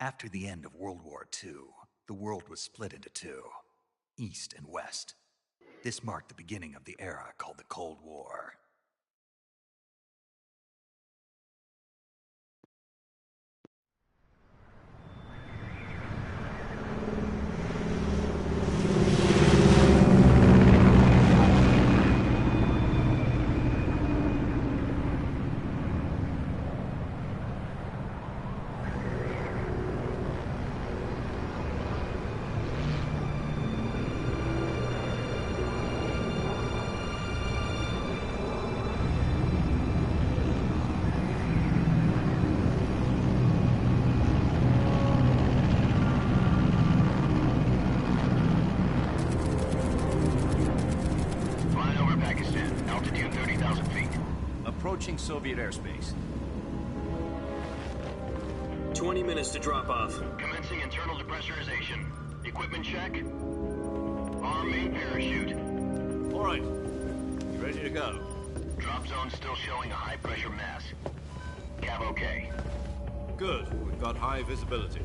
After the end of World War II, the world was split into two, East and West. This marked the beginning of the era called the Cold War. Approaching Soviet airspace. 20 minutes to drop off. Commencing internal depressurization. Equipment check. Arm main parachute. All right. You ready to go? Drop zone still showing a high pressure mass. Cav okay. Good. We've got high visibility.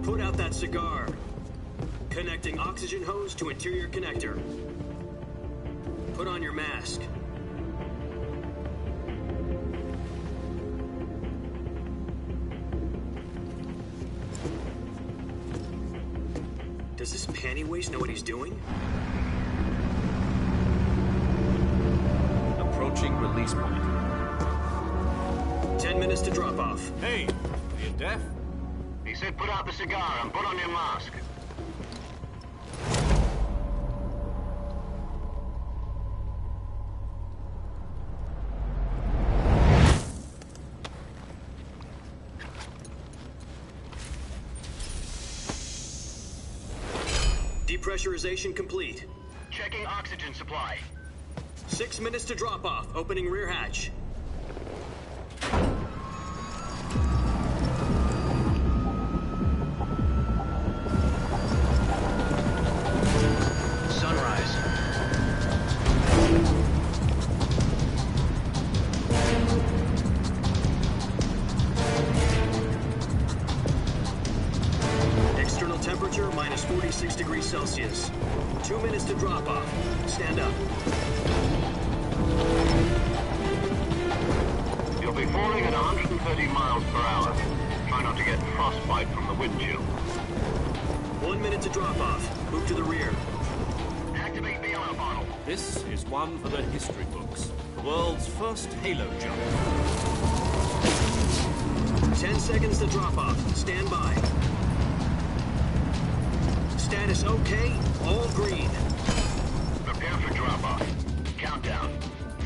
Put out that cigar. Connecting oxygen hose to interior connector. Put on your mask. Does this panty waste know what he's doing? Approaching release point. 10 minutes to drop off. Hey, are you deaf? He said put out the cigar and put on your mask. Depressurization complete. Checking oxygen supply. 6 minutes to drop off. Opening rear hatch. Sunrise. External temperature minus 46 degrees Celsius. 2 minutes to drop off. Stand up. You'll be falling at 130 miles per hour. Try not to get frostbite from the wind chill. 1 minute to drop off. Move to the rear. Activate bailout bottle. This is one for the history books. The world's first halo jump. 10 seconds to drop off. Stand by. Status okay. All green. Prepare for drop off. Countdown.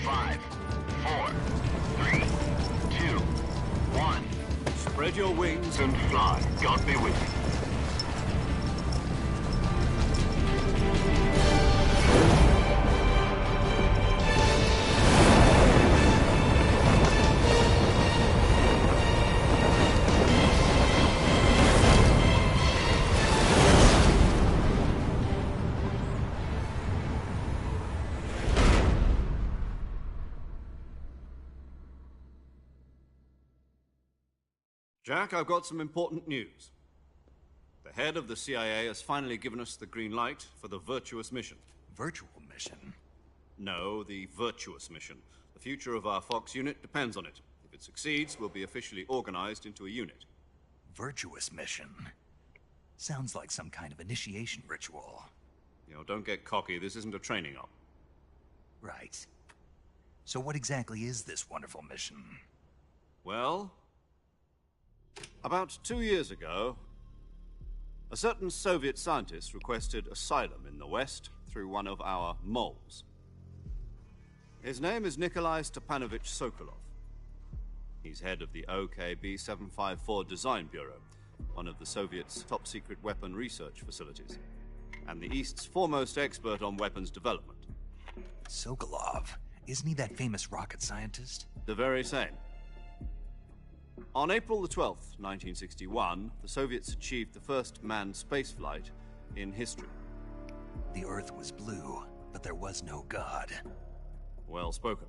5, 4, 3, 2, 1. Spread your wings And fly. God be with you. Jack, I've got some important news. The head of the CIA has finally given us the green light for the virtuous mission. Virtual mission? No, the virtuous mission. The future of our Fox unit depends on it. If it succeeds, we'll be officially organized into a unit. Virtuous mission? Sounds like some kind of initiation ritual. You know, don't get cocky. This isn't a training op. Right. So what exactly is this wonderful mission? Well, about 2 years ago, a certain Soviet scientist requested asylum in the West through one of our moles. His name is Nikolai Stepanovich Sokolov. He's head of the OKB-754 Design Bureau, one of the Soviets' top-secret weapon research facilities, and the East's foremost expert on weapons development. Sokolov? Isn't he that famous rocket scientist? The very same. On April the 12th, 1961, the Soviets achieved the first manned spaceflight in history. The Earth was blue, but there was no God. Well spoken.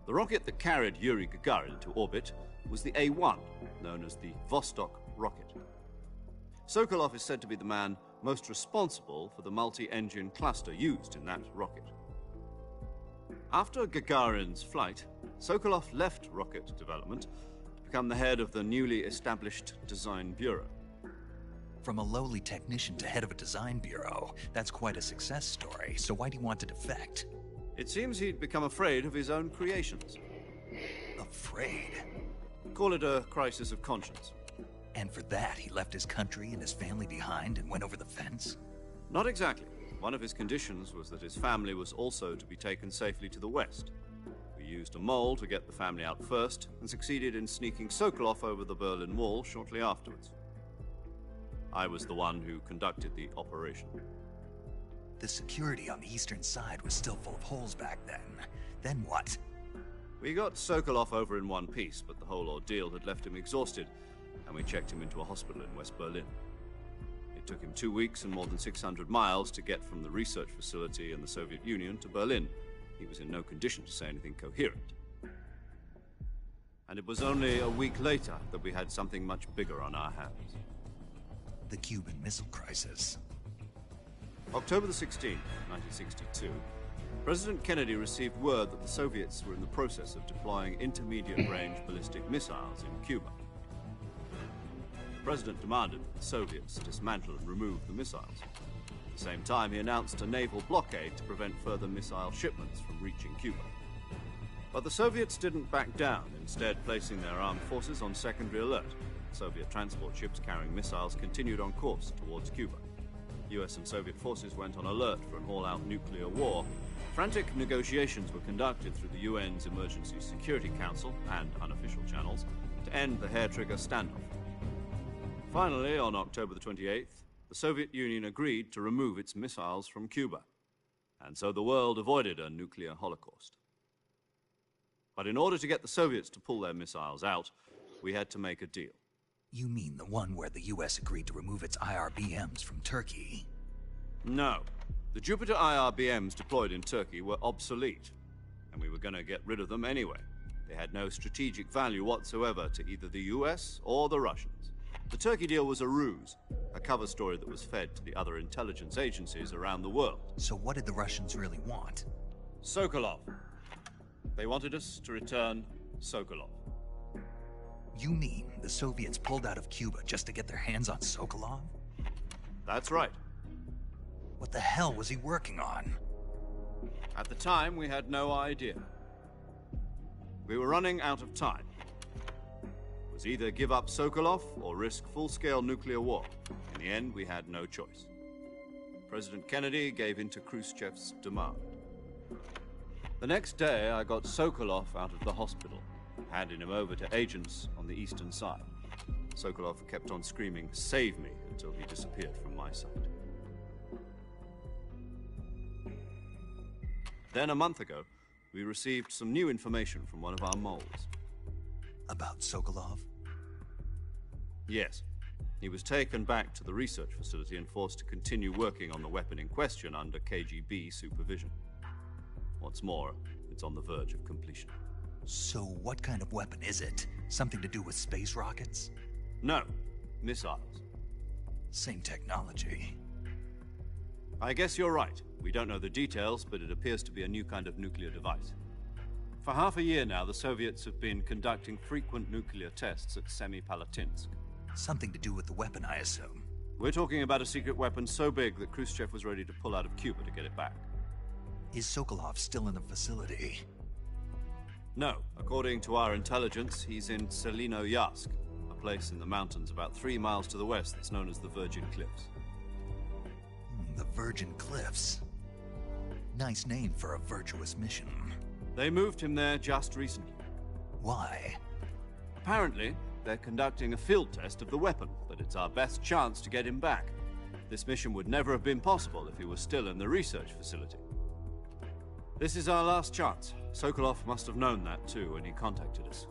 The rocket that carried Yuri Gagarin to orbit was the A-1, known as the Vostok rocket. Sokolov is said to be the man most responsible for the multi-engine cluster used in that rocket. After Gagarin's flight, Sokolov left rocket development to become the head of the newly established Design Bureau. From a lowly technician to head of a design bureau, that's quite a success story, so why do you want to defect? It seems he'd become afraid of his own creations. Afraid? Call it a crisis of conscience. And for that, he left his country and his family behind and went over the fence? Not exactly. One of his conditions was that his family was also to be taken safely to the west. We used a mole to get the family out first and succeeded in sneaking Sokolov over the Berlin Wall shortly afterwards. I was the one who conducted the operation. The security on the eastern side was still full of holes back then. Then what? We got Sokolov over in one piece, but the whole ordeal had left him exhausted, and we checked him into a hospital in West Berlin. It took him 2 weeks and more than 600 miles to get from the research facility in the Soviet Union to Berlin. He was in no condition to say anything coherent. And it was only a week later that we had something much bigger on our hands. The Cuban Missile Crisis. October the 16th, 1962, President Kennedy received word that the Soviets were in the process of deploying intermediate-range ballistic missiles in Cuba. The president demanded that the Soviets dismantle and remove the missiles. At the same time, he announced a naval blockade to prevent further missile shipments from reaching Cuba. But the Soviets didn't back down, instead placing their armed forces on secondary alert. Soviet transport ships carrying missiles continued on course towards Cuba. US and Soviet forces went on alert for an all-out nuclear war. Frantic negotiations were conducted through the UN's Emergency Security Council and unofficial channels to end the hair-trigger standoff. Finally, on October the 28th, the Soviet Union agreed to remove its missiles from Cuba, and so the world avoided a nuclear holocaust. But in order to get the Soviets to pull their missiles out, we had to make a deal. You mean the one where the US agreed to remove its IRBMs from Turkey? No. The Jupiter IRBMs deployed in Turkey were obsolete, and we were going to get rid of them anyway. They had no strategic value whatsoever to either the US or the Russians. The Turkey deal was a ruse, a cover story that was fed to the other intelligence agencies around the world. So what did the Russians really want? Sokolov. They wanted us to return Sokolov. You mean the Soviets pulled out of Cuba just to get their hands on Sokolov? That's right. What the hell was he working on? At the time, we had no idea. We were running out of time. It was either give up Sokolov or risk full-scale nuclear war. In the end, we had no choice. President Kennedy gave in to Khrushchev's demand. The next day, I got Sokolov out of the hospital, handing him over to agents on the eastern side. Sokolov kept on screaming, "Save me," until he disappeared from my sight. Then, a month ago, we received some new information from one of our moles. About Sokolov? Yes. He was taken back to the research facility and forced to continue working on the weapon in question under KGB supervision. What's more, it's on the verge of completion. So what kind of weapon is it? Something to do with space rockets? No, missiles. Same technology. I guess you're right. We don't know the details, but it appears to be a new kind of nuclear device. For half a year now, the Soviets have been conducting frequent nuclear tests at Semipalatinsk. Something to do with the weapon, I assume. We're talking about a secret weapon so big that Khrushchev was ready to pull out of Cuba to get it back. Is Sokolov still in the facility? No. According to our intelligence, he's in Selinoyarsk, a place in the mountains about 3 miles to the west that's known as the Virgin Cliffs. The Virgin Cliffs. Nice name for a virtuous mission. They moved him there just recently. Why? Apparently, they're conducting a field test of the weapon, but it's our best chance to get him back. This mission would never have been possible if he was still in the research facility. This is our last chance. Sokolov must have known that too when he contacted us.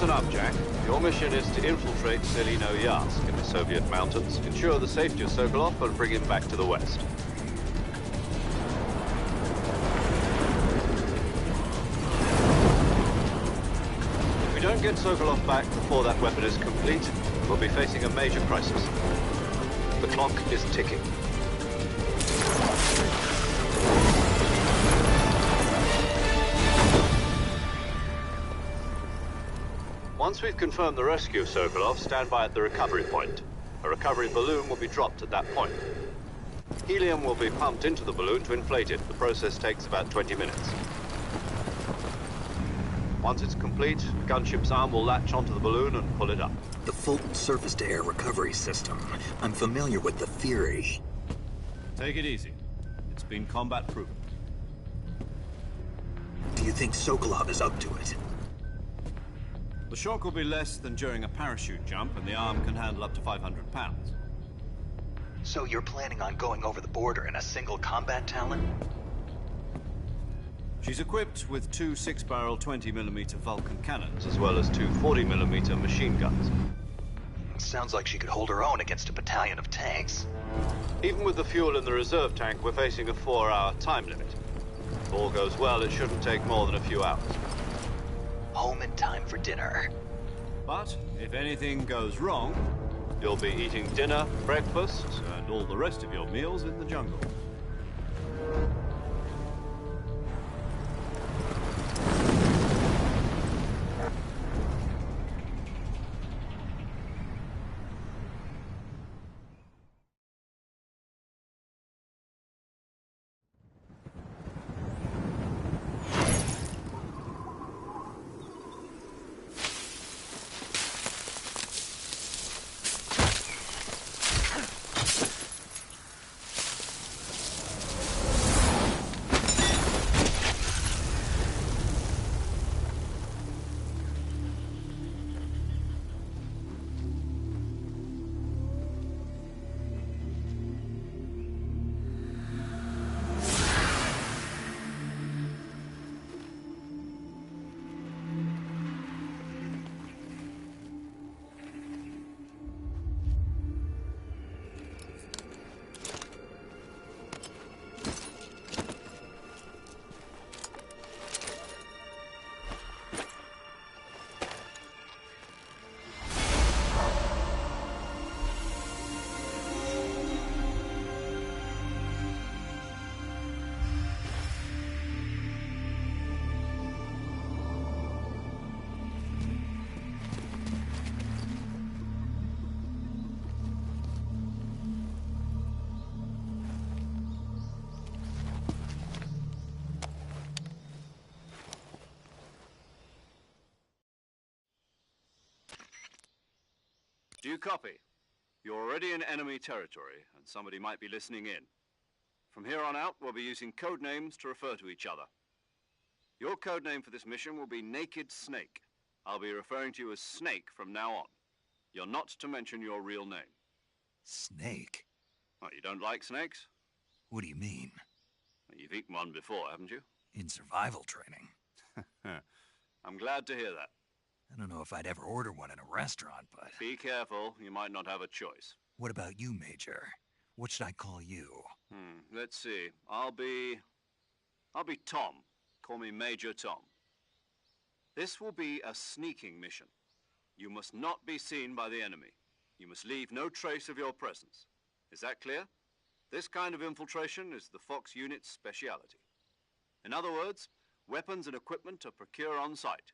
Listen up, Jack. Your mission is to infiltrate Selino Yask in the Soviet mountains, ensure the safety of Sokolov, and bring him back to the West. If we don't get Sokolov back before that weapon is complete, we'll be facing a major crisis. The clock is ticking. Once we've confirmed the rescue of Sokolov, stand by at the recovery point. A recovery balloon will be dropped at that point. Helium will be pumped into the balloon to inflate it. The process takes about 20 minutes. Once it's complete, the gunship's arm will latch onto the balloon and pull it up. The Fulton surface-to-air recovery system. I'm familiar with the theory. Take it easy. It's been combat-proven. Do you think Sokolov is up to it? The shock will be less than during a parachute jump, and the arm can handle up to 500 pounds. So you're planning on going over the border in a single combat Talon? She's equipped with two 6-barrel 20mm Vulcan cannons, as well as two 40mm machine guns. Sounds like she could hold her own against a battalion of tanks. Even with the fuel in the reserve tank, we're facing a 4-hour time limit. If all goes well, it shouldn't take more than a few hours. Home in time for dinner. But if anything goes wrong, you'll be eating dinner, breakfast, and all the rest of your meals in the jungle. Do you copy? You're already in enemy territory, and somebody might be listening in. From here on out, we'll be using code names to refer to each other. Your code name for this mission will be Naked Snake. I'll be referring to you as Snake from now on. You're not to mention your real name. Snake? Well, you don't like snakes? What do you mean? Well, you've eaten one before, haven't you? In survival training. I'm glad to hear that. I don't know if I'd ever order one in a restaurant, but... Be careful, you might not have a choice. What about you, Major? What should I call you? Let's see. I'll be Tom. Call me Major Tom. This will be a sneaking mission. You must not be seen by the enemy. You must leave no trace of your presence. Is that clear? This kind of infiltration is the Fox unit's speciality. In other words, weapons and equipment are procured on site.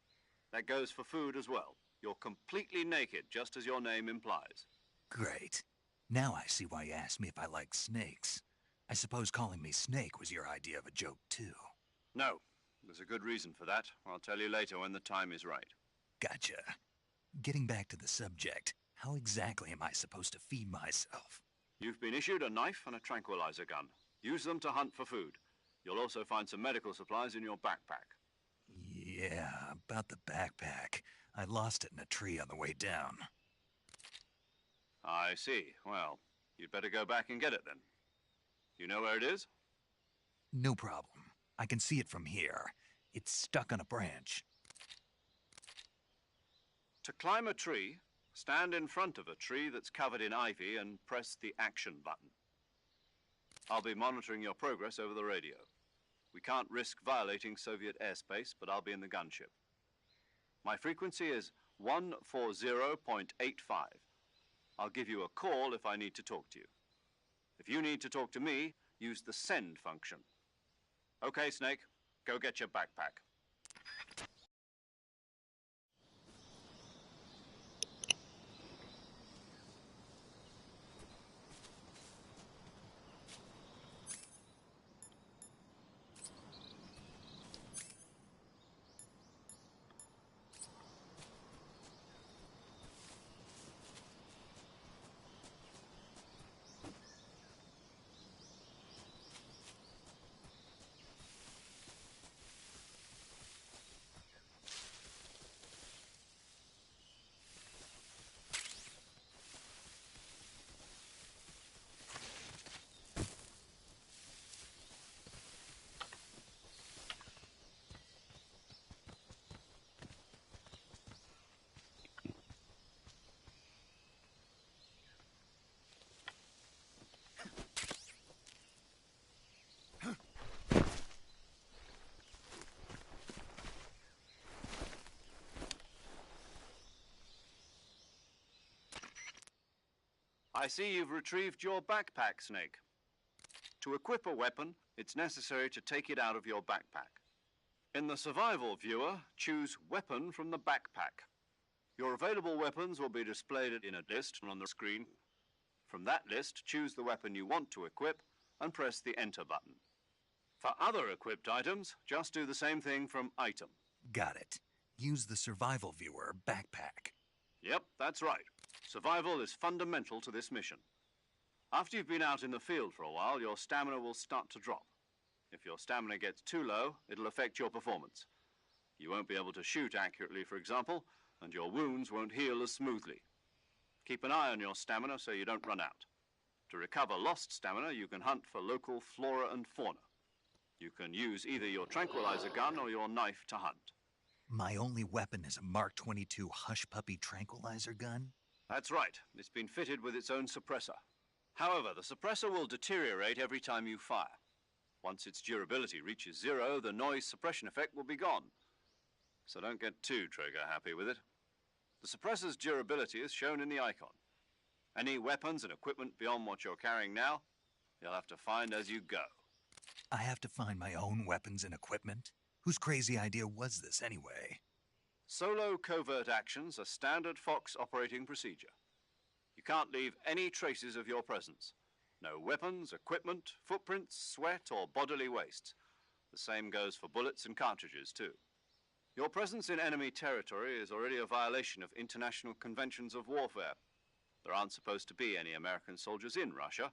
That goes for food as well. You're completely naked, just as your name implies. Great. Now I see why you asked me if I like snakes. I suppose calling me Snake was your idea of a joke, too. No. There's a good reason for that. I'll tell you later when the time is right. Gotcha. Getting back to the subject, how exactly am I supposed to feed myself? You've been issued a knife and a tranquilizer gun. Use them to hunt for food. You'll also find some medical supplies in your backpack. Yeah, about the backpack. I lost it in a tree on the way down. I see. Well, you'd better go back and get it then. You know where it is? No problem. I can see it from here. It's stuck on a branch. To climb a tree, stand in front of a tree that's covered in ivy and press the action button. I'll be monitoring your progress over the radio. We can't risk violating Soviet airspace, but I'll be in the gunship. My frequency is 140.85. I'll give you a call if I need to talk to you. If you need to talk to me, use the send function. Okay, Snake, go get your backpack. I see you've retrieved your backpack, Snake. To equip a weapon, it's necessary to take it out of your backpack. In the survival viewer, choose Weapon from the backpack. Your available weapons will be displayed in a list on the screen. From that list, choose the weapon you want to equip and press the Enter button. For other equipped items, just do the same thing from Item. Got it. Use the survival viewer backpack. Yep, that's right. Survival is fundamental to this mission. After you've been out in the field for a while, your stamina will start to drop. If your stamina gets too low, it'll affect your performance. You won't be able to shoot accurately, for example, and your wounds won't heal as smoothly. Keep an eye on your stamina so you don't run out. To recover lost stamina, you can hunt for local flora and fauna. You can use either your tranquilizer gun or your knife to hunt. My only weapon is a Mark 22 Hush Puppy tranquilizer gun? That's right. It's been fitted with its own suppressor. However, the suppressor will deteriorate every time you fire. Once its durability reaches 0, the noise suppression effect will be gone. So don't get too trigger-happy with it. The suppressor's durability is shown in the icon. Any weapons and equipment beyond what you're carrying now, you'll have to find as you go. I have to find my own weapons and equipment? Whose crazy idea was this, anyway? Solo covert actions are standard Fox operating procedure. You can't leave any traces of your presence. No weapons, equipment, footprints, sweat, or bodily waste. The same goes for bullets and cartridges, too. Your presence in enemy territory is already a violation of international conventions of warfare. There aren't supposed to be any American soldiers in Russia.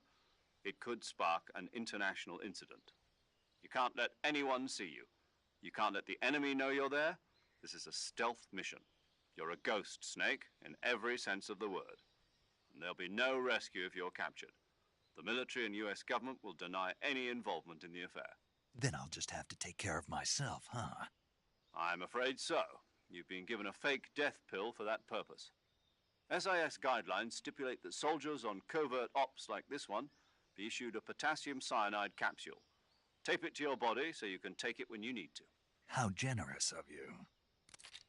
It could spark an international incident. You can't let anyone see you. You can't let the enemy know you're there. This is a stealth mission. You're a ghost, Snake, in every sense of the word. And there'll be no rescue if you're captured. The military and US government will deny any involvement in the affair. Then I'll just have to take care of myself, huh? I'm afraid so. You've been given a fake death pill for that purpose. SIS guidelines stipulate that soldiers on covert ops like this one be issued a potassium cyanide capsule. Tape it to your body so you can take it when you need to. How generous of you.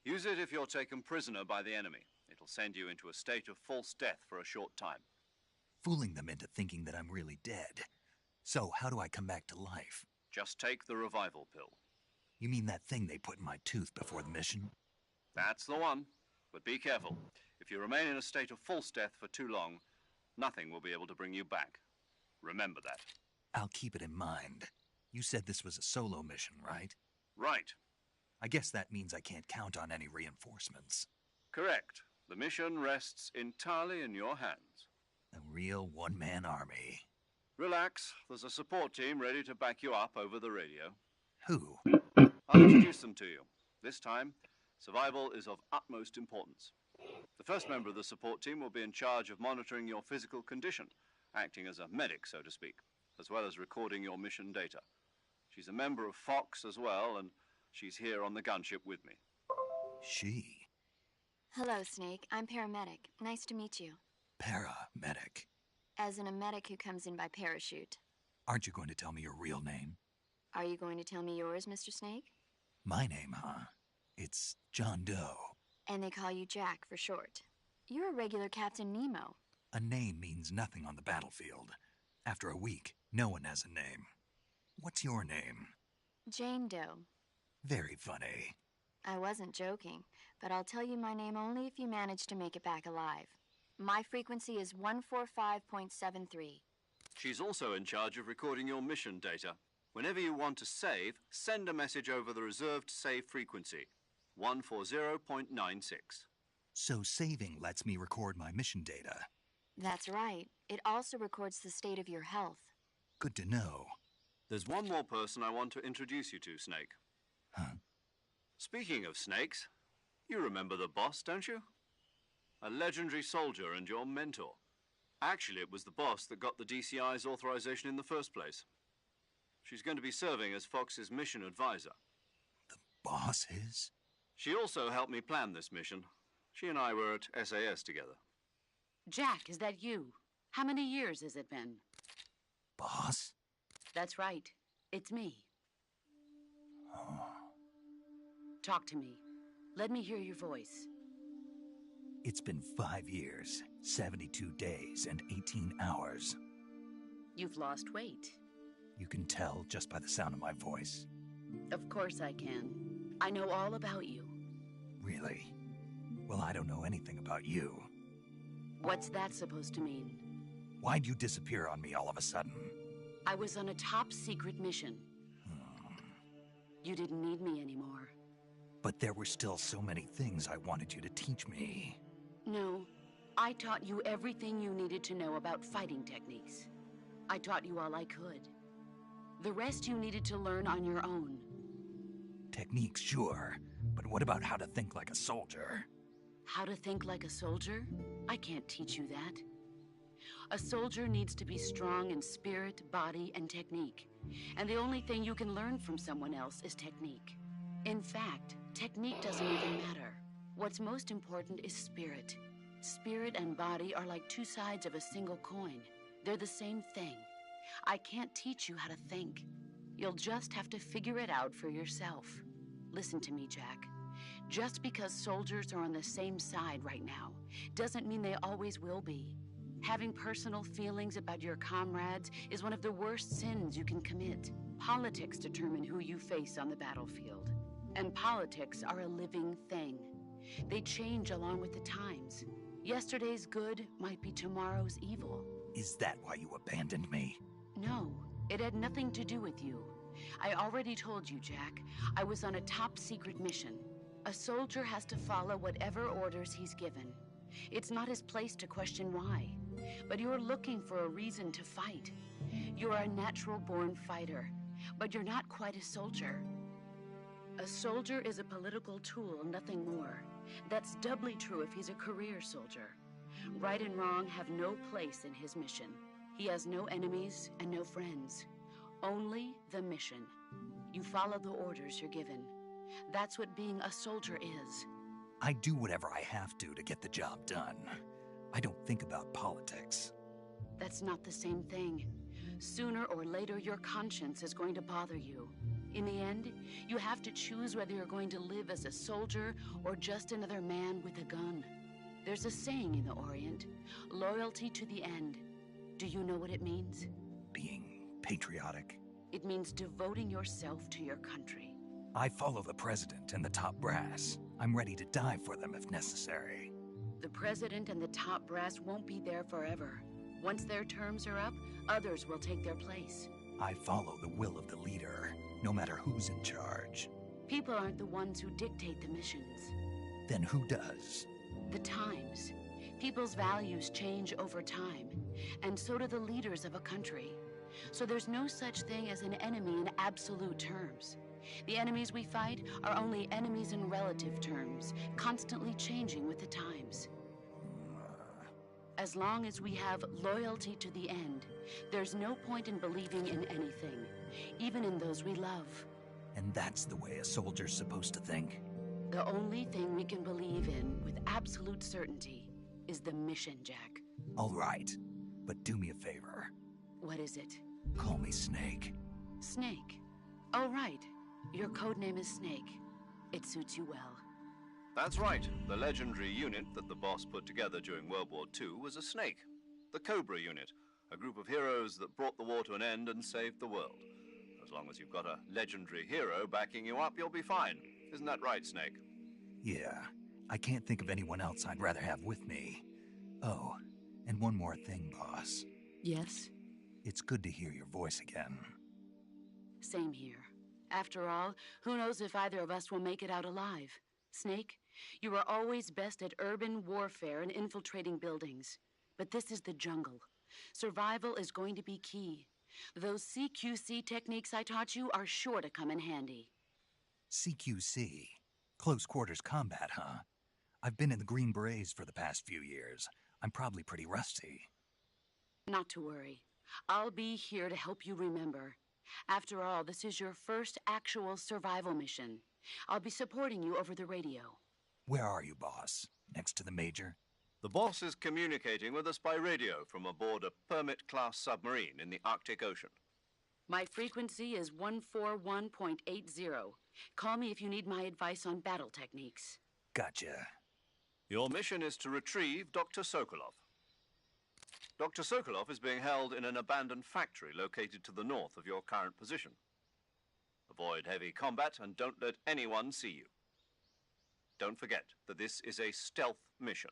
Use it if you're taken prisoner by the enemy. It'll send you into a state of false death for a short time. Fooling them into thinking that I'm really dead. So how do I come back to life? Just take the revival pill. You mean that thing they put in my tooth before the mission? That's the one. But be careful. If you remain in a state of false death for too long, nothing will be able to bring you back. Remember that. I'll keep it in mind. You said this was a solo mission, right? Right. I guess that means I can't count on any reinforcements. Correct. The mission rests entirely in your hands. A real one-man army. Relax. There's a support team ready to back you up over the radio. Who? I'll introduce them to you. This time, survival is of utmost importance. The first member of the support team will be in charge of monitoring your physical condition, acting as a medic, so to speak, as well as recording your mission data. She's a member of Fox as well, and she's here on the gunship with me. She? Hello, Snake. I'm paramedic. Nice to meet you. Paramedic. As in a medic who comes in by parachute. Aren't you going to tell me your real name? Are you going to tell me yours, Mr. Snake? My name, huh? It's John Doe. And they call you Jack for short. You're a regular Captain Nemo. A name means nothing on the battlefield. After a week, no one has a name. What's your name? Jane Doe. Very funny. I wasn't joking, but I'll tell you my name only if you manage to make it back alive. My frequency is 145.73. She's also in charge of recording your mission data. Whenever you want to save, send a message over the reserved save frequency, 140.96. So saving lets me record my mission data. That's right. It also records the state of your health. Good to know. There's one more person I want to introduce you to, Snake. Huh? Speaking of snakes, you remember the boss, don't you? A legendary soldier and your mentor. Actually, it was the boss that got the DCI's authorization in the first place. She's going to be serving as Fox's mission advisor. The boss is? She also helped me plan this mission. She and I were at SAS together. Jack, is that you? How many years has it been? Boss? That's right. It's me. Oh. Talk to me. Let me hear your voice. It's been 5 years, 72 days, and 18 hours. You've lost weight. You can tell just by the sound of my voice. Of course I can. I know all about you. Really? Well, I don't know anything about you. What's that supposed to mean? Why'd you disappear on me all of a sudden? I was on a top-secret mission. You didn't need me anymore. But there were still so many things I wanted you to teach me. No, I taught you everything you needed to know about fighting techniques. I taught you all I could. The rest you needed to learn on your own. Techniques, sure. But what about how to think like a soldier? How to think like a soldier? I can't teach you that. A soldier needs to be strong in spirit, body, and technique. And the only thing you can learn from someone else is technique. In fact, technique doesn't even matter. What's most important is spirit. Spirit and body are like two sides of a single coin. They're the same thing. I can't teach you how to think. You'll just have to figure it out for yourself. Listen to me, Jack. Just because soldiers are on the same side right now doesn't mean they always will be. Having personal feelings about your comrades is one of the worst sins you can commit. Politics determine who you face on the battlefield. And politics are a living thing. They change along with the times. Yesterday's good might be tomorrow's evil. Is that why you abandoned me? No, it had nothing to do with you. I already told you, Jack. I was on a top-secret mission. A soldier has to follow whatever orders he's given. It's not his place to question why. But you're looking for a reason to fight. You're a natural-born fighter, but you're not quite a soldier. A soldier is a political tool, nothing more. That's doubly true if he's a career soldier. Right and wrong have no place in his mission. He has no enemies and no friends. Only the mission. You follow the orders you're given. That's what being a soldier is. I do whatever I have to get the job done. I don't think about politics. That's not the same thing. Sooner or later, your conscience is going to bother you. In the end, you have to choose whether you're going to live as a soldier or just another man with a gun. There's a saying in the Orient, loyalty to the end. Do you know what it means? Being patriotic. It means devoting yourself to your country. I follow the president and the top brass. I'm ready to die for them if necessary. The president and the top brass won't be there forever. Once their terms are up, others will take their place. I follow the will of the leader, no matter who's in charge. People aren't the ones who dictate the missions. Then who does? The times. People's values change over time, and so do the leaders of a country. So there's no such thing as an enemy in absolute terms. The enemies we fight are only enemies in relative terms, constantly changing with the times. As long as we have loyalty to the end, there's no point in believing in anything, even in those we love. And that's the way a soldier's supposed to think? The only thing we can believe in with absolute certainty is the mission, Jack. All right, but do me a favor. What is it? Call me Snake. Snake. Oh, right. Your code name is Snake. It suits you well. That's right. The legendary unit that the boss put together during World War II was a snake. The Cobra unit, a group of heroes that brought the war to an end and saved the world. As long as you've got a legendary hero backing you up, you'll be fine. Isn't that right, Snake? Yeah, I can't think of anyone else I'd rather have with me. Oh, and one more thing, boss. Yes? It's good to hear your voice again. Same here. After all, who knows if either of us will make it out alive? Snake, you are always best at urban warfare and infiltrating buildings. But this is the jungle. Survival is going to be key. Those CQC techniques I taught you are sure to come in handy. CQC? Close quarters combat, huh? I've been in the Green Berets for the past few years. I'm probably pretty rusty. Not to worry. I'll be here to help you remember. After all, this is your first actual survival mission. I'll be supporting you over the radio. Where are you, boss? Next to the Major? The boss is communicating with us by radio from aboard a Permit-class submarine in the Arctic Ocean. My frequency is 141.80. Call me if you need my advice on battle techniques. Gotcha. Your mission is to retrieve Dr. Sokolov. Dr. Sokolov is being held in an abandoned factory located to the north of your current position. Avoid heavy combat and don't let anyone see you. Don't forget that this is a stealth mission.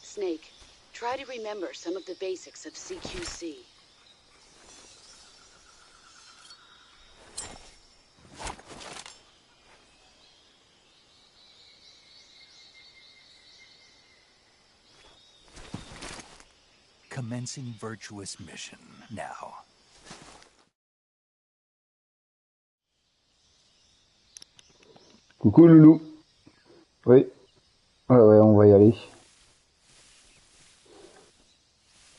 Snake, try to remember some of the basics of CQC. Commencing virtuous mission now. Coucou Loulou. Oui. Ouais, on va y aller.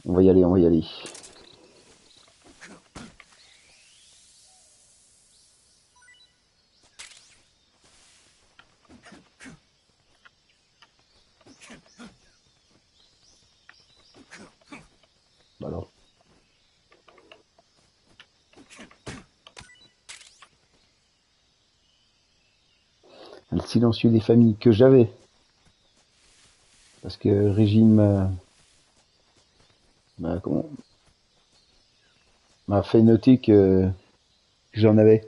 On va y aller, on va y aller. Bah alors. Le silencieux des familles que j'avais. Parce que Régine m'a fait noter que j'en avais.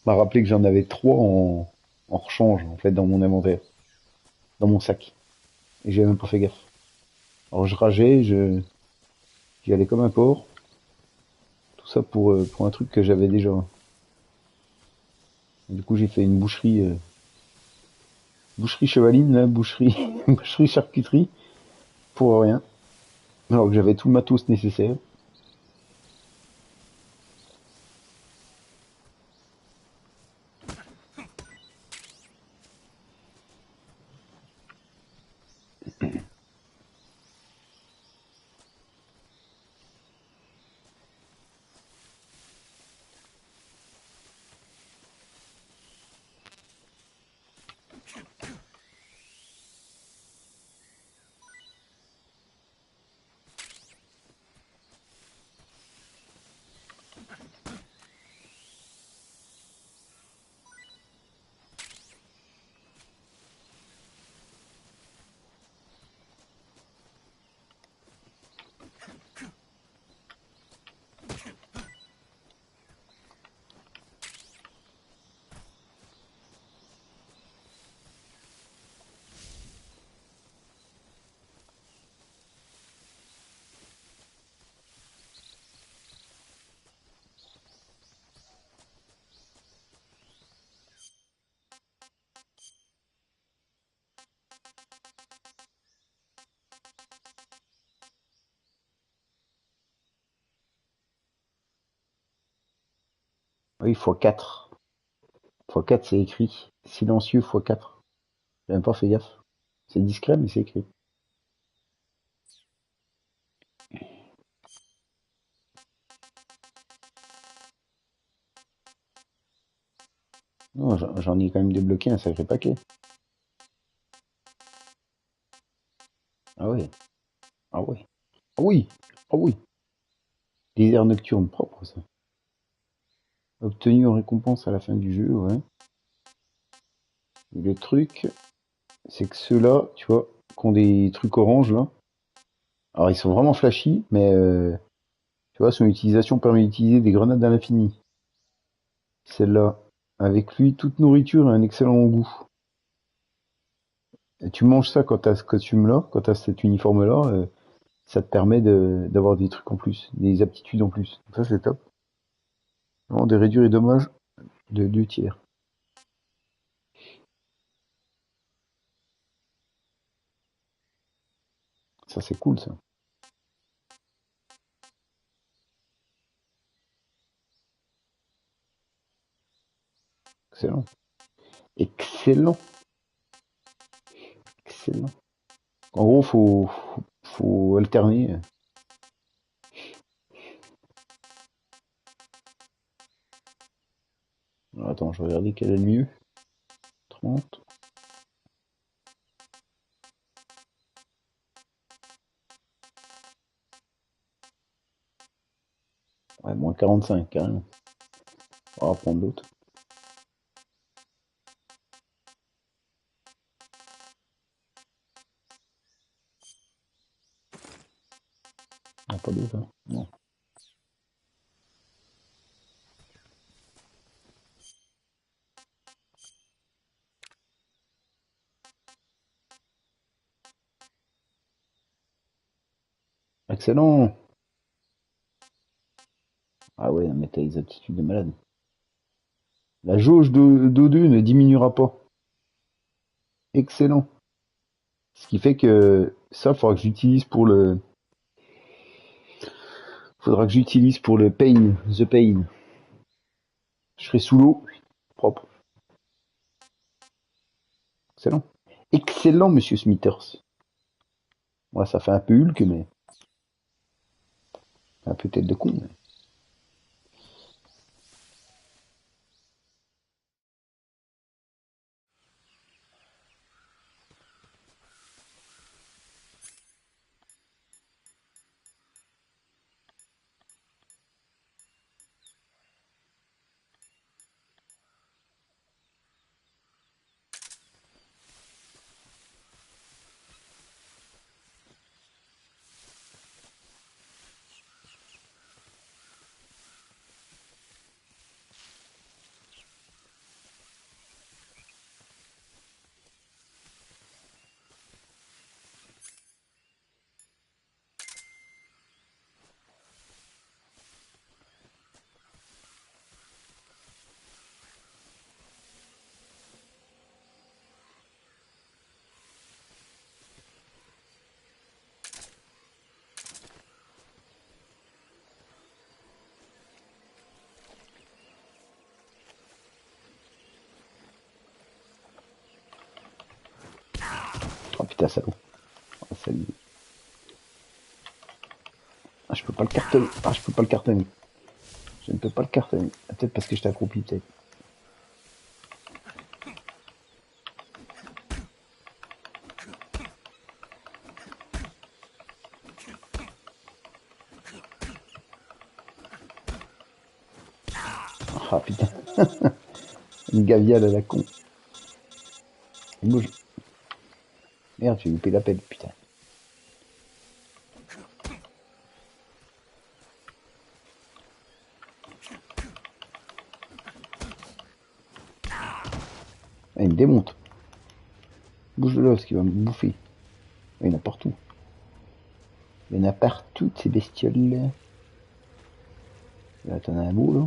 M'a rappelé que j'en avais 3 en rechange, en fait, dans mon inventaire. Dans mon sac. Et j'ai même pas fait gaffe. Alors je rageais, j'y allais comme un porc. Tout ça pour un truc que j'avais déjà. Et du coup j'ai fait une boucherie chevaline, là, boucherie charcuterie, pour rien. Alors que j'avais tout le matos nécessaire. Oui, x4. x4 c'est écrit. Silencieux x4. J'ai même pas fait gaffe. C'est discret mais c'est écrit. Non, j'en ai quand même débloqué un sacré paquet. Ah ouais. Ah ouais. Ah oui. Ah oui. Désert nocturne propre, ça. Obtenu en récompense à la fin du jeu, ouais. Le truc, c'est que ceux-là, tu vois, qui ont des trucs orange, là. Alors, ils sont vraiment flashy, mais, tu vois, son utilisation permet d'utiliser des grenades à l'infini. Celle-là. Avec lui, toute nourriture a un excellent goût. Et tu manges ça quand t'as ce costume-là, quand t'as cet uniforme-là, ça te permet d'avoir des trucs en plus, des aptitudes en plus. Ça, c'est top. Vraiment de réduire les dommages de 2 tiers. Ça, c'est cool, ça. Excellent. Excellent. Excellent. En gros, faut alterner. Alors, attends, je vais regarder quel est le mieux. 30. Ouais, moins 45, carrément. On va prendre l'autre. Ah, pas d'autre, hein. Non. Excellent. Ah ouais, mais t'as les aptitudes de malade. La jauge d'O2 ne diminuera pas. Excellent. Ce qui fait que ça, faudra que j'utilise pour le pain, the pain. Je serai sous l'eau, propre. Excellent. Excellent, monsieur Smithers. Ouais, ça fait un peu Hulk, mais un peu tête de con. Mais... Oh putain, salaud. Oh, salut. Ah, je peux pas le cartonner. Ah, je peux pas le cartonner. Je ne peux pas le cartonner. Peut-être parce que je t'accroupis, peut-être. Ah putain. Une gaviale à la con. Il bouge. Merde, j'ai loupé l'appel, putain. Ah, il me démonte. Bouge de là, parce qu'il va me bouffer. Il y en a partout. Il y en a partout, ces bestioles-là. Là, t'en as un beau, là.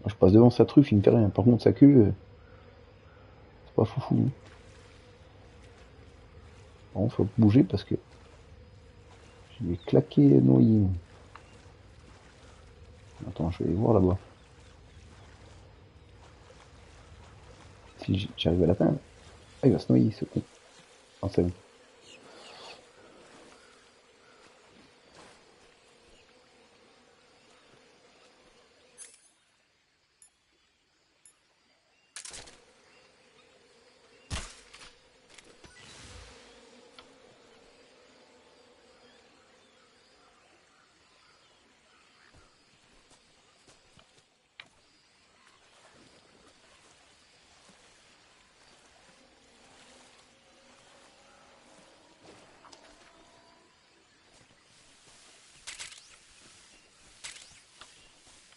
Moi, je passe devant sa truffe, il me fait rien. Par contre, sa queue, c'est pas foufou. Hein. Par contre, faut bouger parce que je vais claquer noyer. Attends, je vais aller voir là-bas. Si j'arrive à l'atteindre. Ah, il va se noyer, ce con. Ah, c'est bon.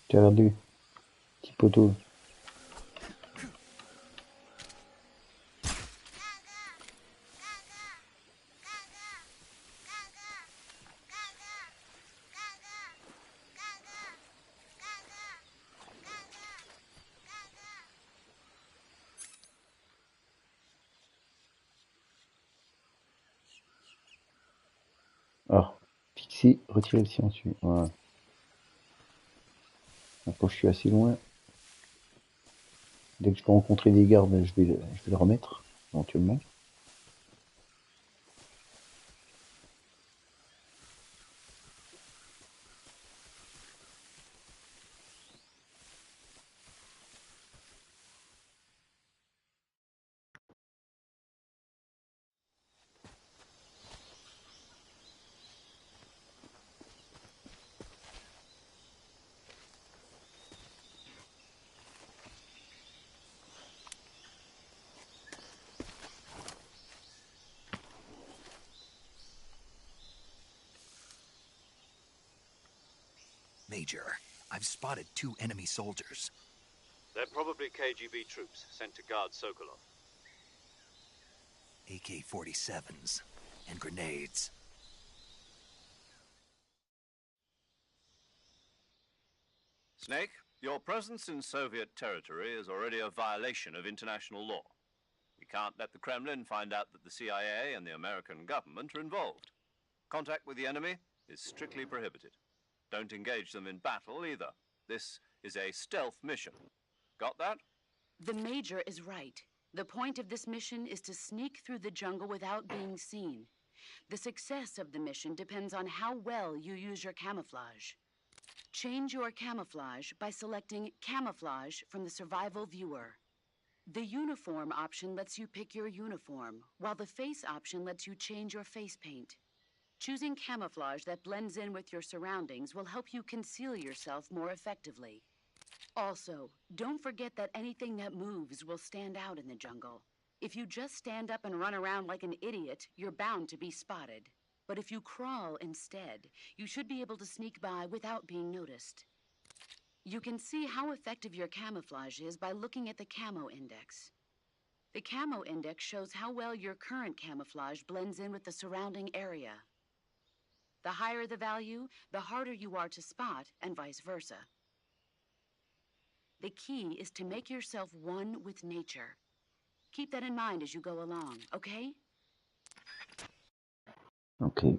Tu as l'air de petit poteau. Ah, fixer, retirer le silencieux. Voilà. Donc, quand je suis assez loin, dès que je peux rencontrer des gardes, je vais le remettre, éventuellement. Major, I've spotted 2 enemy soldiers. They're probably KGB troops sent to guard Sokolov. AK-47s and grenades. Snake, your presence in Soviet territory is already a violation of international law. We can't let the Kremlin find out that the CIA and the American government are involved. Contact with the enemy is strictly prohibited. Don't engage them in battle either. This is a stealth mission. Got that? The Major is right. The point of this mission is to sneak through the jungle without being seen. The success of the mission depends on how well you use your camouflage. Change your camouflage by selecting Camouflage from the Survival Viewer. The Uniform option lets you pick your uniform, while the Face option lets you change your face paint. Choosing camouflage that blends in with your surroundings will help you conceal yourself more effectively. Also, don't forget that anything that moves will stand out in the jungle. If you just stand up and run around like an idiot, you're bound to be spotted. But if you crawl instead, you should be able to sneak by without being noticed. You can see how effective your camouflage is by looking at the Camo Index. The Camo Index shows how well your current camouflage blends in with the surrounding area. The higher the value, the harder you are to spot, and vice versa. The key is to make yourself one with nature. Keep that in mind as you go along, okay? Ok.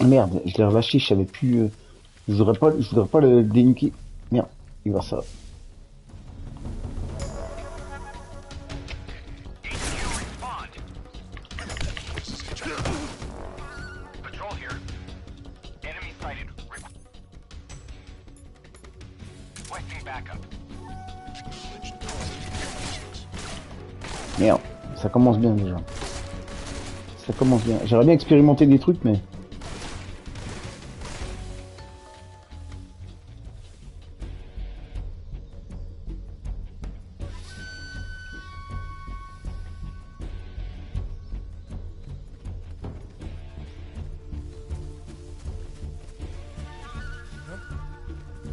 Merde, je l'ai relâché, je savais plus. Je voudrais pas le dénuquer. Merde, il va ça. Requesting backup. Merde, ça commence bien déjà. Ça commence bien. J'aimerais bien expérimenter des trucs, mais...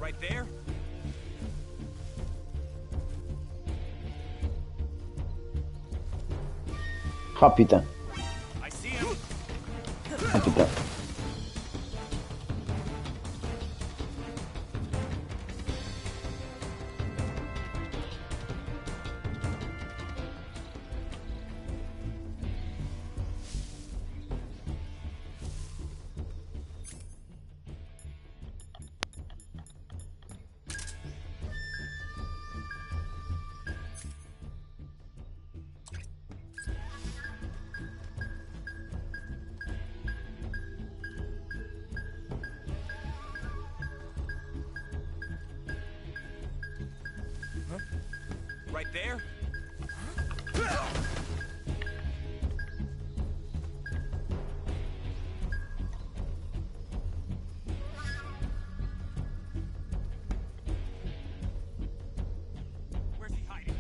Right there? Ah putain. I see him. Ah putain. Right there? Where's he hiding?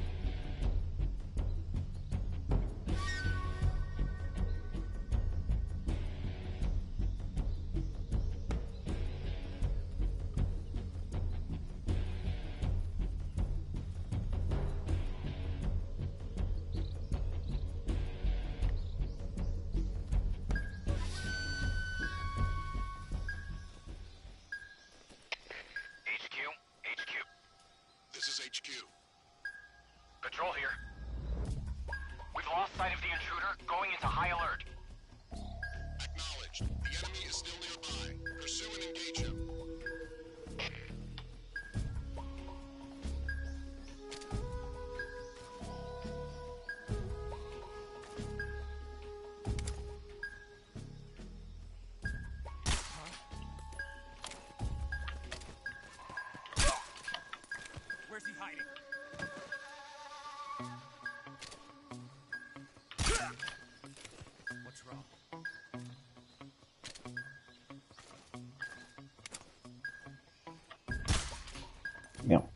HQ, HQ. This is HQ. Patrol here. We've lost sight of the intruder, going into high alert. Acknowledged. The enemy is still nearby. Pursue and engage him. Where's he hiding? What's wrong? Merde.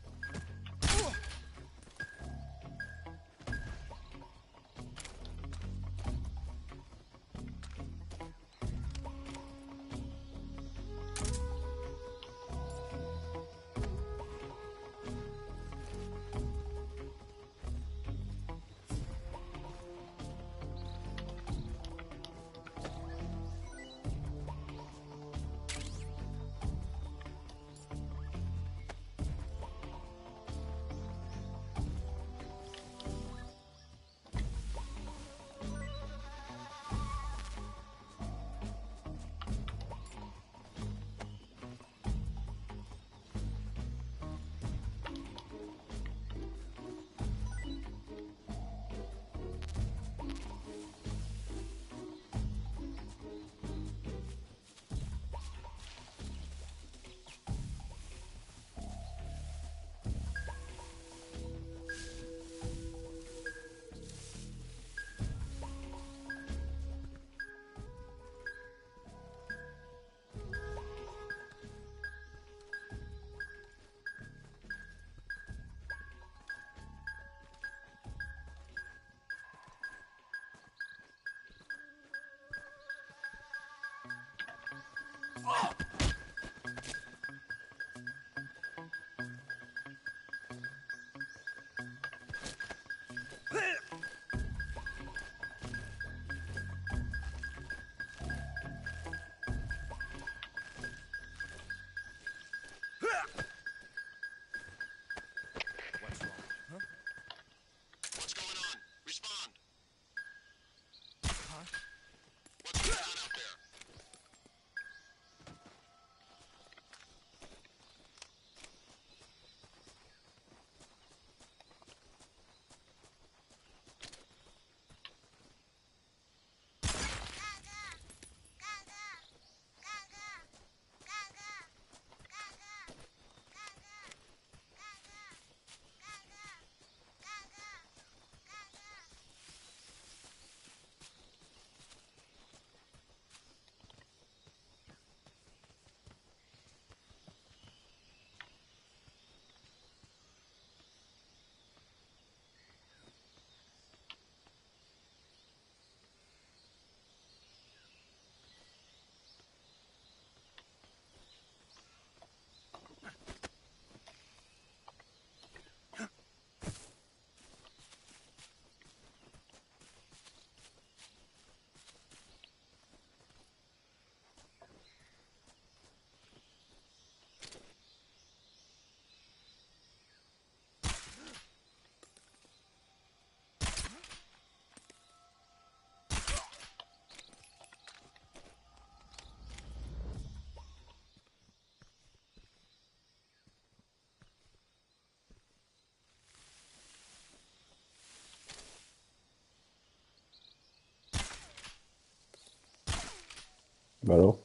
Bah alors.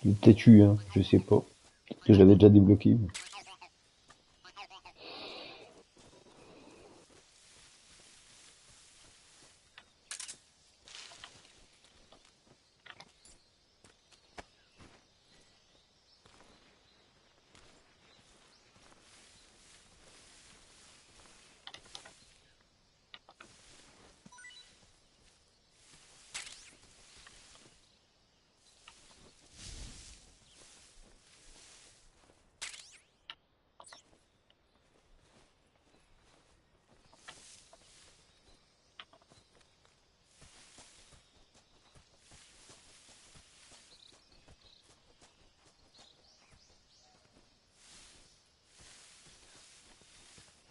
Il est peut-être eu, hein, je sais pas. Peut-être que je l'avais déjà débloqué. Mais...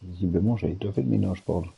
Visiblement, j'avais déjà fait le ménage, pardon.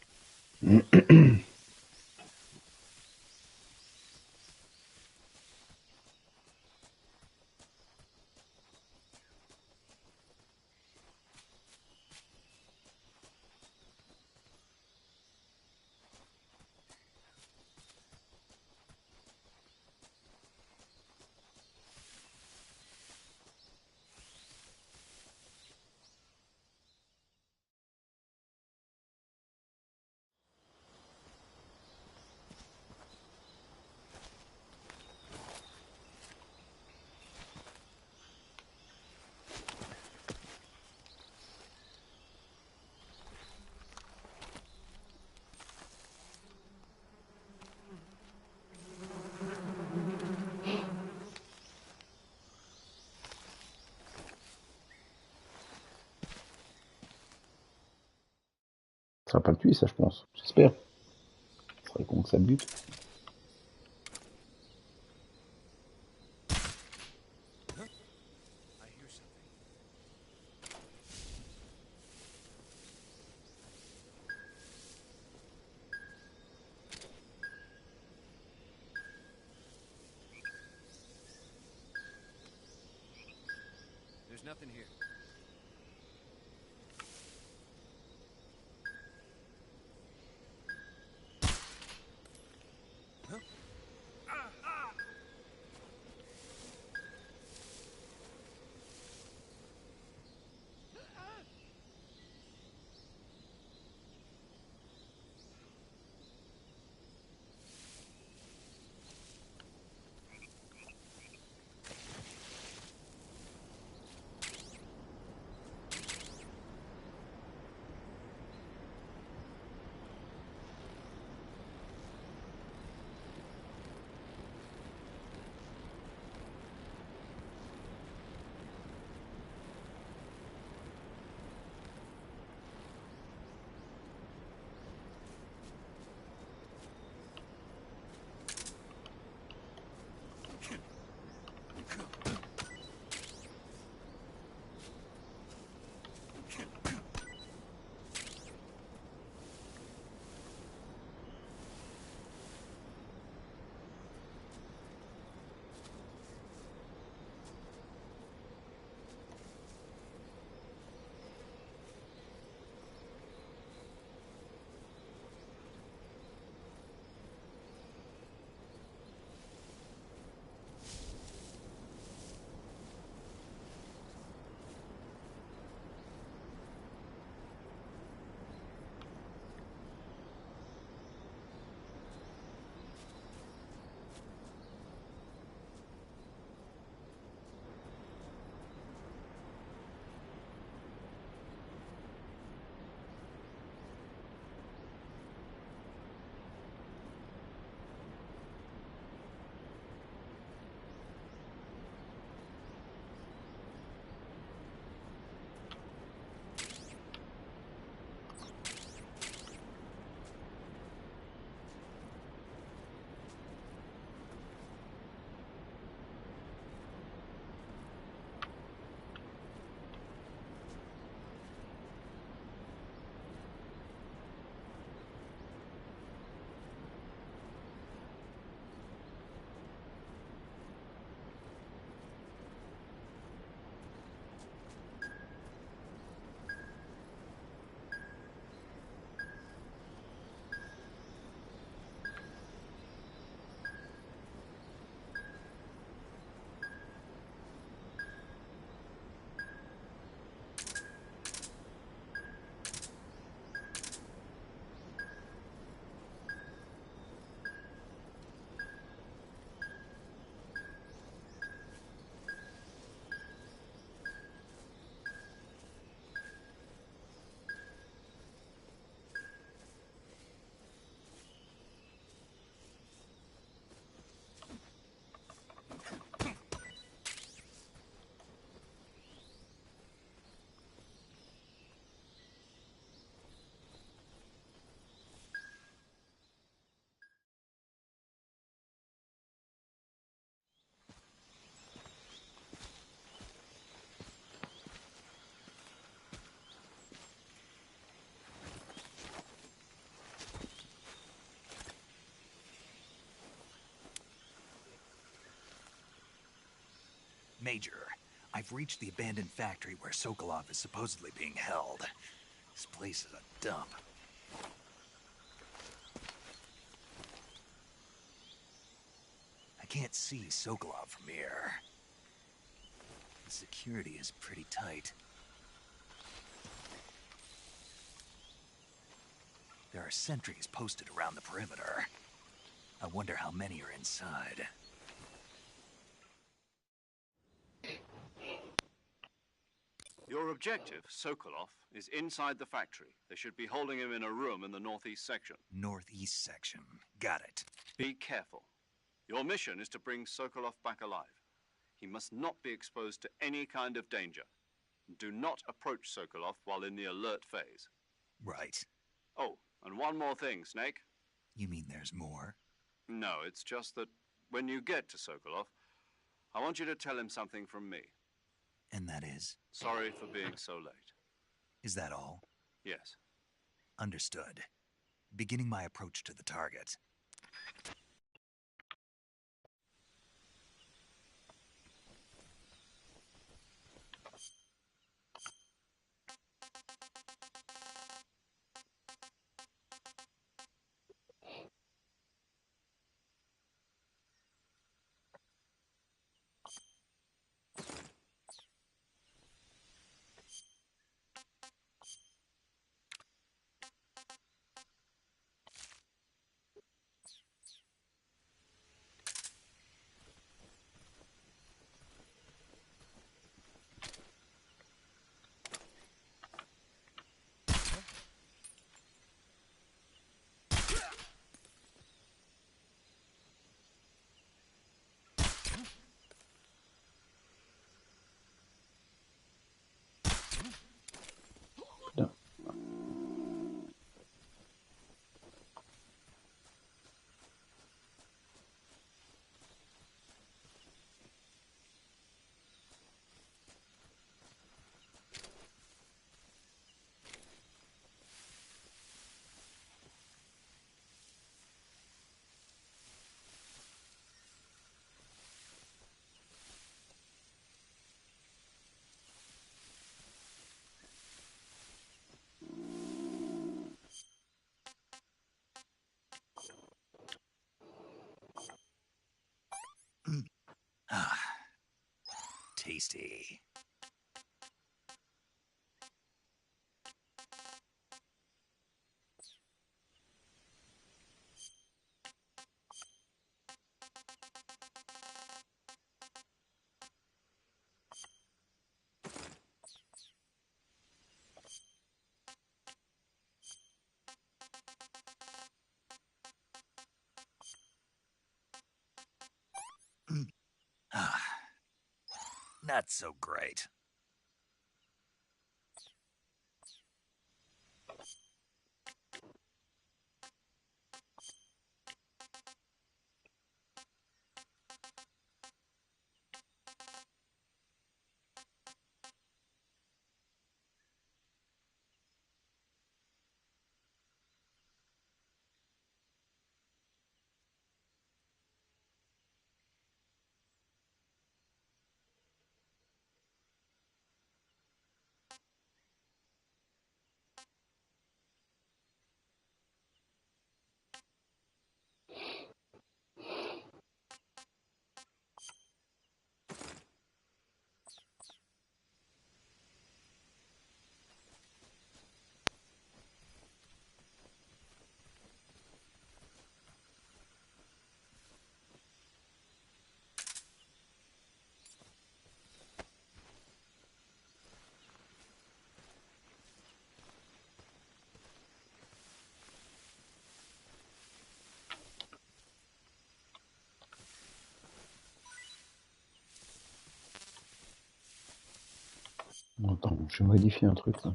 Ça va pas le tuer, ça, je pense. J'espère. Ça serait con que ça le bute. I hear something. There's nothing here. Huh? Major, I've reached the abandoned factory where Sokolov is supposedly being held. This place is a dump. I can't see Sokolov from here. The security is pretty tight. There are sentries posted around the perimeter. I wonder how many are inside. Your objective, Sokolov, is inside the factory. They should be holding him in a room in the northeast section. Northeast section. Got it. Be careful. Your mission is to bring Sokolov back alive. He must not be exposed to any kind of danger. Do not approach Sokolov while in the alert phase. Right. Oh, and one more thing, Snake. You mean there's more? No, it's just that when you get to Sokolov, I want you to tell him something from me. And that is? Sorry for being so late. Is that all? Yes. Understood. Beginning my approach to the target. Putain. Ah, tasty. Ah, not so great. Attends, je vais modifier un truc là.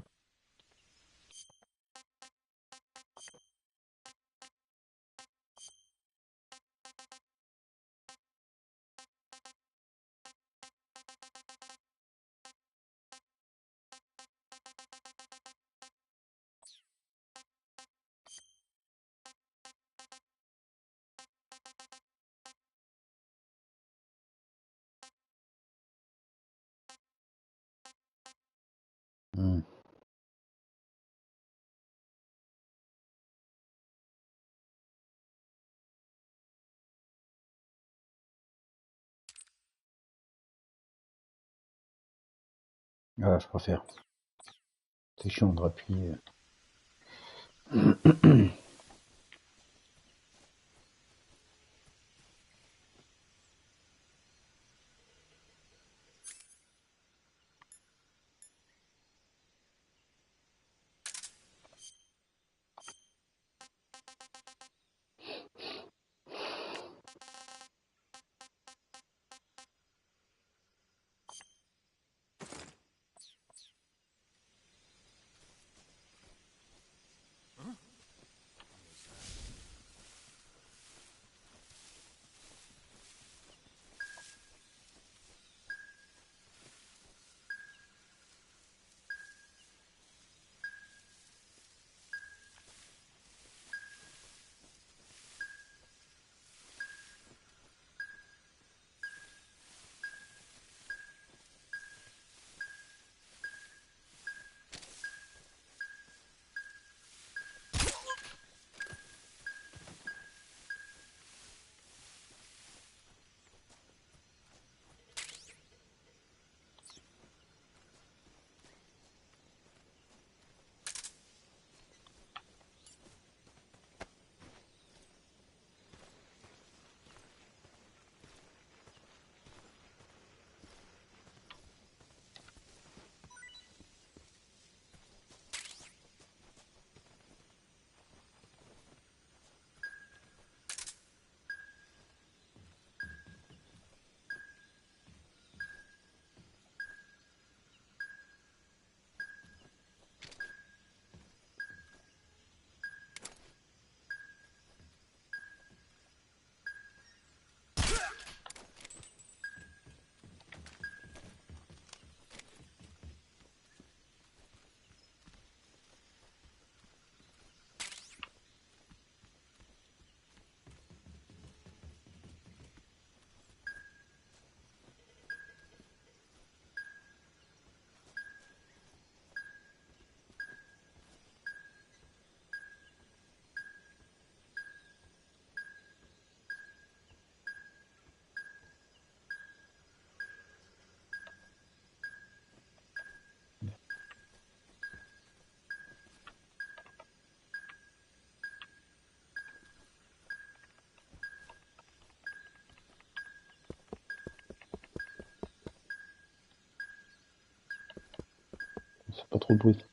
Hmm. Ah, je préfère. C'est chiant de appuyer. C'est pas trop de bruit.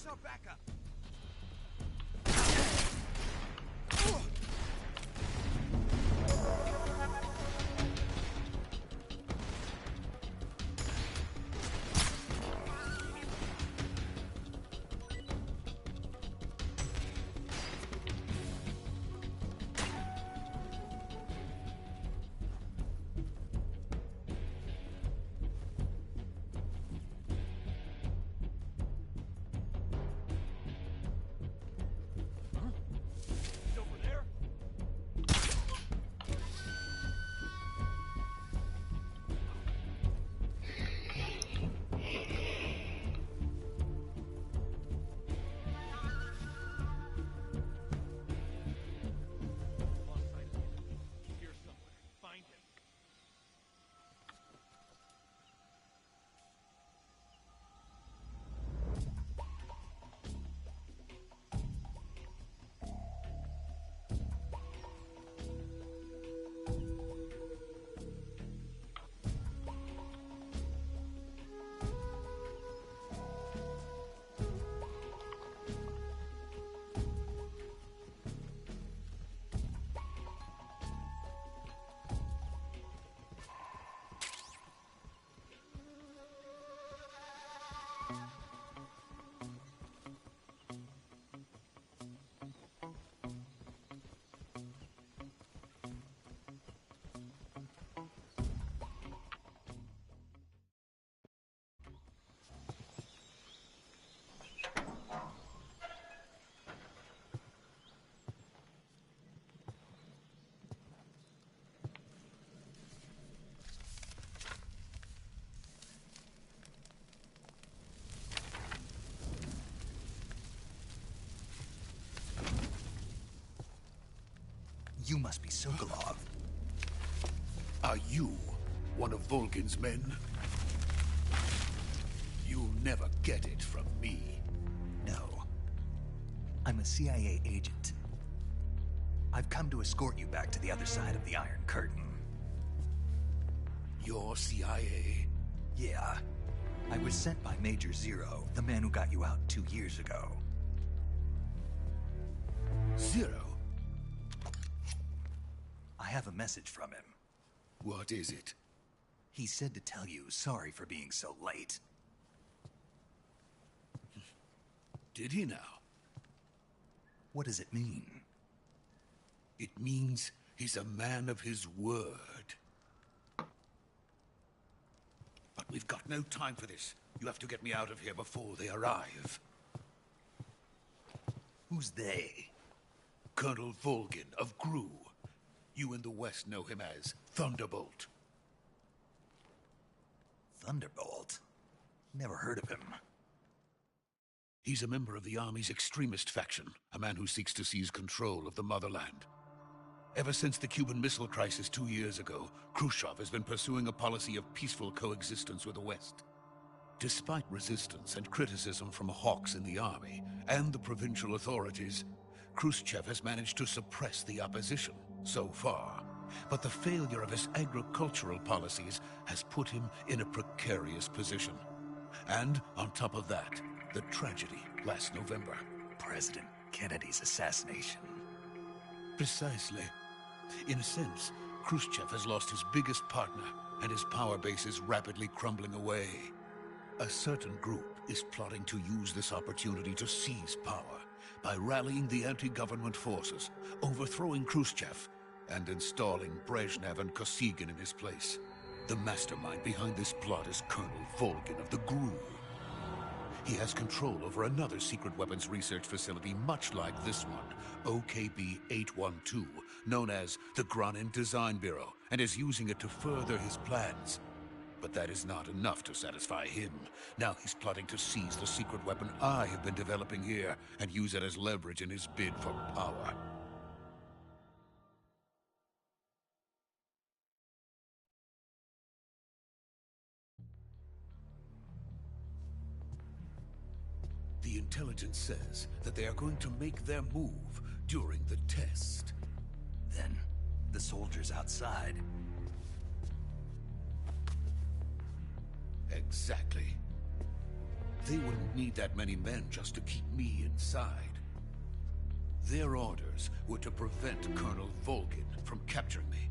Where's our backup? You must be Sokolov. Are you one of Volgin's men? You'll never get it from me. No. I'm a CIA agent. I've come to escort you back to the other side of the Iron Curtain. You're CIA? Yeah. I was sent by Major Zero, the man who got you out 2 years ago. Zero? I have a message from him. What is it? He said to tell you sorry for being so late. Did he now? What does it mean? It means he's a man of his word. But we've got no time for this. You have to get me out of here before they arrive. Who's they? Colonel Volgin of GRU. You in the West know him as Thunderbolt. Thunderbolt? Never heard of him. He's a member of the Army's extremist faction, a man who seeks to seize control of the motherland. Ever since the Cuban Missile Crisis 2 years ago, Khrushchev has been pursuing a policy of peaceful coexistence with the West. Despite resistance and criticism from hawks in the Army and the provincial authorities, Khrushchev has managed to suppress the opposition so far. But the failure of his agricultural policies has put him in a precarious position. And on top of that, the tragedy last November. President Kennedy's assassination. Precisely. In a sense, Khrushchev has lost his biggest partner, and his power base is rapidly crumbling away. A certain group is plotting to use this opportunity to seize power by rallying the anti-government forces, overthrowing Khrushchev, and installing Brezhnev and Kosygin in his place. The mastermind behind this plot is Colonel Volgin of the GRU. He has control over another secret weapons research facility much like this one, OKB-812, known as the Granin Design Bureau, and is using it to further his plans. But that is not enough to satisfy him. Now he's plotting to seize the secret weapon I have been developing here and use it as leverage in his bid for power. The intelligence says that they are going to make their move during the test. Then, the soldiers outside. Exactly. They wouldn't need that many men just to keep me inside. Their orders were to prevent Colonel Volgin from capturing me.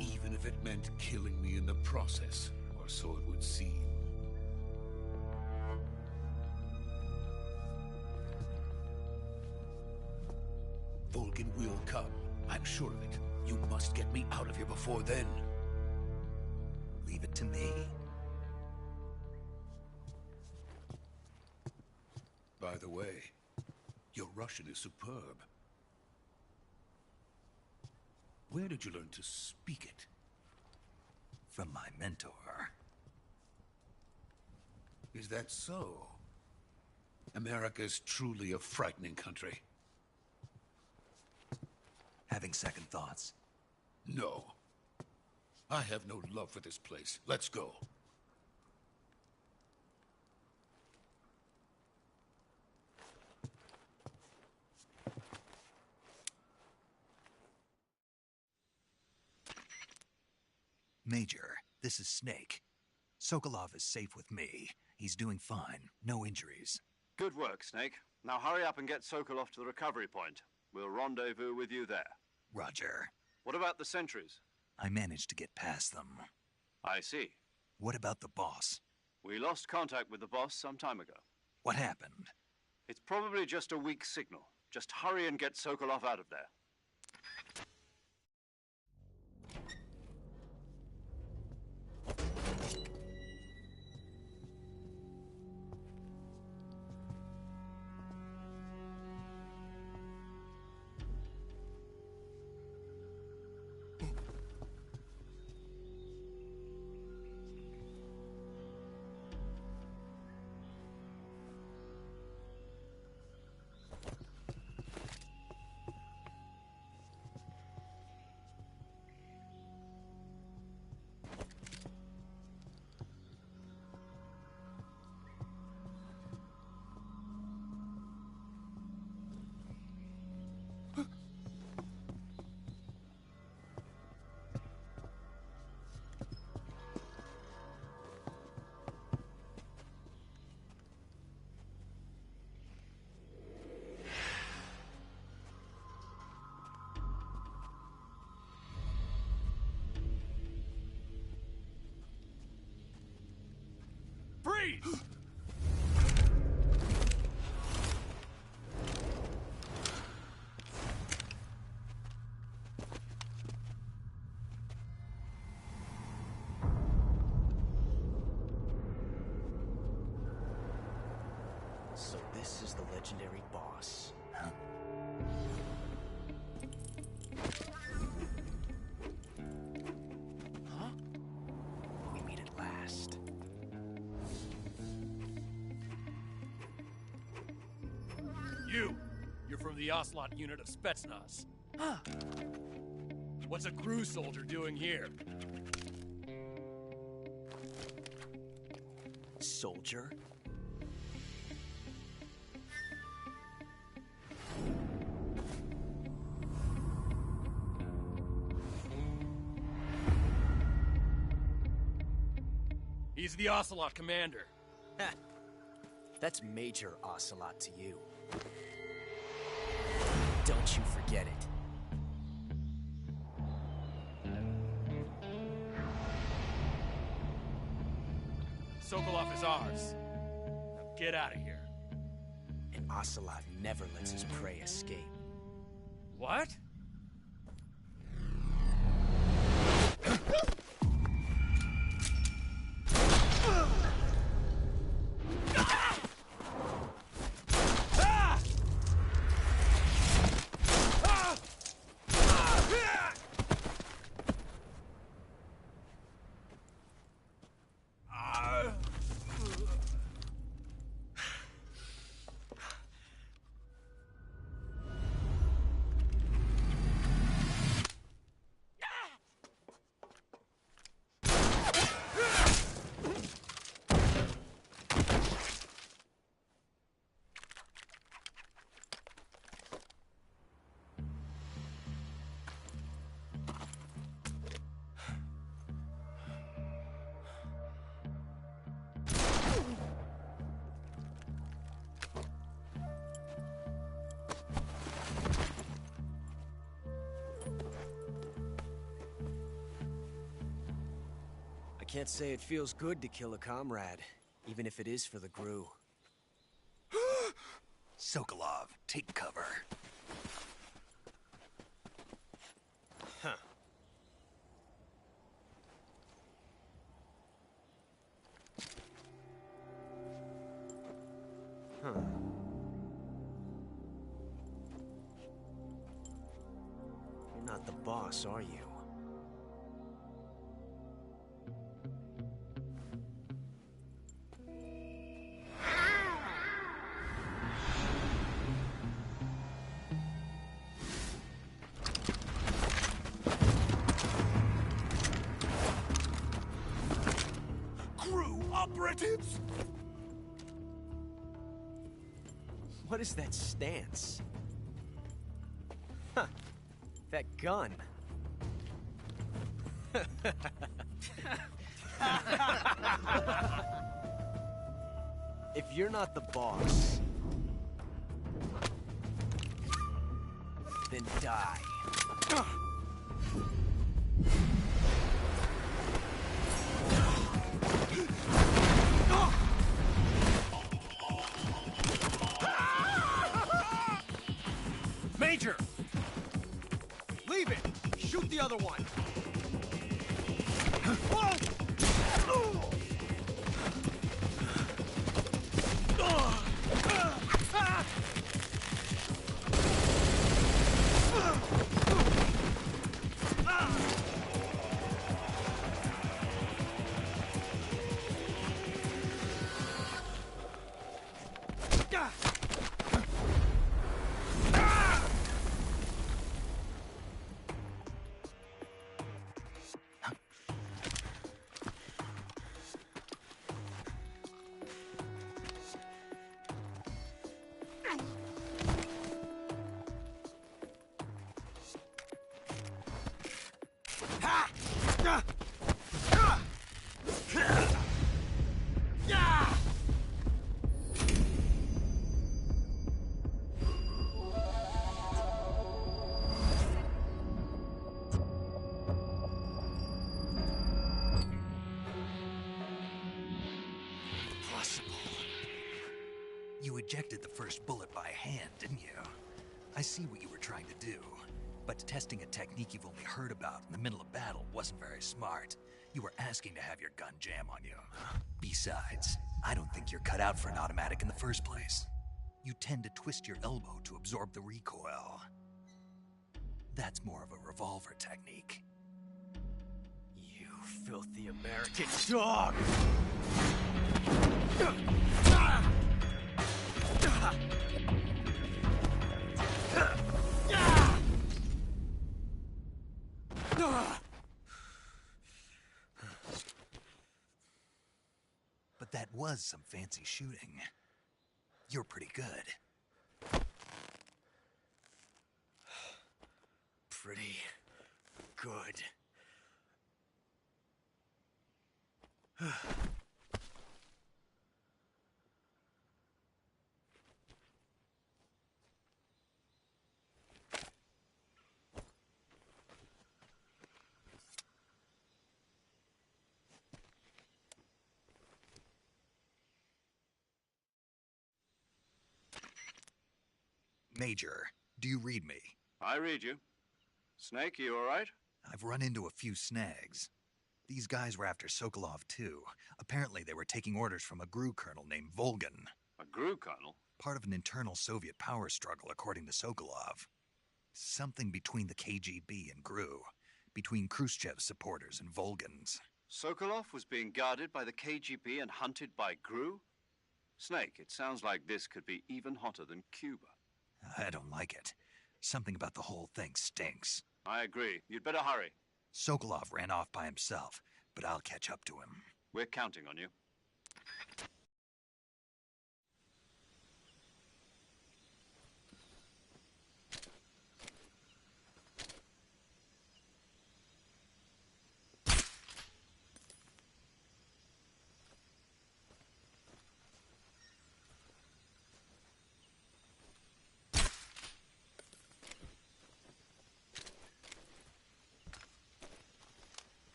Even if it meant killing me in the process, or so it would seem. Volgin will come. I'm sure of it. You must get me out of here before then. Leave it to me. By the way, your Russian is superb. Where did you learn to speak it? From my mentor. Is that so? America's truly a frightening country. Having second thoughts? No. I have no love for this place. Let's go. Major, this is Snake. Sokolov is safe with me. He's doing fine. No injuries. Good work, Snake. Now hurry up and get Sokolov to the recovery point. We'll rendezvous with you there. Roger. What about the sentries? I managed to get past them. I see. What about the boss? We lost contact with the boss some time ago. What happened? It's probably just a weak signal. Just hurry and get Sokolov out of there. Freeze! So this is the legendary boss. Huh? Huh? We meet at last. You're from the Ocelot unit of Spetsnaz. Huh. What's a crew soldier doing here? Soldier? He's the Ocelot commander. Ha! That's Major Ocelot to you. Don't you forget it. Sokolov is ours. Now get out of here. And Ocelot never lets his prey escape. What? Can't say it feels good to kill a comrade, even if it is for the GRU. Sokolov, take cover. Huh. Huh. You're not the boss, are you? GRU operatives! What is that stance? Huh. That gun. If you're not the boss, then die. Major! Leave it! Shoot the other one! You ejected the first bullet by hand, didn't you? I see what you were trying to do. But testing a technique you've only heard about in the middle of battle wasn't very smart. You were asking to have your gun jam on you. Besides, I don't think you're cut out for an automatic in the first place. You tend to twist your elbow to absorb the recoil. That's more of a revolver technique. You filthy American dog! But that was some fancy shooting. You're pretty good. Pretty good. Major, do you read me? I read you. Snake, you all right? I've run into a few snags. These guys were after Sokolov too. Apparently they were taking orders from a GRU colonel named Volgan. A GRU colonel? Part of an internal Soviet power struggle, according to Sokolov. Something between the KGB and GRU. Between Khrushchev's supporters and Volgan's. Sokolov was being guarded by the KGB and hunted by GRU? Snake, it sounds like this could be even hotter than Cuba. I don't like it. Something about the whole thing stinks. I agree. You'd better hurry. Sokolov ran off by himself, but I'll catch up to him. We're counting on you.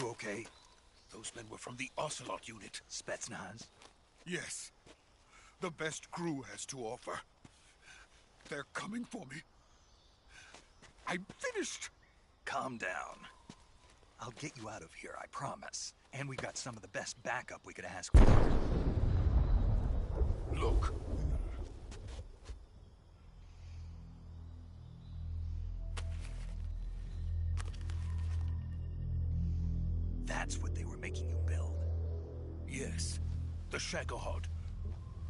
You okay? Those men were from the Ocelot unit. Spetsnaz? Yes. The best crew has to offer. They're coming for me. I'm finished. Calm down. I'll get you out of here, I promise. And we've got some of the best backup we could ask for. Look. That's what they were making you build? Yes. The Shagohod.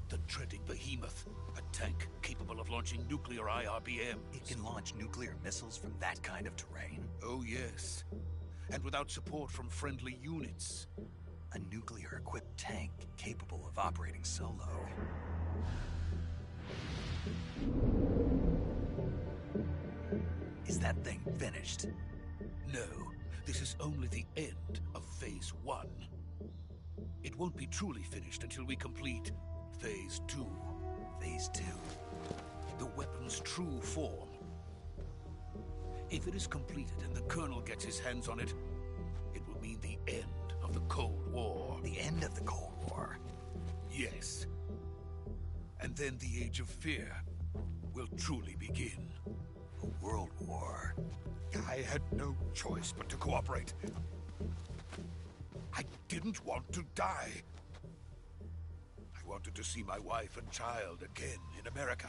The dreaded behemoth. A tank capable of launching nuclear IRBM. It can launch nuclear missiles from that kind of terrain? Oh, yes. And without support from friendly units. A nuclear-equipped tank capable of operating solo. Is that thing finished? No. This is only the end of Phase 1. It won't be truly finished until we complete Phase 2. Phase 2? The weapon's true form. If it is completed and the Colonel gets his hands on it, it will mean the end of the Cold War. The end of the Cold War? Yes. And then the Age of Fear will truly begin. A world war? I had no choice but to cooperate. I didn't want to die. I wanted to see my wife and child again in America.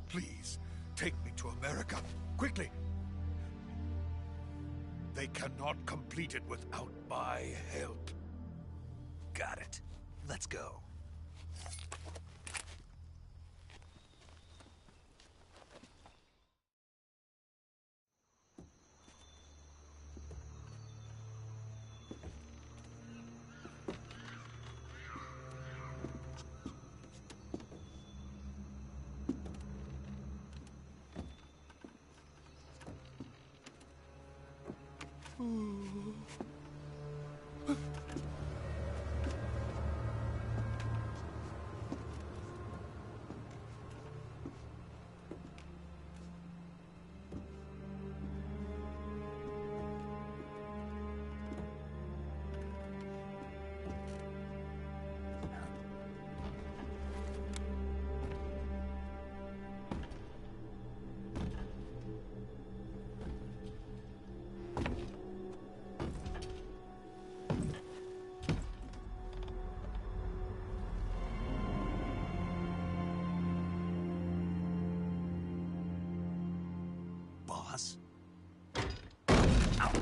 Please, take me to America, quickly. They cannot complete it without my help. Got it. Let's go. Boss? Ow.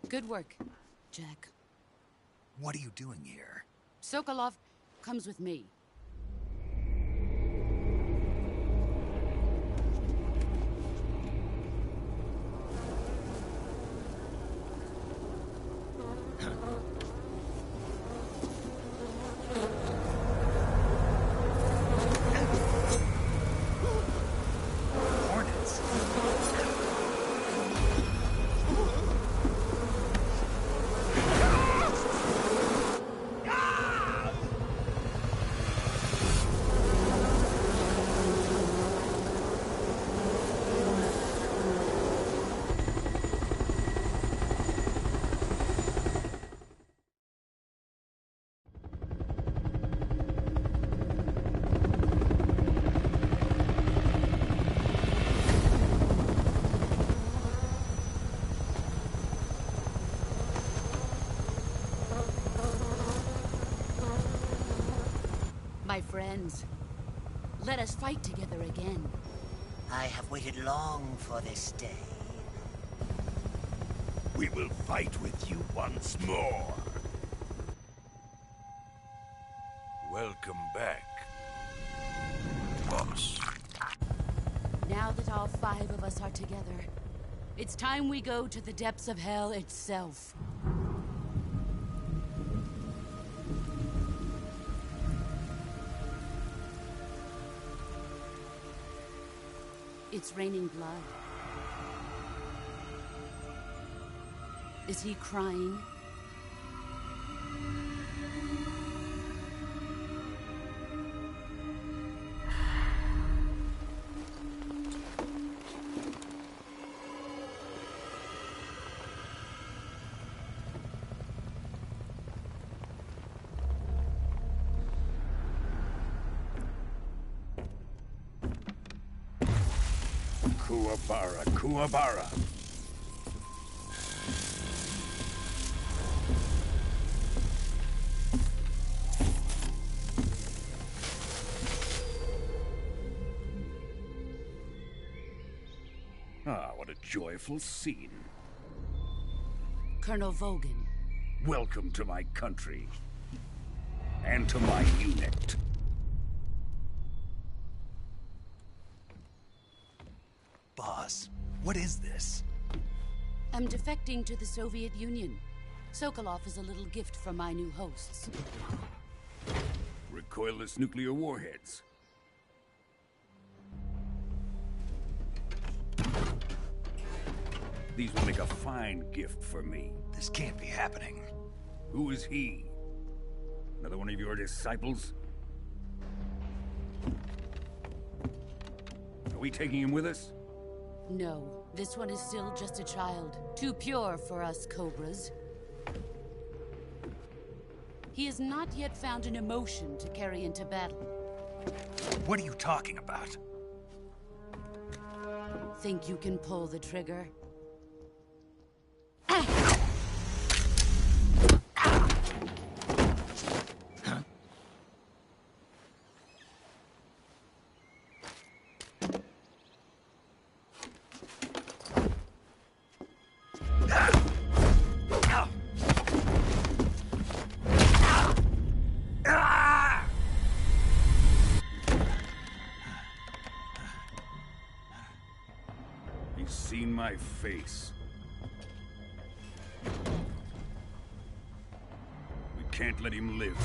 Good work, Jack. What are you doing here? Sokolov comes with me. Hornets? My friends, let us fight together again. I have waited long for this day. We will fight with you once more. Welcome back, boss. Now that all 5 of us are together, it's time we go to the depths of hell itself. It's raining blood. Is he crying? Kuwabara, Kuwabara. Ah, what a joyful scene. Colonel Vogan. Welcome to my country. And to my unit. Boss, what is this? I'm defecting to the Soviet Union. Sokolov is a little gift from my new hosts. Recoilless nuclear warheads. These will make a fine gift for me. This can't be happening. Who is he? Another one of your disciples? Are we taking him with us? No, this one is still just a child. Too pure for us Cobras. He has not yet found an emotion to carry into battle. What are you talking about? Think you can pull the trigger? He's seen my face. We can't let him live.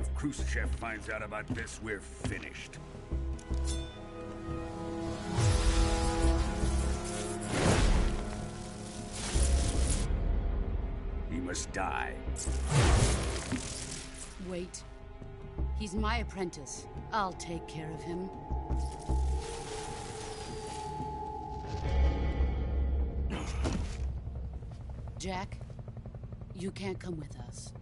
If Khrushchev finds out about this, we're finished. He must die. Wait. He's my apprentice. I'll take care of him. Jack, you can't come with us.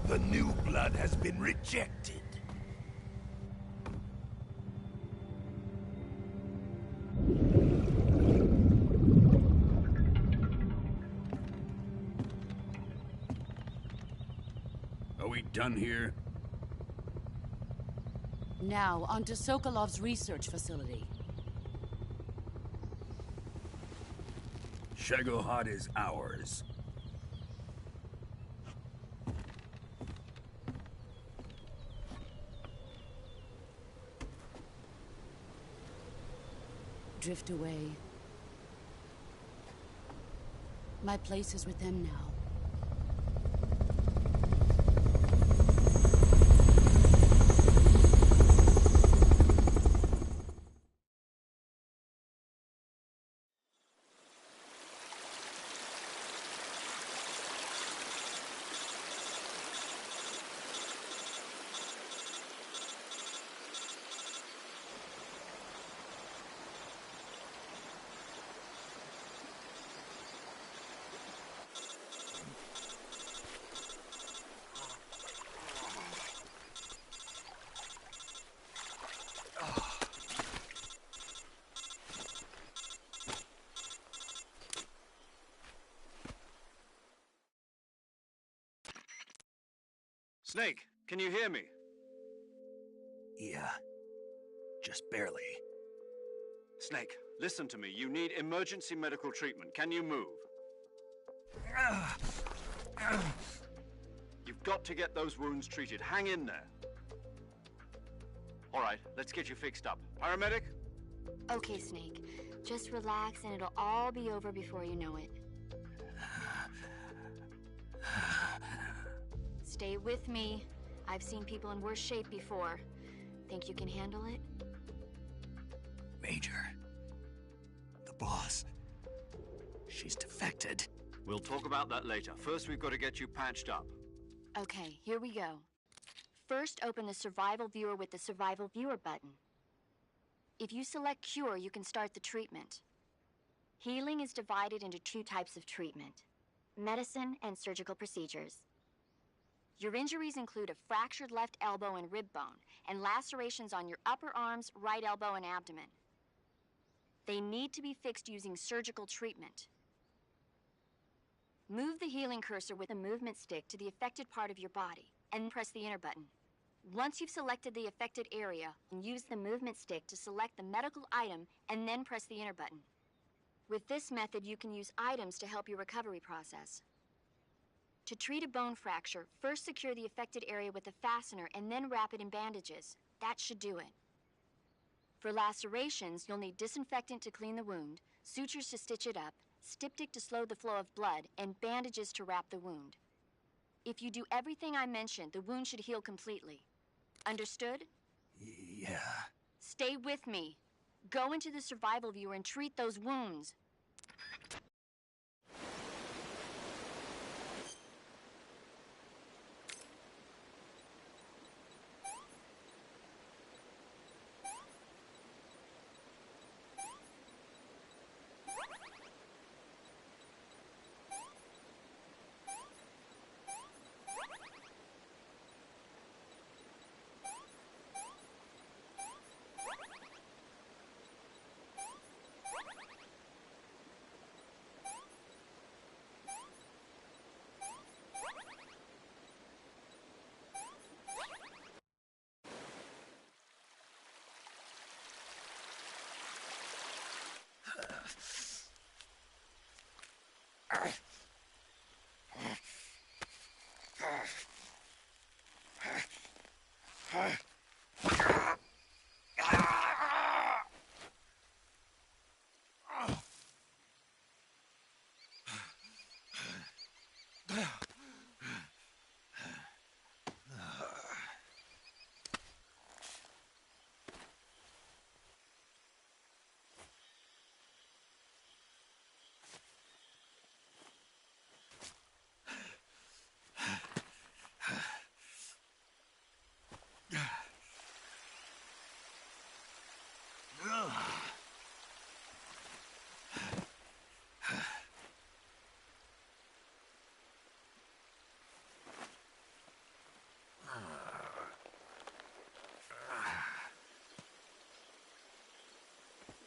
The new blood has been rejected. Are we done here? Now, onto Sokolov's research facility. Shagohod is ours. Drift away. My place is with them now. Snake, can you hear me? Yeah. Just barely. Snake, listen to me. You need emergency medical treatment. Can you move? You've got to get those wounds treated. Hang in there. All right, let's get you fixed up. Paramedic? Okay, Snake. Just relax and it'll all be over before you know it. Stay with me. I've seen people in worse shape before. Think you can handle it? Major. The boss. She's defected. We'll talk about that later. First, we've got to get you patched up. Okay, here we go. First, open the Survival Viewer with the Survival Viewer button. If you select Cure, you can start the treatment. Healing is divided into 2 types of treatment: medicine and surgical procedures. Your injuries include a fractured left elbow and rib bone, and lacerations on your upper arms, right elbow, and abdomen. They need to be fixed using surgical treatment. Move the healing cursor with the movement stick to the affected part of your body, and press the enter button. Once you've selected the affected area, use the movement stick to select the medical item, and then press the enter button. With this method, you can use items to help your recovery process. To treat a bone fracture, first secure the affected area with a fastener and then wrap it in bandages. That should do it. For lacerations, you'll need disinfectant to clean the wound, sutures to stitch it up, styptic to slow the flow of blood, and bandages to wrap the wound. If you do everything I mentioned, the wound should heal completely. Understood? Yeah. Stay with me. Go into the Survival Viewer and treat those wounds.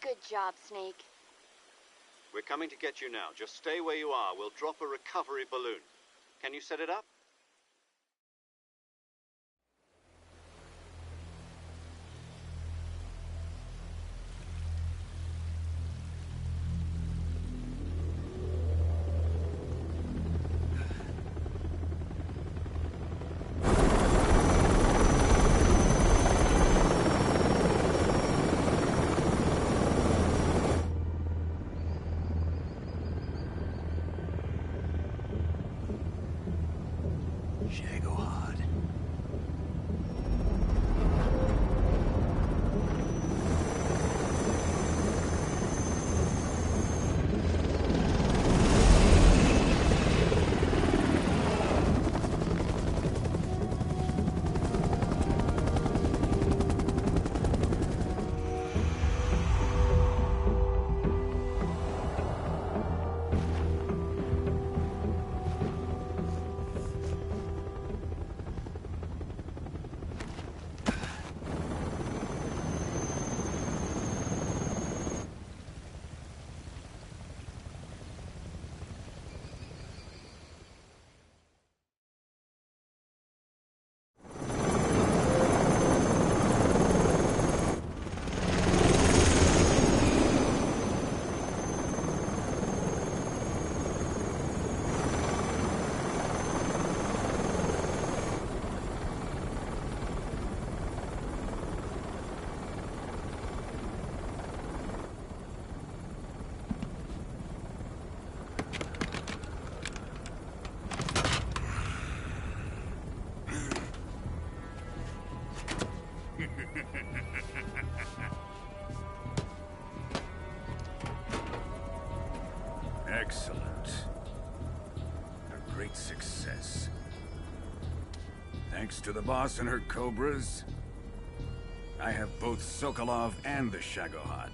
Good job, Snake. We're coming to get you now. Just stay where you are. We'll drop a recovery balloon. Can you set it up? Excellent. A great success. Thanks to the boss and her cobras, I have both Sokolov and the Shagohod.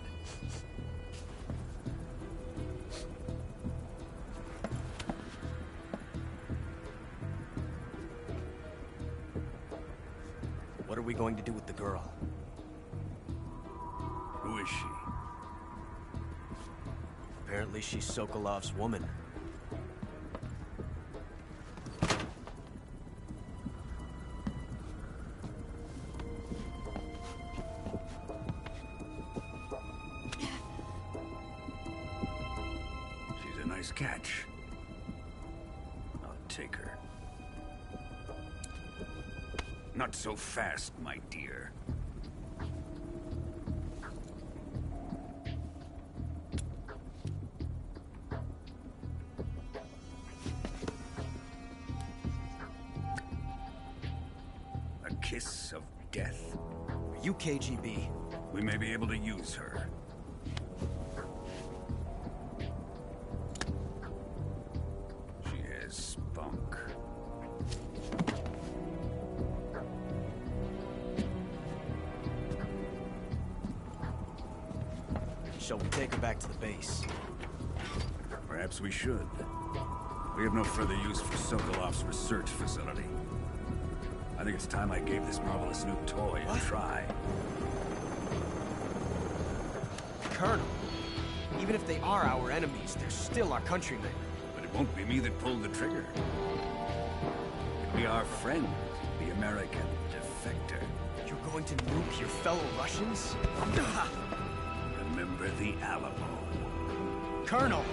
What are we going to do with the girl? Who is she? Apparently she's Sokolov's woman. She's a nice catch. I'll take her. Not so fast, my dear. A kiss of death. Are you KGB? We may be able to use her. She has spunk. Shall we take her back to the base? Perhaps we should. We have no further use for Sokolov's research facility. I think it's time I gave this marvelous new toy a try. Colonel, even if they are our enemies, they're still our countrymen. But it won't be me that pulled the trigger. It'll be our friend, the American defector. You're going to nuke your fellow Russians? Remember the Alamo. Colonel!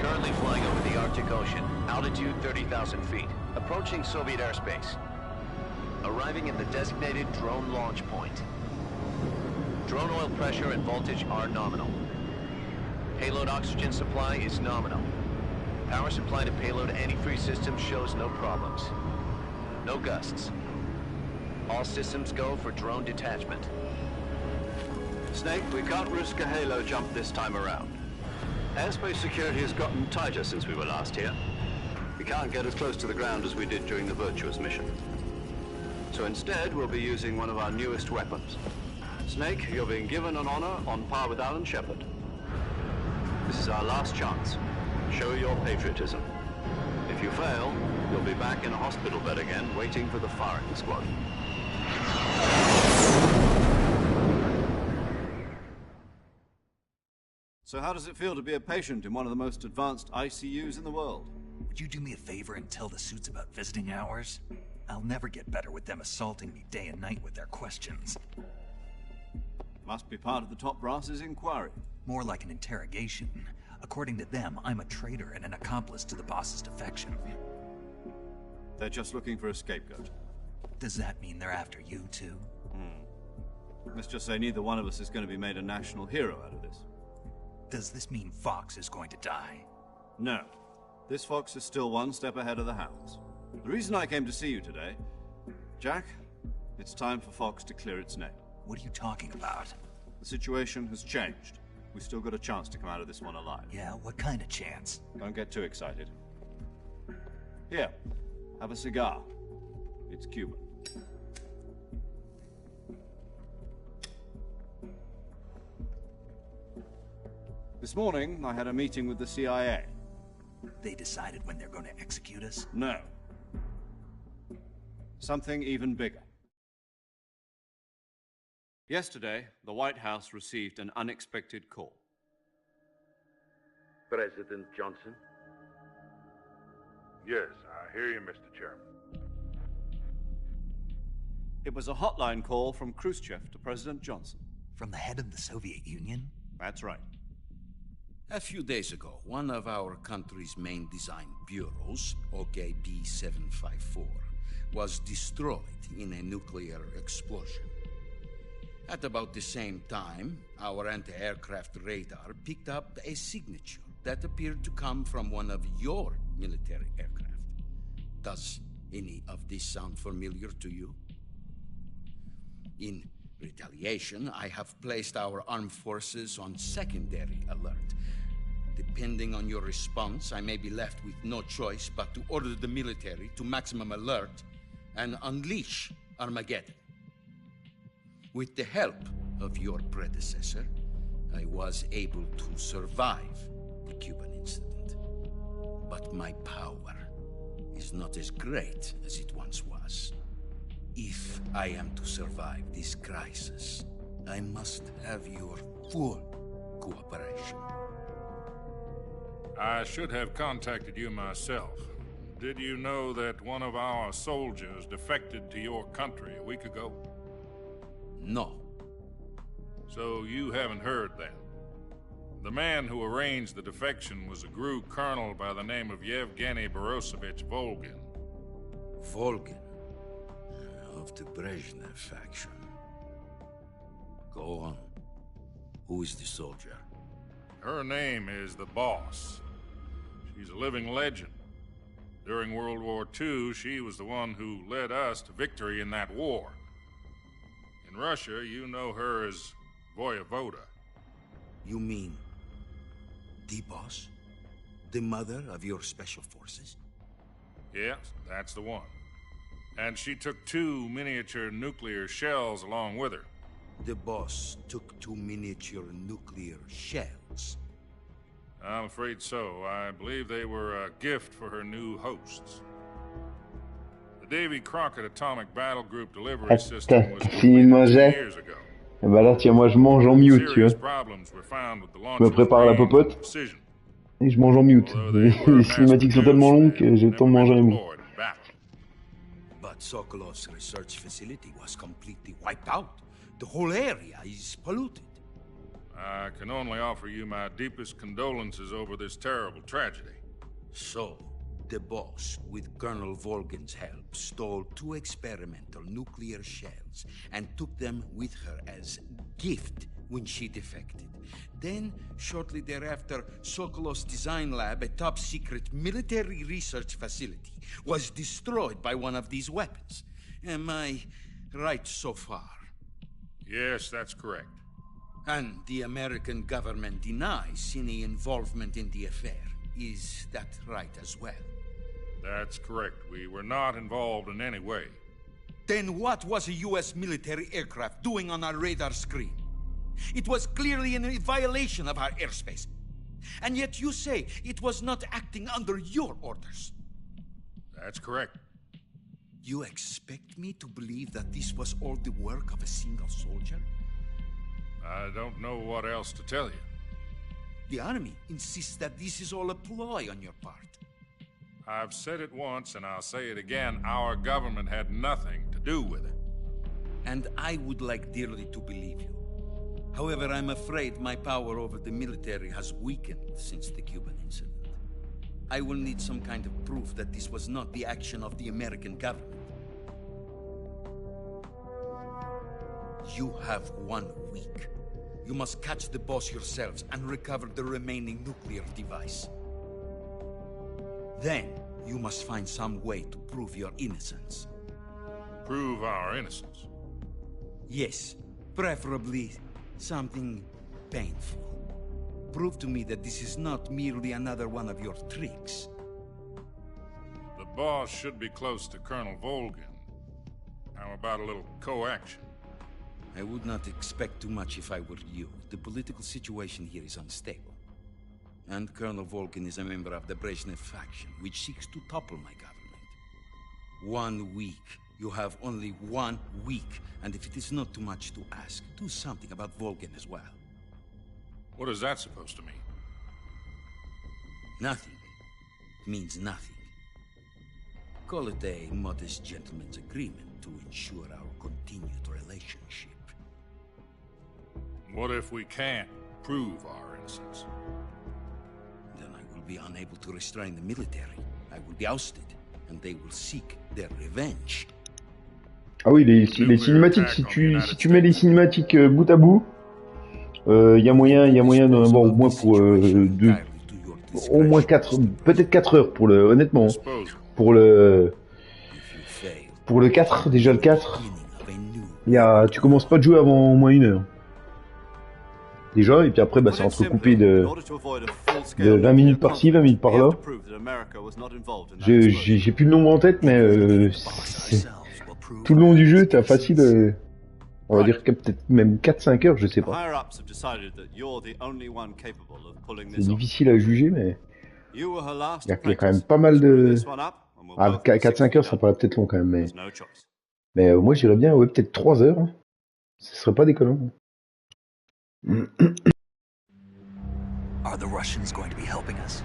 Currently flying over the Arctic Ocean, altitude 30,000 feet, approaching Soviet airspace. Arriving at the designated drone launch point. Drone oil pressure and voltage are nominal. Payload oxygen supply is nominal. Power supply to payload antifreeze system shows no problems. No gusts. All systems go for drone detachment. Snake, we can't risk a halo jump this time around. Airspace security has gotten tighter since we were last here. We can't get as close to the ground as we did during the Virtuous mission. So instead, we'll be using one of our newest weapons. Snake, you're being given an honor on par with Alan Shepard. This is our last chance. Show your patriotism. If you fail, you'll be back in a hospital bed again, waiting for the firing squad. So how does it feel to be a patient in one of the most advanced ICUs in the world? Would you do me a favor and tell the suits about visiting hours? I'll never get better with them assaulting me day and night with their questions. Must be part of the top brass's inquiry. More like an interrogation. According to them, I'm a traitor and an accomplice to the boss's defection. They're just looking for a scapegoat. Does that mean they're after you, too? Let's just say neither one of us is going to be made a national hero out of this. Does this mean Fox is going to die? No. This fox is still one step ahead of the hounds. The reason I came to see you today, Jack, it's time for Fox to clear its name. What are you talking about? The situation has changed. We've still got a chance to come out of this one alive. Yeah, what kind of chance? Don't get too excited. Here, have a cigar. It's Cuban. This morning, I had a meeting with the CIA. They decided when they're going to execute us? No. Something even bigger. Yesterday, the White House received an unexpected call. President Johnson? Yes, I hear you, Mr. Chairman. It was a hotline call from Khrushchev to President Johnson. From the head of the Soviet Union? That's right. A few days ago, one of our country's main design bureaus, OKB 754, was destroyed in a nuclear explosion. At about the same time, our anti-aircraft radar picked up a signature that appeared to come from one of your military aircraft. Does any of this sound familiar to you? In retaliation, I have placed our armed forces on secondary alert. Depending on your response, I may be left with no choice but to order the military to maximum alert and unleash Armageddon. With the help of your predecessor, I was able to survive the Cuban incident. But my power is not as great as it once was. If I am to survive this crisis, I must have your full cooperation. I should have contacted you myself. Did you know that one of our soldiers defected to your country a week ago? No. So you haven't heard then. The man who arranged the defection was a GRU colonel by the name of Yevgeny Borosovich Volgin. Volgin? Of the Brezhnev faction. Go on. Who is the soldier? Her name is the Boss. She's a living legend. During World War II, she was the one who led us to victory in that war. In Russia, you know her as Voyevoda. You mean the Boss? The mother of your special forces? Yes, that's the one. And she took 2 miniature nuclear shells along with her. The Boss took 2 miniature nuclear shells? I'm afraid so. I believe they were a gift for her new hosts. The Davy Crockett Atomic Battle Group delivery system was completed 2 years ago. Et bah là, tiens, moi je mange en mute, tu vois. Je me prépare la popote et je mange en mute. Les cinématiques sont tellement longues que j'ai le temps de manger en mute. But Sokolov's research facility was completely wiped out. The whole area is polluted. I can only offer you my deepest condolences over this terrible tragedy. So, the Boss, with Colonel Volgin's help, stole 2 experimental nuclear shells and took them with her as gift when she defected. Then, shortly thereafter, Sokolov's design lab, a top-secret military research facility, was destroyed by one of these weapons. Am I right so far? Yes, that's correct. And the American government denies any involvement in the affair. Is that right as well? That's correct. We were not involved in any way. Then what was a U.S. military aircraft doing on our radar screen? It was clearly in a violation of our airspace. And yet you say it was not acting under your orders. That's correct. You expect me to believe that this was all the work of a single soldier? I don't know what else to tell you. The Army insists that this is all a ploy on your part. I've said it once, and I'll say it again. Our government had nothing to do with it. And I would like dearly to believe you. However, I'm afraid my power over the military has weakened since the Cuban incident. I will need some kind of proof that this was not the action of the American government. You have 1 week. You must catch the Boss yourselves and recover the remaining nuclear device. Then you must find some way to prove your innocence. Prove our innocence? Yes, preferably something painful. Prove to me that this is not merely another one of your tricks. The boss should be close to Colonel Volgin. How about a little co-action? I would not expect too much if I were you. The political situation here is unstable. And Colonel Volgin is a member of the Brezhnev faction, which seeks to topple my government. 1 week. You have only 1 week. And if it is not too much to ask, do something about Volgin as well. What is that supposed to mean? Nothing. It means nothing. Call it a modest gentleman's agreement to ensure our continued relationship. What if we can't prove our innocence? Then I will be unable to restrain the military. I will be ousted, and they will seek their revenge. Ah oui, les cinématiques, si tu mets les cinématiques bout à bout, y a moyen d'en avoir au moins pour au moins 4, peut-être 4 heures pour le, honnêtement, pour le 4, déjà le 4, tu commences pas de jouer avant au moins 1 heure. Déjà, et puis après, bah, c'est entrecoupé de 20 minutes par-ci, 20 minutes par-là. J'ai plus le nombre en tête, mais tout le long du jeu, t'as facile, on va dire peut-être même 4-5 heures, je sais pas. C'est difficile à juger, mais il y a quand même pas mal de... Ah, 4-5 heures, ça paraît peut-être long quand même, mais moi j'irais bien, ouais, peut-être 3 heures. Hein. Ce serait pas déconnant. Are the Russians going to be helping us?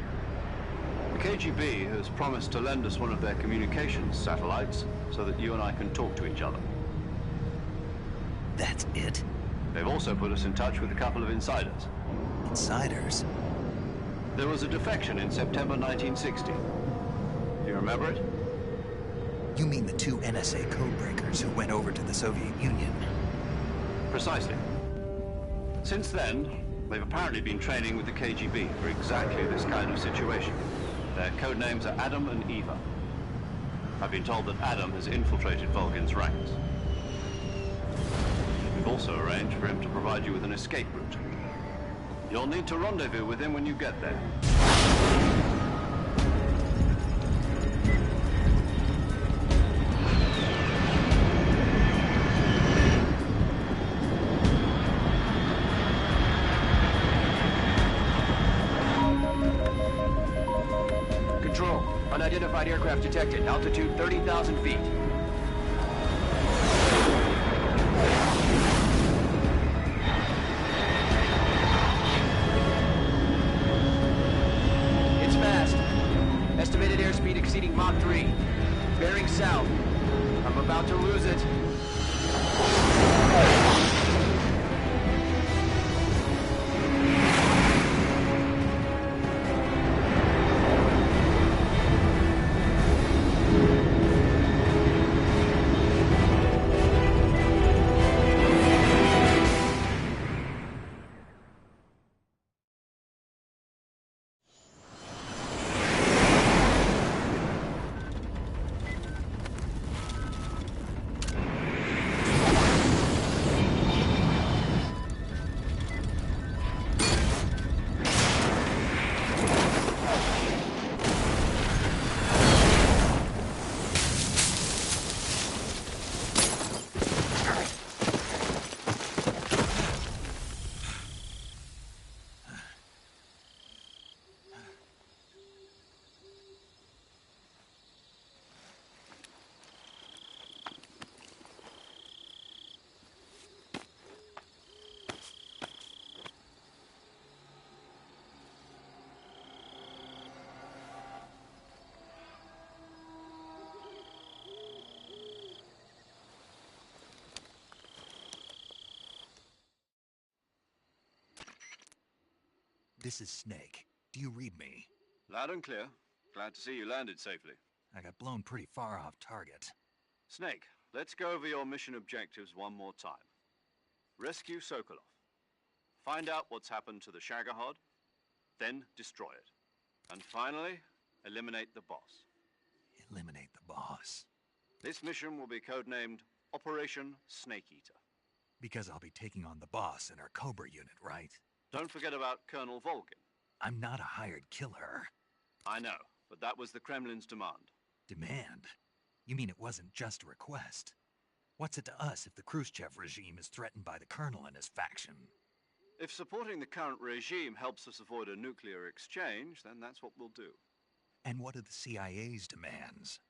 The KGB has promised to lend us one of their communications satellites so that you and I can talk to each other. That's it? They've also put us in touch with a couple of insiders. Insiders? There was a defection in September 1960. Do you remember it? You mean the 2 NSA codebreakers who went over to the Soviet Union? Precisely. Since then, they've apparently been training with the KGB for exactly this kind of situation. Their code names are Adam and Eva. I've been told that Adam has infiltrated Volgin's ranks. We've also arranged for him to provide you with an escape route. You'll need to rendezvous with him when you get there. Control, unidentified aircraft detected. Altitude 30,000 feet. It's fast. Estimated airspeed exceeding Mach 3. Bearing south. I'm about to lose it. This is Snake. Do you read me? Loud and clear. Glad to see you landed safely. I got blown pretty far off target. Snake, let's go over your mission objectives one more time. Rescue Sokolov. Find out what's happened to the Shagohod, then destroy it. And finally, eliminate the boss. Eliminate the boss. This mission will be codenamed Operation Snake Eater. Because I'll be taking on the boss in our Cobra unit, right? Don't forget about Colonel Volgin. I'm not a hired killer. I know, but that was the Kremlin's demand. Demand? You mean it wasn't just a request? What's it to us if the Khrushchev regime is threatened by the Colonel and his faction? If supporting the current regime helps us avoid a nuclear exchange, then that's what we'll do. And what are the CIA's demands?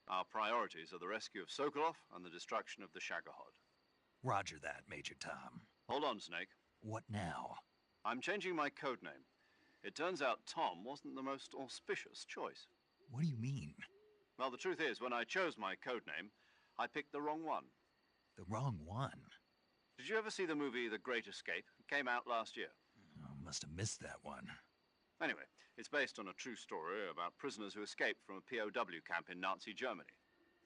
Our priorities are the rescue of Sokolov and the destruction of the Shagohod. Roger that, Major Tom. Hold on, Snake. What now? I'm changing my codename. It turns out Tom wasn't the most auspicious choice. What do you mean? Well, the truth is, when I chose my codename, I picked the wrong one. The wrong one? Did you ever see the movie The Great Escape? It came out last year. Oh, must have missed that one. Anyway, it's based on a true story about prisoners who escaped from a POW camp in Nazi Germany.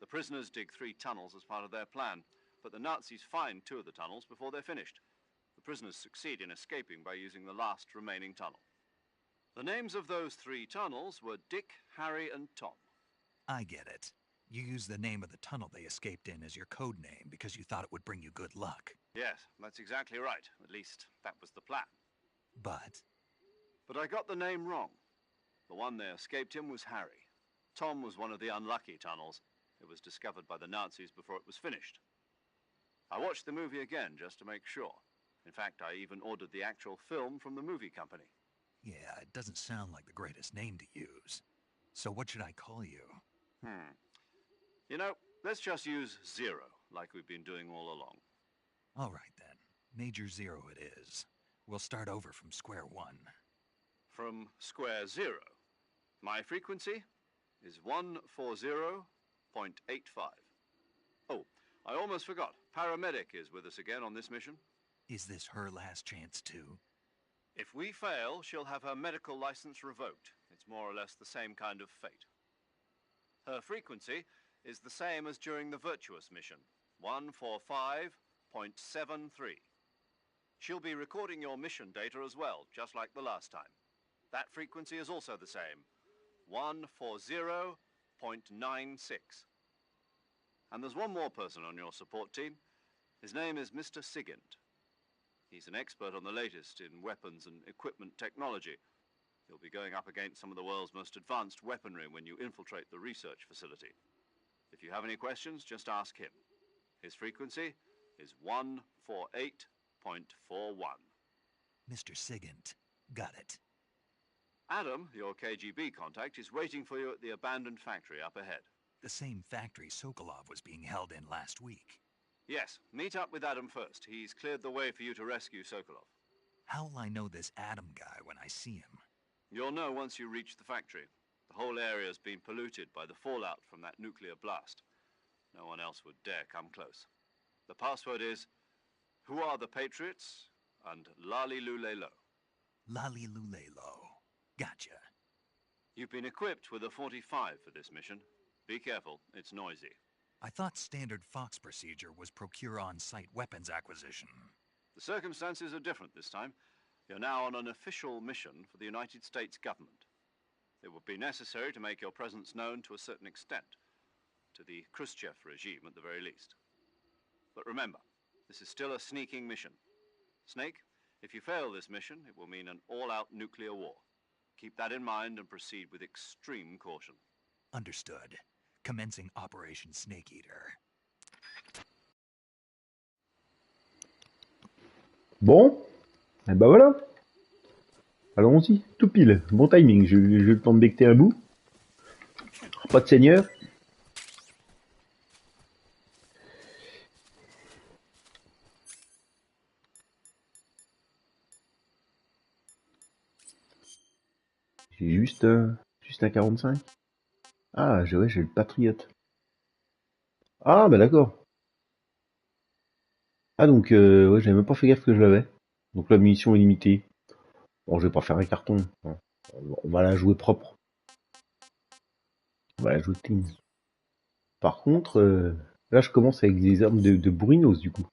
The prisoners dig 3 tunnels as part of their plan, but the Nazis find 2 of the tunnels before they're finished. The prisoners succeed in escaping by using the last remaining tunnel. The names of those 3 tunnels were Dick, Harry, and Tom. I get it. You used the name of the tunnel they escaped in as your code name because you thought it would bring you good luck. Yes, that's exactly right. At least, that was the plan. But I got the name wrong. The one they escaped in was Harry. Tom was one of the unlucky tunnels. It was discovered by the Nazis before it was finished. I watched the movie again just to make sure. In fact, I even ordered the actual film from the movie company. yeah, it doesn't sound like the greatest name to use. So what should I call you? You know, let's just use Zero, like we've been doing all along. All right then. Major Zero it is. We'll start over from square one. From square 0. My frequency is 140.85. Oh, I almost forgot. Paramedic is with us again on this mission. Is this her last chance too? If we fail, she'll have her medical license revoked. It's more or less the same kind of fate. Her frequency is the same as during the Virtuous mission, 145.73. She'll be recording your mission data as well, just like the last time. That frequency is also the same, 140.96. And there's one more person on your support team. His name is Mr. Sigint. He's an expert on the latest in weapons and equipment technology. You'll be going up against some of the world's most advanced weaponry when you infiltrate the research facility. If you have any questions, just ask him. His frequency is 148.41. Mr. Sigint. Got it. Adam, your KGB contact, is waiting for you at the abandoned factory up ahead. The same factory Sokolov was being held in last week. Yes, meet up with Adam first. He's cleared the way for you to rescue Sokolov. How will I know this Adam guy when I see him? You'll know once you reach the factory. The whole area's been polluted by the fallout from that nuclear blast. No one else would dare come close. The password is, "Who are the Patriots?" and Lali Lulelo. Lali Lulelo. Gotcha. You've been equipped with a 45 for this mission. Be careful, it's noisy. I thought standard Fox procedure was procure on-site weapons acquisition. The circumstances are different this time. You're now on an official mission for the United States government. It would be necessary to make your presence known to a certain extent, to the Khrushchev regime at the very least. But remember, this is still a sneaking mission. Snake, if you fail this mission, it will mean an all-out nuclear war. Keep that in mind and proceed with extreme caution. Understood. Commencing Operation Snake Eater. Bon, et ben voilà. Allons-y, tout pile, bon timing, j'ai eu le temps de becter un bout. Pas de seigneur. J'ai juste un 45. Ah, ouais, j'ai le Patriote. Ah, bah d'accord. Ah donc, ouais, j'avais même pas fait gaffe que je l'avais. Donc la munition est limitée. Bon, je vais pas faire un carton. Bon, on va la jouer propre. On va la jouer clean. Par contre, là je commence avec des armes de bourrinos du coup.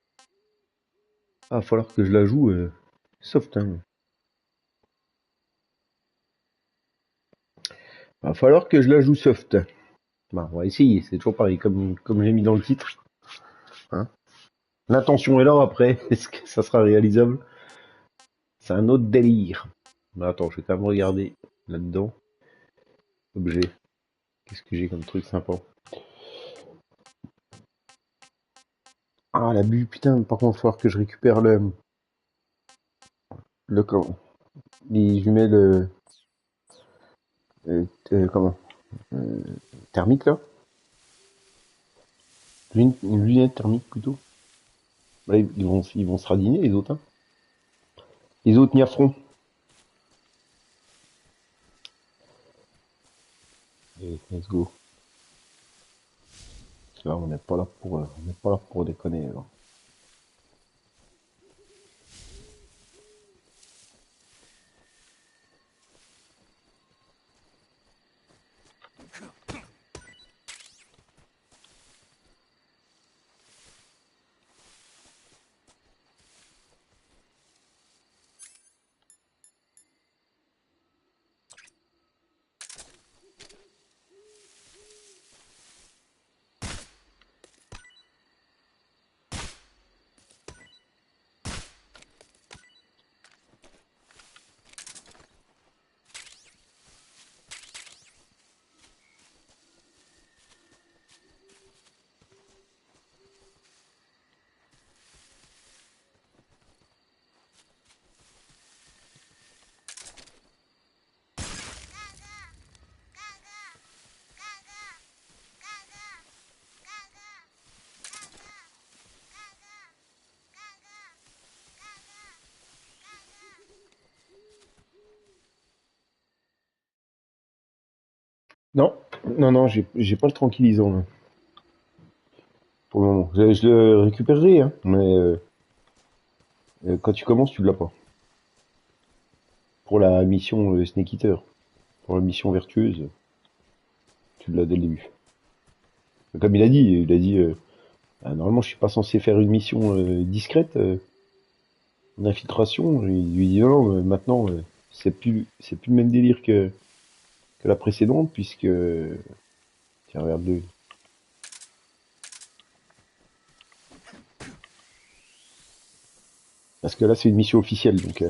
Ah, va falloir que je la joue soft, hein. Va falloir que je la joue soft. Bah, on va essayer, c'est toujours pareil, comme j'ai mis dans le titre. Hein. L'intention est là, après, est-ce que ça sera réalisable? C'est un autre délire. Mais attends, je vais quand même regarder là-dedans. Objet. Qu'est-ce que j'ai comme truc sympa? Ah, la bu, putain, par contre, il va falloir que je récupère le les jumelles, comment? Euh, thermique, là? Une lunette thermique, plutôt. Là, ils vont se radiner, les autres, hein. Les autres n'y affrontent. Allez, let's go. Là, on n'est pas là pour déconner, là. Non, non, j'ai pas le tranquillisant, là, pour le moment. Je le récupérerai, hein, mais quand tu commences, tu l'as pas. Pour la mission Snake Eater, pour la mission vertueuse, tu l'as dès le début. Comme il a dit, ah, normalement, je suis pas censé faire une mission discrète d'infiltration. Je lui dis non, maintenant, c'est plus le même délire que la précédente, puisque, tiens, regarde-le. Parce que là, c'est une mission officielle, donc.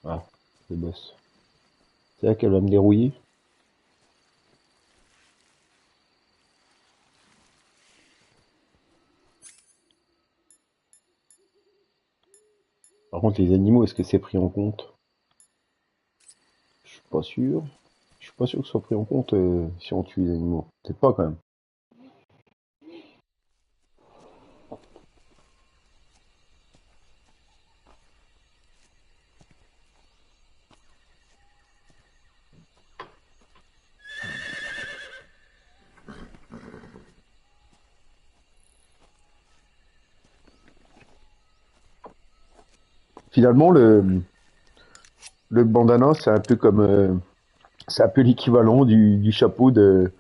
Ah, le boss. C'est là qu'elle va me dérouiller. Par contre, les animaux, est-ce que c'est pris en compte? Je suis pas sûr. Je suis pas sûr que ce soit pris en compte si on tue les animaux. Peut-être pas quand même. Finalement, le bandana, c'est un peu comme, c'est un peu l'équivalent du chapeau de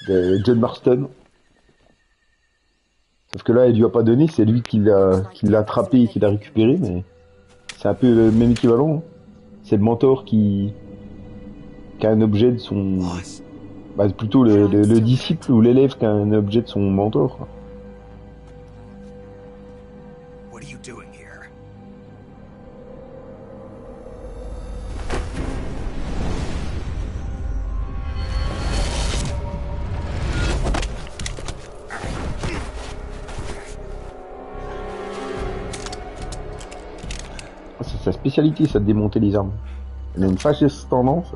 John Marston. Sauf que là, il lui a pas donné, c'est lui qui l'a attrapé et qui l'a récupéré, mais c'est un peu le même équivalent, hein. C'est le mentor qui a un objet de son, bah, plutôt le disciple ou l'élève qui a un objet de son mentor. What are you doing here? C'est sa spécialité, ça, de démonter les armes. Elle a une fâcheuse tendance.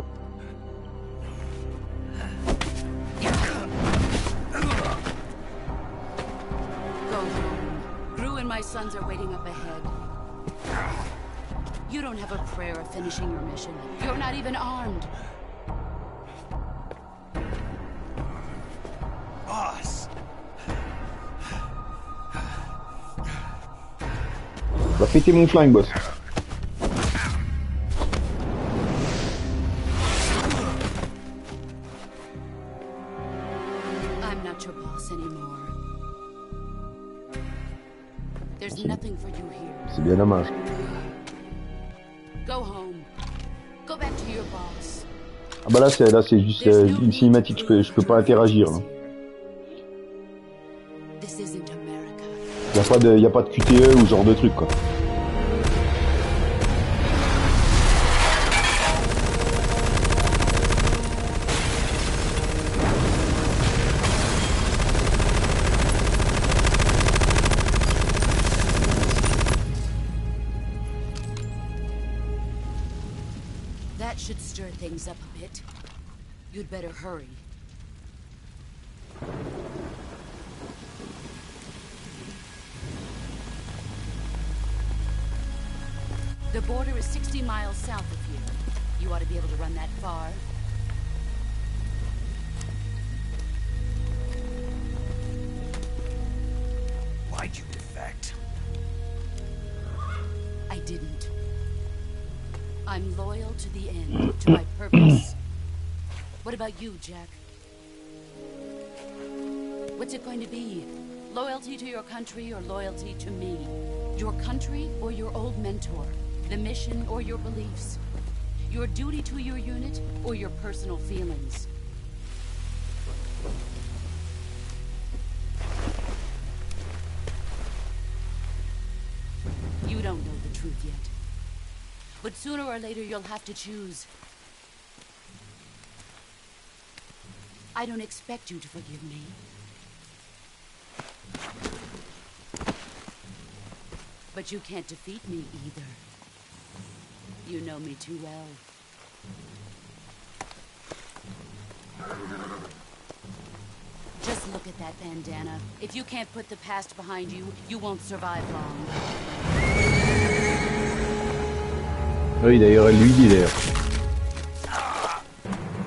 Sons are waiting up ahead. You don't have a prayer of finishing your mission. You're not even armed. Boss! Va péter mon flingue, boss. not your boss anymore. There's nothing for you here. C'est bien dommage. Go home. Go back to your boss. Ah bah là c'est juste une cinématique, je peux pas interagir là. This isn't America. Y a pas de QTE ou ce genre de truc quoi. That should stir things up a bit. You'd better hurry. The border is 60 miles south of here. You ought to be able to run that far. Why'd you defect? I didn't. I'm loyal to the end, to my purpose. What about you, Jack? What's it going to be? Loyalty to your country or loyalty to me? Your country or your old mentor? The mission or your beliefs? Your duty to your unit or your personal feelings? You don't know the truth yet. But sooner or later you'll have to choose. I don't expect you to forgive me. But you can't defeat me either. You know me too well. Just look at that bandana. If you can't put the past behind you, you won't survive long. Oui, d'ailleurs, elle lui dit d'ailleurs.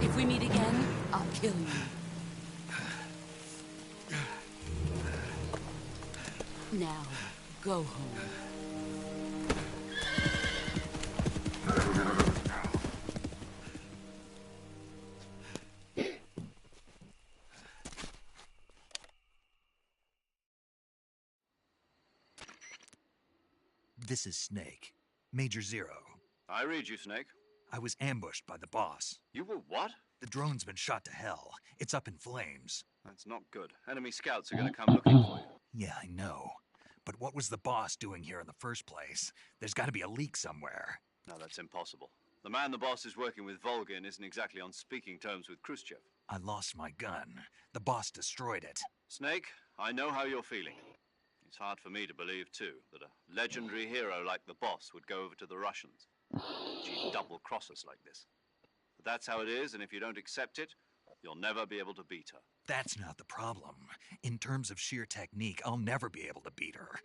If we meet again, I'll kill you. Now, go home. This is Snake. Major Zero. I read you, Snake. I was ambushed by the boss. You were what? The drone's been shot to hell. It's up in flames. That's not good. Enemy scouts are going to come looking for you. Yeah, I know. But what was the boss doing here in the first place? There's got to be a leak somewhere. No, that's impossible. The man the boss is working with, Volgin, isn't exactly on speaking terms with Khrushchev. I lost my gun. The boss destroyed it. Snake, I know how you're feeling. It's hard for me to believe, too, that a legendary hero like the boss would go over to the Russians. She'd double-cross us like this. But that's how it is, and if you don't accept it, you'll never be able to beat her. That's not the problem. In terms of sheer technique, I'll never be able to beat her.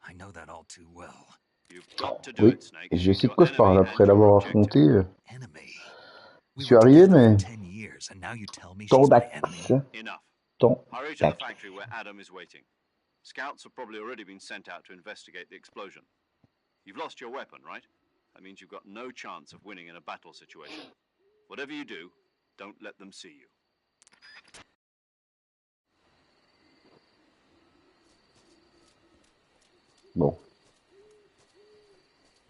I know that all too well. You've got to do Oui, it, Snake. et je sais de Your quoi je parle enemy après and your l'avoir objective. affronté. We Je suis were arrivé, together mais for 10 years, and now you tell me she's my Tordax. enemy. Enough. Hurry to the Tordax. factory where Adam is waiting. Scouts have probably already been sent out to investigate the explosion. You've lost your weapon, right? That means you've got no chance of winning in a battle situation. Whatever you do, don't let them see you. Bon.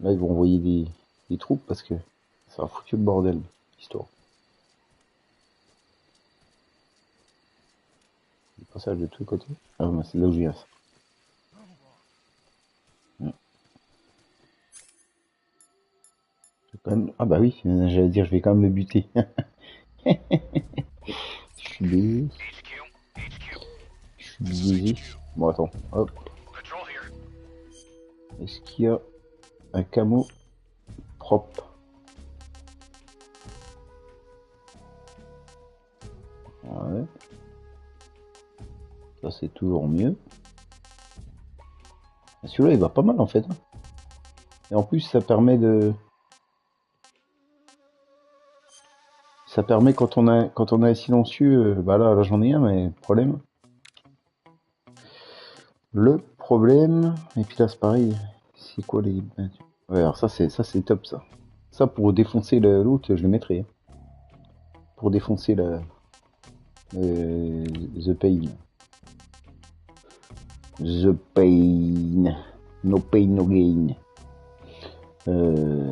Là, ils vont envoyer des troupes parce que ça va foutu le bordel, l'histoire. Le passage de tous les côtés. Ah, bah, c'est là où je viens, ça. Quand même... Ah bah oui, j'allais dire, je vais quand même le buter. Je suis baisé. Je suis baisé. Bon, attends, hop. Est-ce qu'il y a un camo propre? Ouais. Ça c'est toujours mieux. Celui-là il va pas mal en fait. Et en plus ça permet de... Ça permet quand on a un silencieux, bah là j'en ai un mais problème. Le problème, et puis là c'est pareil, c'est quoi les... Ouais alors ça c'est top ça. Ça pour défoncer l'autre je le mettrai. Hein. Pour défoncer The Pain. The pain. No pain, no gain. On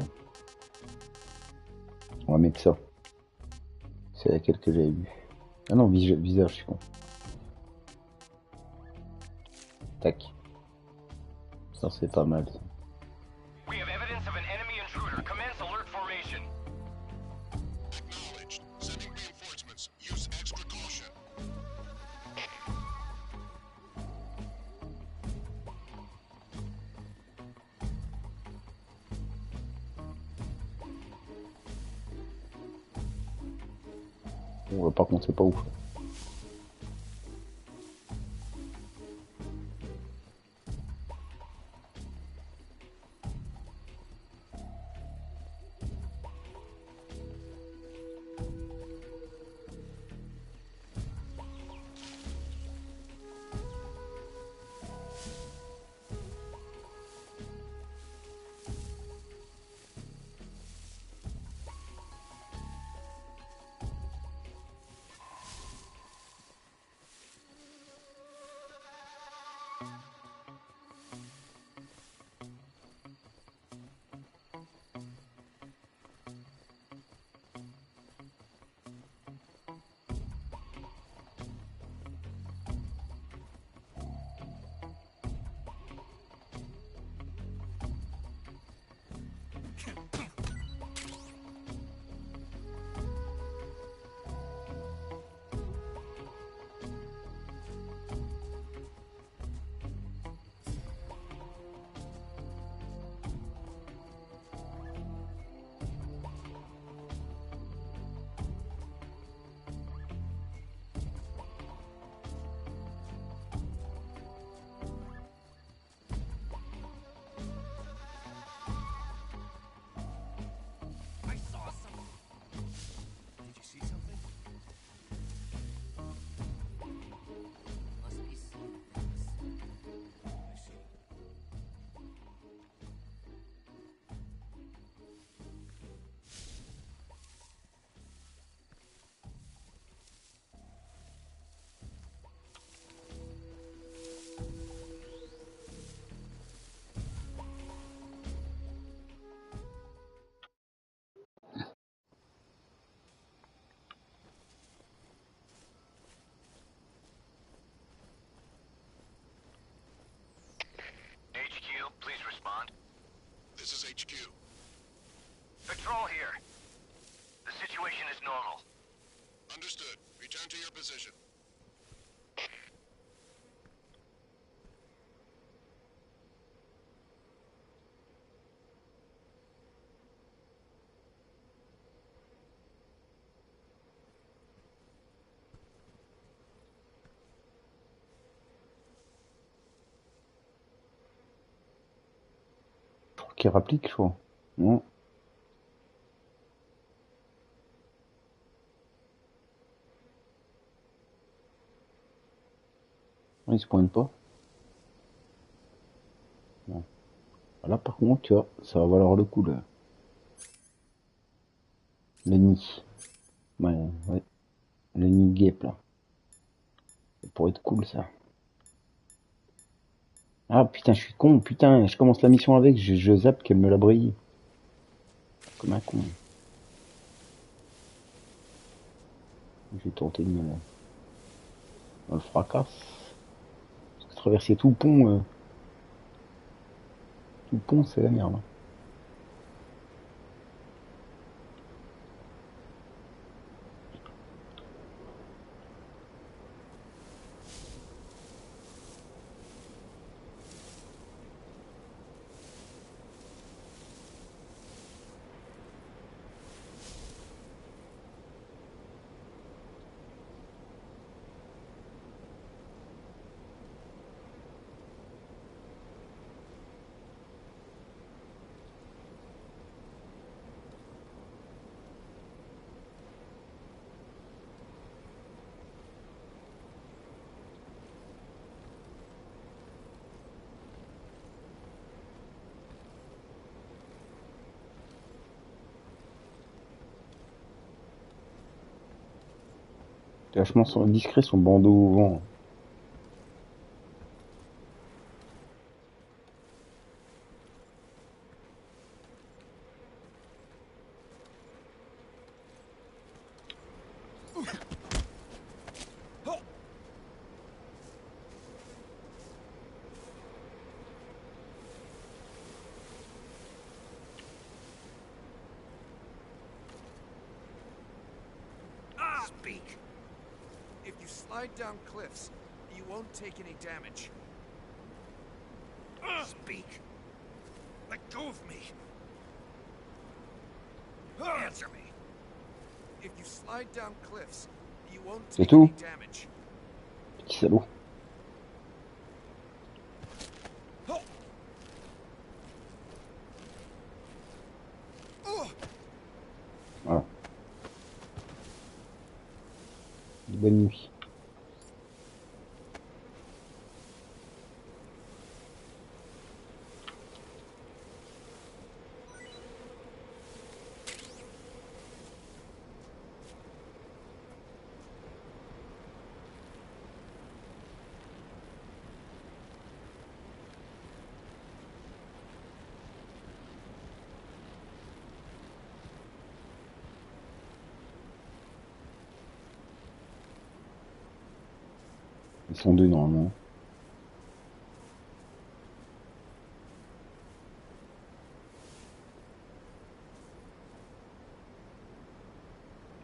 va mettre ça. C'est laquelle que j'avais vue. Ah non, visage, je suis con. Tac. Ça, c'est pas mal. Ça. We have evidence of an enemy intruder. Commence alert formation. Acknowledged. Sending reinforcements. Use extra caution. Bon, par contre, c'est pas ouf. HQ, please respond. This is HQ. Patrol here. The situation is normal. Understood. Return to your position. Qui rapplique, je crois. Non. Il se pointe pas. Bon. Là, par contre, tu vois, ça va valoir le coup, là. Le nid. Ouais, ouais. Le nid de guêpe, là. Ça pourrait être cool, ça. Ah, putain, je suis con. Putain, je commence la mission avec. Je zappe qu'elle me l'a brillé. Comme un con. Je vais tenter de me... On le fracasse. Parce que traverser tout le pont, c'est la merde. Vachement discret son bandeau au vent. Speak. If you slide down cliffs, you won't take any damage. Speak. Let go of me. Answer me. If you slide down cliffs, you won't C'est take tout. any damage. Petit salaud. Voilà. Bonne nuit. Ils sont deux normalement.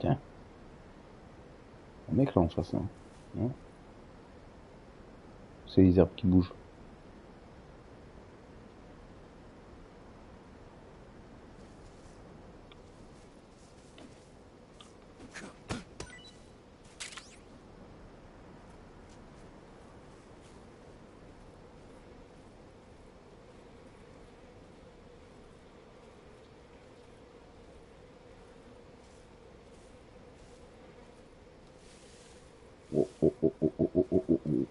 Tiens. Un mec là en face, hein. Non ? C'est les herbes qui bougent. Oh, oh, oh, oh, oh, oh, oh, oh, oh.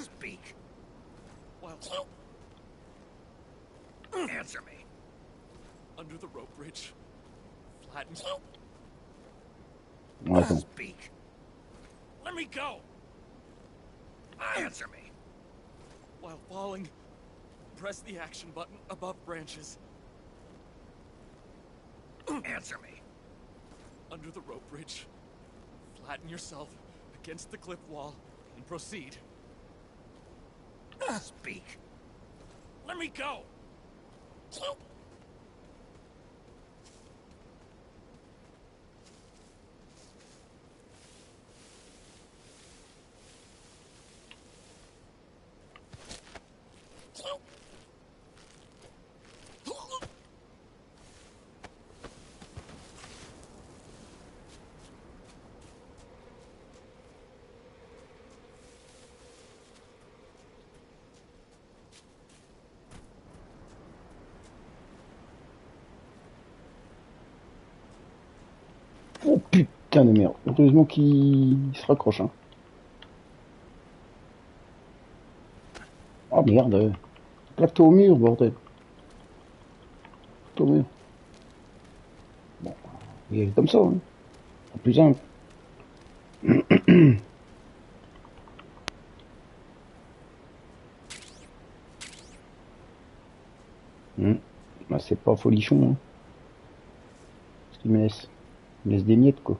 Speak. Well, Answer me. under the rope bridge, flatten. Ouais, attends. Speak. Let me go. Answer me. While falling, press the action button above branches. Answer me. Under the rope bridge, flatten yourself against the cliff wall and proceed. Speak. Let me go. Oh putain de merde. Heureusement qu'il se raccroche, hein. Oh merde. Plaque-toi au mur, bordel. Plaque-toi au mur. Bon, il est comme ça, hein. C'est plus simple. Bah, c'est pas folichon, hein. Ce qu'il me laisse. Il me laisse des miettes, quoi.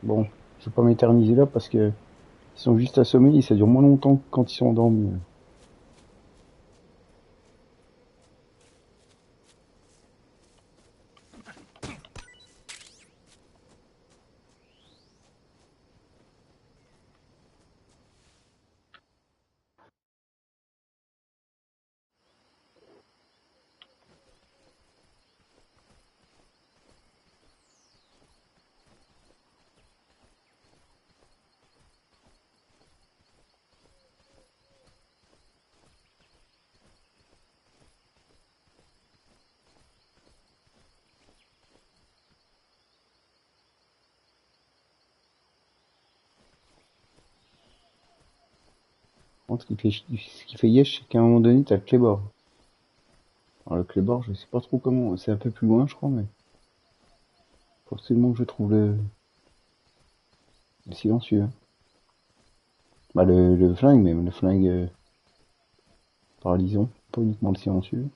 Bon, je vais pas m'éterniser là parce que ils sont juste assommés et ça dure moins longtemps que quand ils sont endormis. contre, ce qui fait yesh, c'est qu'à un moment donné, t'as le clébard. Alors le clébard, je sais pas trop comment, c'est un peu plus loin, je crois, mais forcément que je trouve le silencieux. Hein. Bah le flingue même, le flingue paralysant, pas uniquement le silencieux.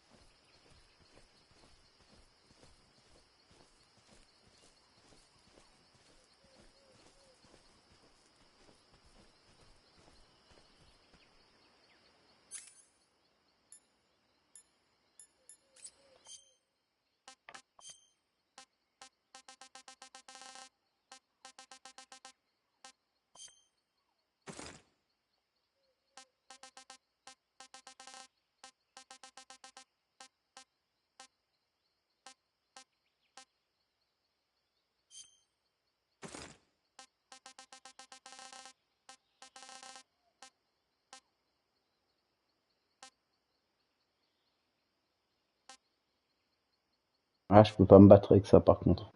Ah, je peux pas me battre avec ça par contre.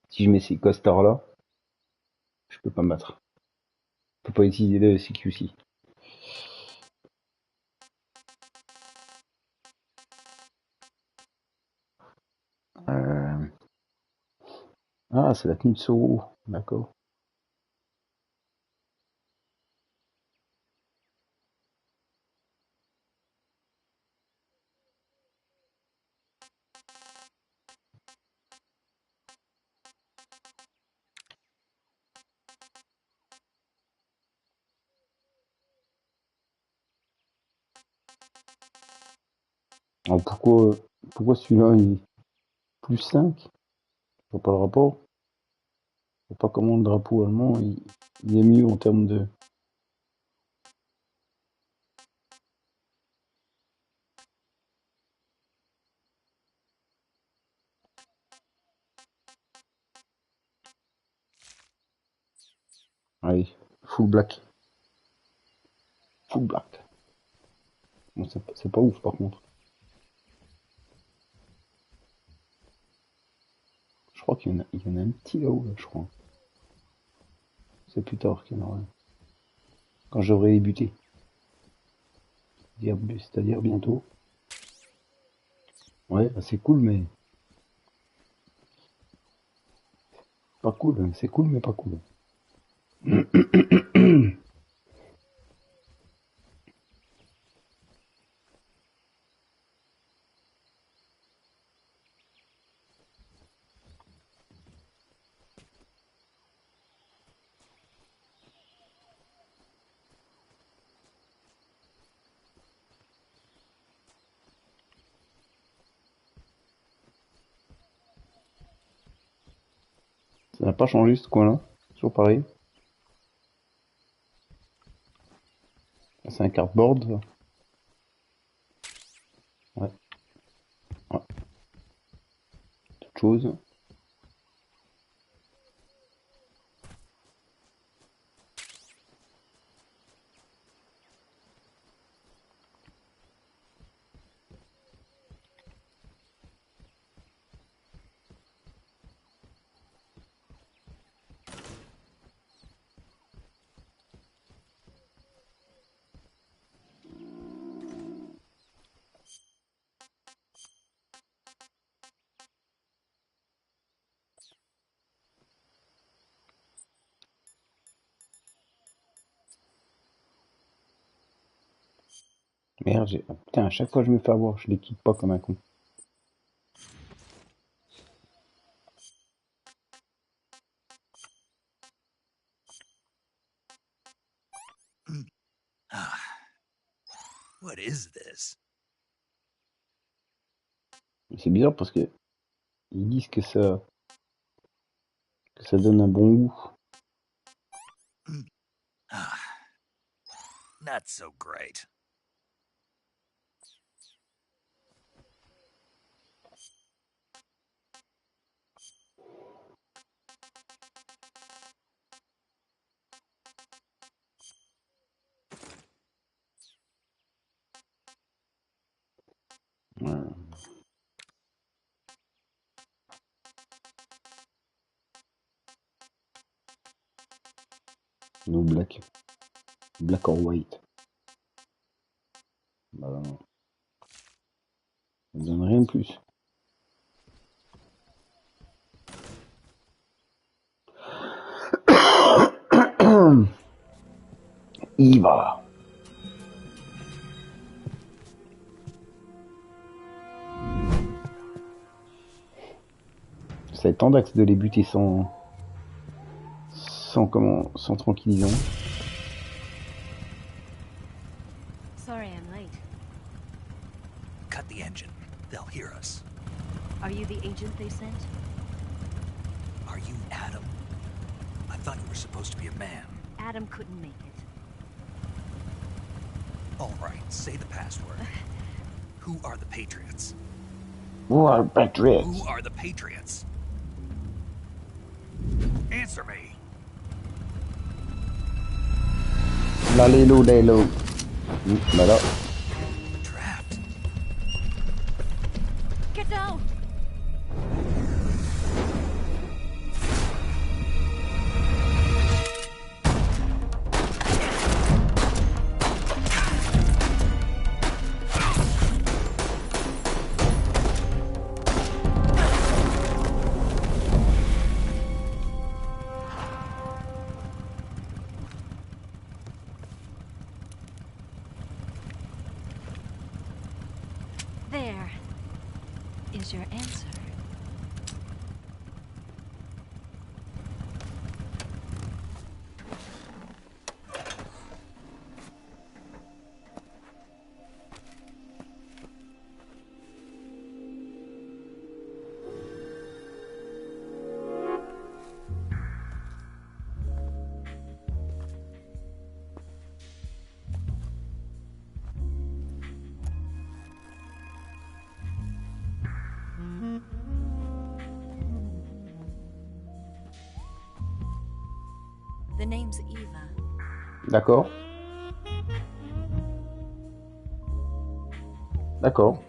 Si je mets ces costards là, je peux pas me battre. Je peux pas utiliser le CQC. Euh... Ah, c'est la tenue de Soro, d'accord. Alors pourquoi celui-là il est plus 5? Je vois pas le rapport. Je vois pas comment le drapeau allemand il est mieux en termes de. Allez, full black. Full black. Bon, c'est pas ouf par contre. Je crois qu'il y en a un petit là-haut, là, je crois. C'est plus tard qu'il y en aura un. Quand j'aurai débuté. C'est-à-dire bientôt. Ouais, bah, c'est cool, mais. Pas cool. C'est cool, mais pas cool. Ça n'a pas changé ce coin-là. Toujours pareil. C'est un cardboard, ça. Ouais. Ouais. Autre chose. Merde, putain, à chaque fois je me fais avoir, je l'équipe pas comme un con. What is this? C'est bizarre parce que ils disent que ça donne un bon goût. Not so great. Ouais. No black. Black or white. Bah non. Ça me donne rien de plus. Eva. Ça va être tendax de les buter sans tranquillisant. Sorry I'm late. Cut the engine. They'll hear us. Are you the agent they sent? Are you Adam? I thought you were supposed to be a man. Adam couldn't make it. All right, say the password. Who are the Patriots? Who are Patriots? Who are the Patriots? Answer me. Lalelo, lalo. Bah là. Trapped. Get down! There is your answer. The name's Eva. D'accord. D'accord.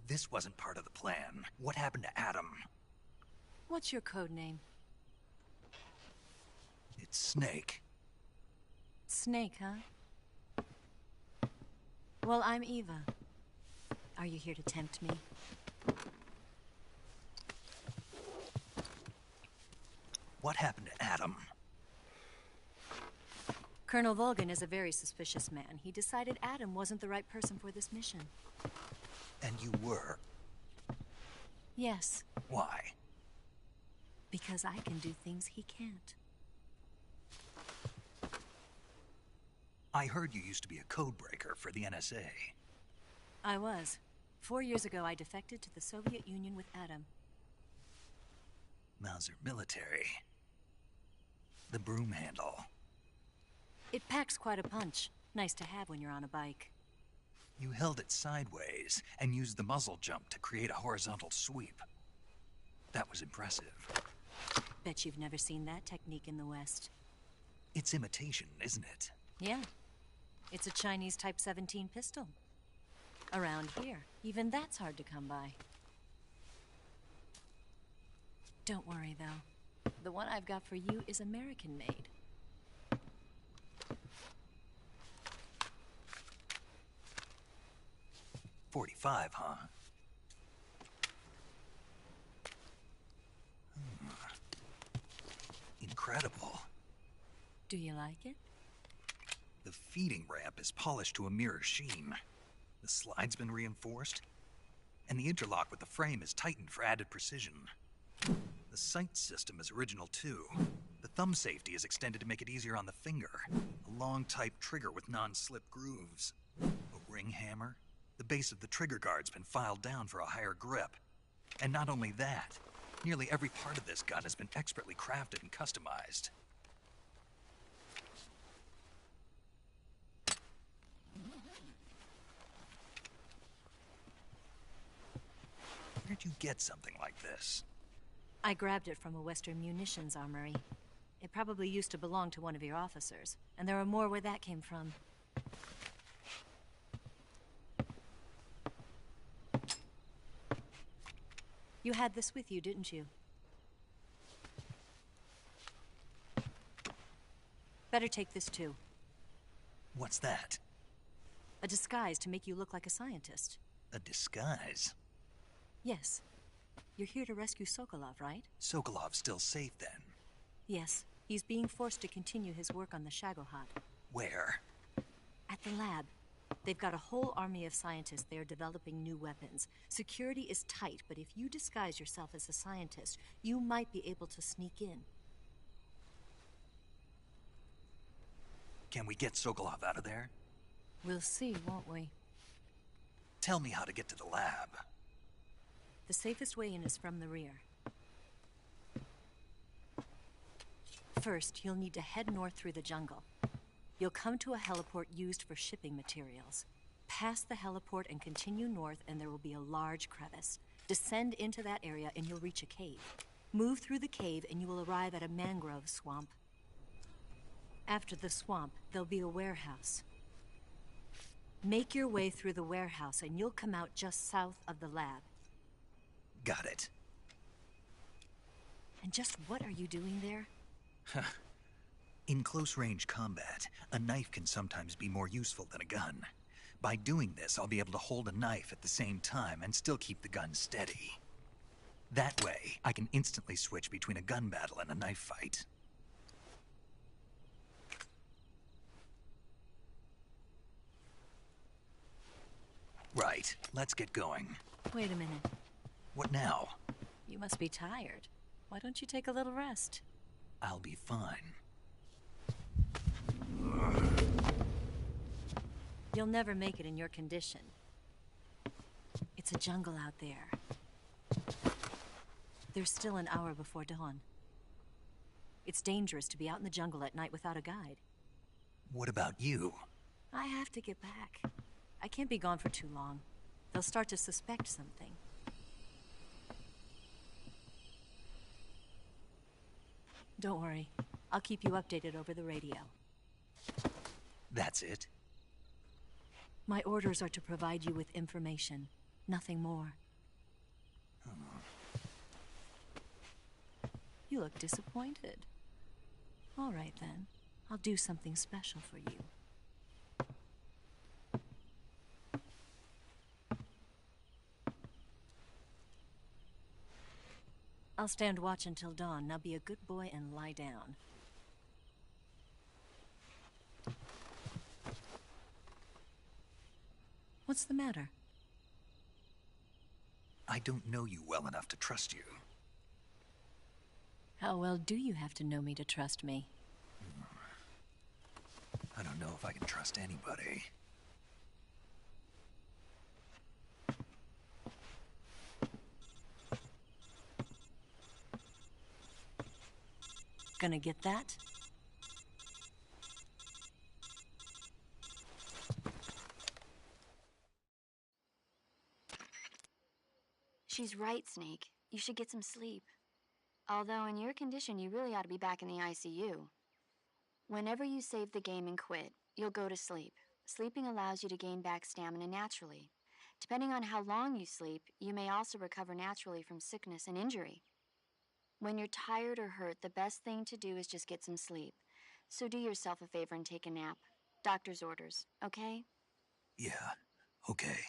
This wasn't part of the plan. What happened to Adam? What's your code name? It's Snake. Snake, huh? Well, I'm Eva. Are you here to tempt me? What happened to Adam? Colonel Volgan is a very suspicious man. He decided Adam wasn't the right person for this mission. And you were? Yes. Why? Because I can do things he can't. I heard you used to be a codebreaker for the NSA. I was. 4 years ago, I defected to the Soviet Union with Adam. Mauser military. The broom handle. It packs quite a punch. Nice to have when you're on a bike. You held it sideways and used the muzzle jump to create a horizontal sweep. That was impressive. Bet you've never seen that technique in the West. It's imitation, isn't it? Yeah. It's a Chinese Type 17 pistol. Around here, even that's hard to come by. Don't worry, though. The one I've got for you is American-made. .45, huh? Incredible. Do you like it? The feeding ramp is polished to a mirror sheen. The slide's been reinforced, and the interlock with the frame is tightened for added precision. The sight system is original too. The thumb safety is extended to make it easier on the finger. A long type trigger with non-slip grooves. A ring hammer. The base of the trigger guard's been filed down for a higher grip. And not only that, nearly every part of this gun has been expertly crafted and customized. Where'd you get something like this? I grabbed it from a Western munitions armory. It probably used to belong to one of your officers, and there are more where that came from. You had this with you, didn't you? Better take this too. What's that? A disguise to make you look like a scientist. A disguise? Yes. You're here to rescue Sokolov, right? Sokolov's still safe then? Yes. He's being forced to continue his work on the Shagohod. Where? At the lab. They've got a whole army of scientists there developing new weapons. Security is tight, but if you disguise yourself as a scientist, you might be able to sneak in. Can we get Sokolov out of there? We'll see, won't we? Tell me how to get to the lab. The safest way in is from the rear. First, you'll need to head north through the jungle. You'll come to a heliport used for shipping materials. Pass the heliport and continue north, and there will be a large crevice. Descend into that area and you'll reach a cave. Move through the cave and you will arrive at a mangrove swamp. After the swamp, there'll be a warehouse. Make your way through the warehouse and you'll come out just south of the lab. Got it. And just what are you doing there? In close-range combat, a knife can sometimes be more useful than a gun. By doing this, I'll be able to hold a knife at the same time and still keep the gun steady. That way, I can instantly switch between a gun battle and a knife fight. Right, let's get going. Wait a minute. What now? You must be tired. Why don't you take a little rest? I'll be fine. You'll never make it in your condition. It's a jungle out there. There's still an hour before dawn. It's dangerous to be out in the jungle at night without a guide. What about you? I have to get back. I can't be gone for too long. They'll start to suspect something. Don't worry. I'll keep you updated over the radio. That's it? My orders are to provide you with information. Nothing more. You look disappointed. All right, then. I'll do something special for you. I'll stand watch until dawn. Now be a good boy and lie down. What's the matter? I don't know you well enough to trust you. How well do you have to know me to trust me? I don't know if I can trust anybody. Gonna get that? She's right, Snake. You should get some sleep. Although in your condition, you really ought to be back in the ICU. Whenever you save the game and quit, you'll go to sleep. Sleeping allows you to gain back stamina naturally. Depending on how long you sleep, you may also recover naturally from sickness and injury. When you're tired or hurt, the best thing to do is just get some sleep. So do yourself a favor and take a nap. Doctor's orders, okay? Yeah, okay.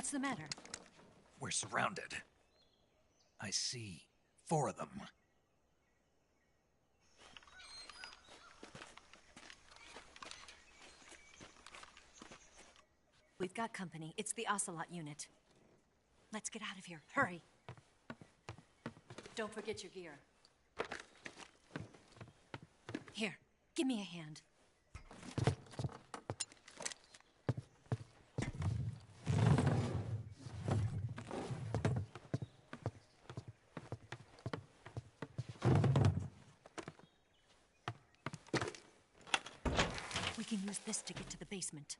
What's the matter? We're surrounded. I see 4 of them. We've got company. It's the Ocelot unit. Let's get out of here. Hurry. Don't forget your gear. Here, give me a hand. We can use this to get to the basement.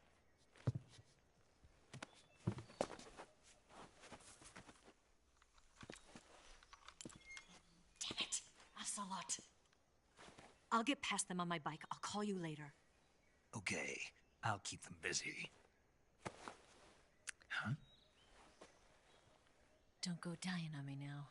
Damn it, Ocelot. I'll get past them on my bike. I'll call you later. Okay, I'll keep them busy. Huh? Don't go dying on me now.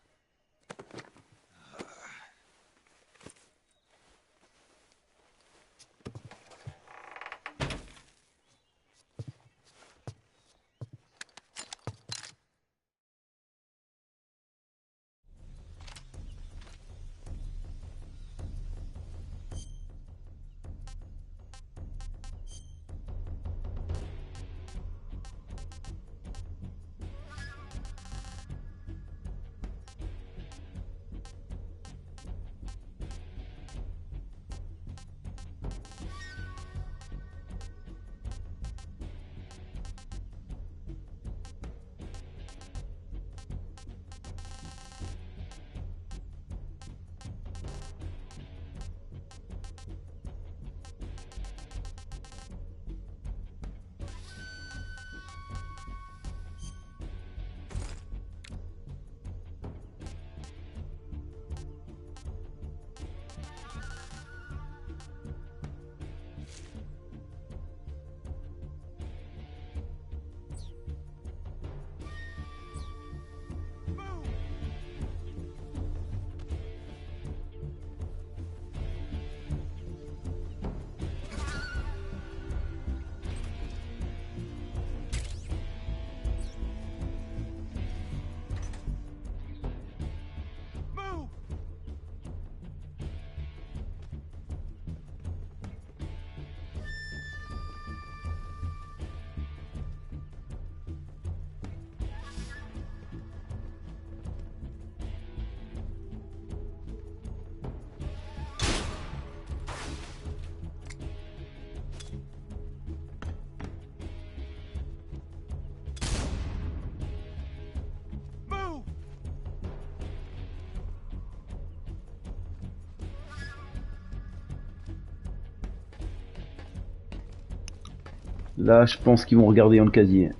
Là, je pense qu'ils vont regarder dans le casier.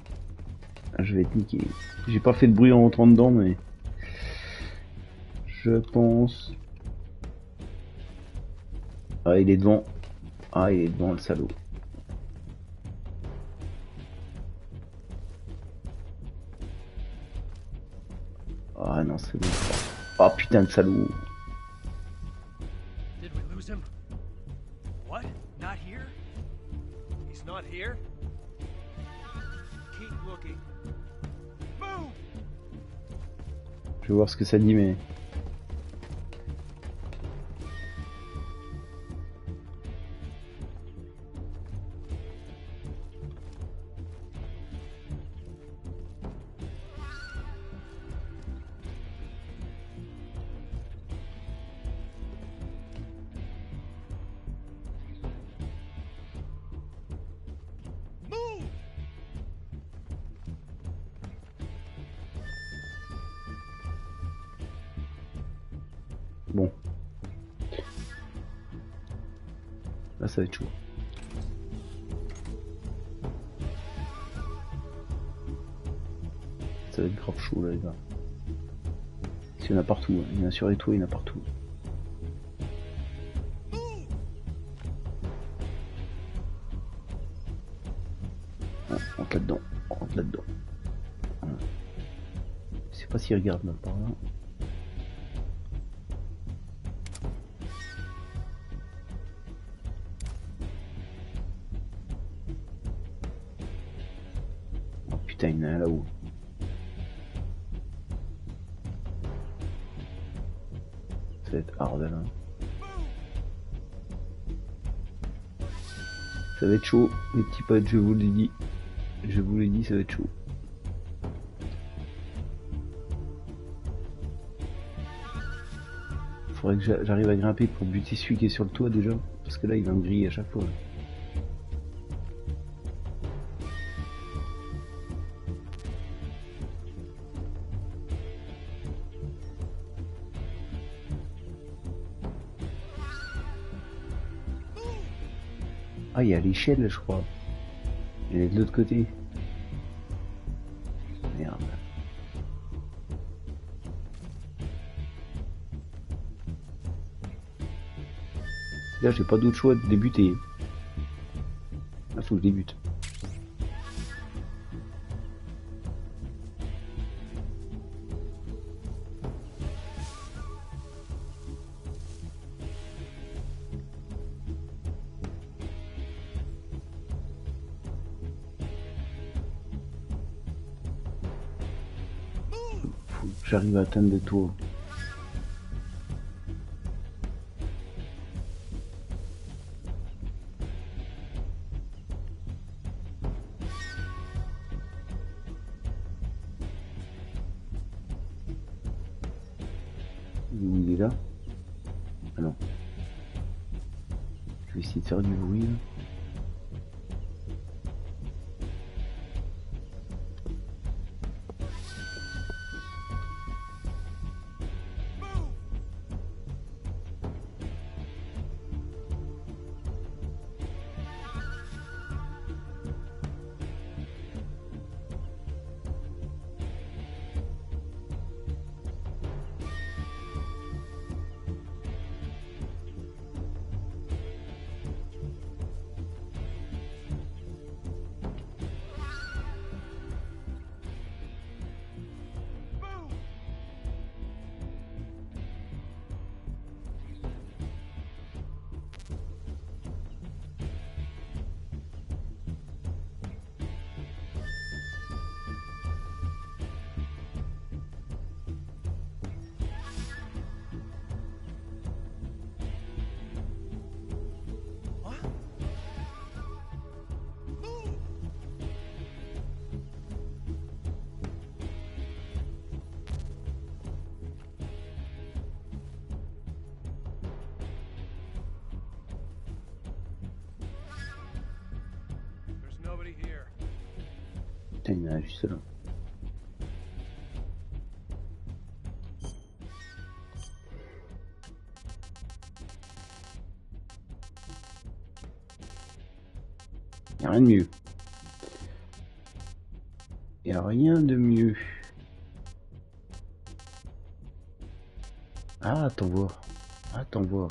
Je vais être niqué. J'ai pas fait de bruit en rentrant dedans, mais... Je pense... Ah, il est devant. Ah, il est devant, le salaud. Ah non, c'est bon. Ah putain de salaud. Did we lose him? What? Not here? He's not here? Keep looking. Move! Je vais voir ce que ça dit, mais... Bon. Là, ça va être chaud. Ça va être grave chaud, là, les gars. Il y en a partout. Hein. Il y en a sur les toits, il y en a partout. Ah, rentre là-dedans. Rentre là-dedans. Ah. Je sais pas s'il regarde là par là. Putain, il y en a un là-haut. va être hard là. Ça va être chaud, les petits potes, je vous l'ai dit. Je vous l'ai dit, ça va être chaud. Faudrait que j'arrive à grimper pour buter celui qui est sur le toit déjà. Parce que là, il va me griller à chaque fois. Ah, il y a l'échelle, je crois. Elle est de l'autre côté. Merde. Là, j'ai pas d'autre choix de débuter. Là, faut que je débute. Faut que j'arrive à atteindre le tour. Il est là? Ah non. Je vais essayer de faire du bruit là. Putain, il y en a juste là. Il n'y a rien de mieux. Il n'y a rien de mieux. Ah, attends voir. Attends voir.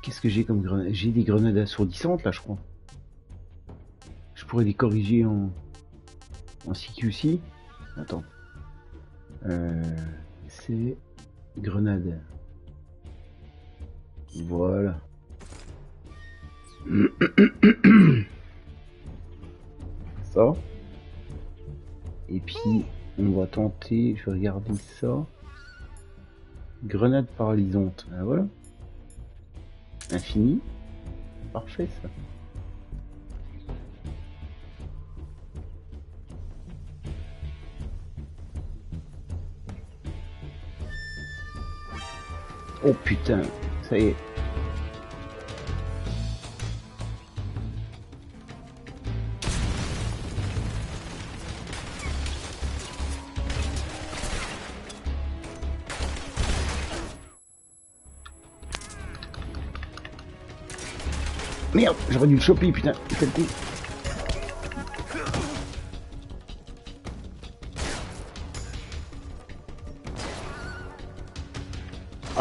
Qu'est-ce que j'ai comme grenade? J'ai des grenades assourdissantes là, je crois. Je pourrais les corriger en CQC. Attends. C'est grenade. Voilà. Ça. Et puis on va tenter, je vais regarder ça. Grenade paralysante. Ah, voilà. Infini. Parfait ça. Oh putain, ça y est. Merde, j'aurais dû le choper, putain, quel coup.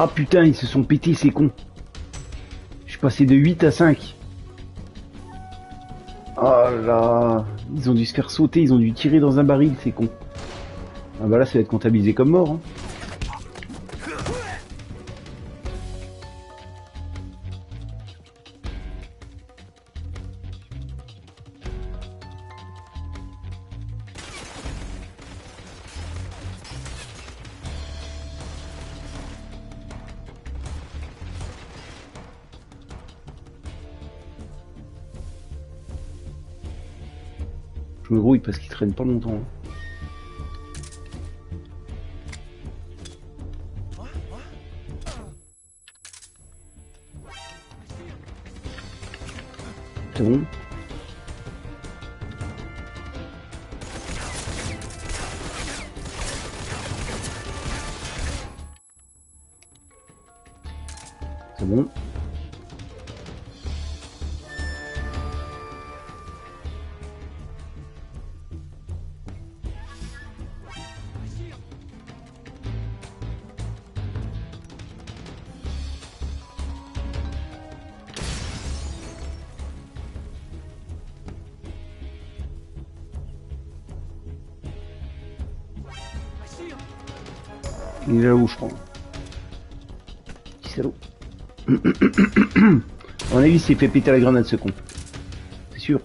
Ah putain, ils se sont pétés, ces cons. Je suis passé de 8 à 5. Oh là, ils ont dû se faire sauter, ils ont dû tirer dans un baril, ces cons. Ah bah là, ça va être comptabilisé comme mort, hein. Je me grouille parce qu'il traîne pas longtemps. Hein. C'est bon. C'est bon. Il est là-haut, je crois. Petit salaud. À mon avis, il s'est fait péter la grenade, ce con. C'est sûr.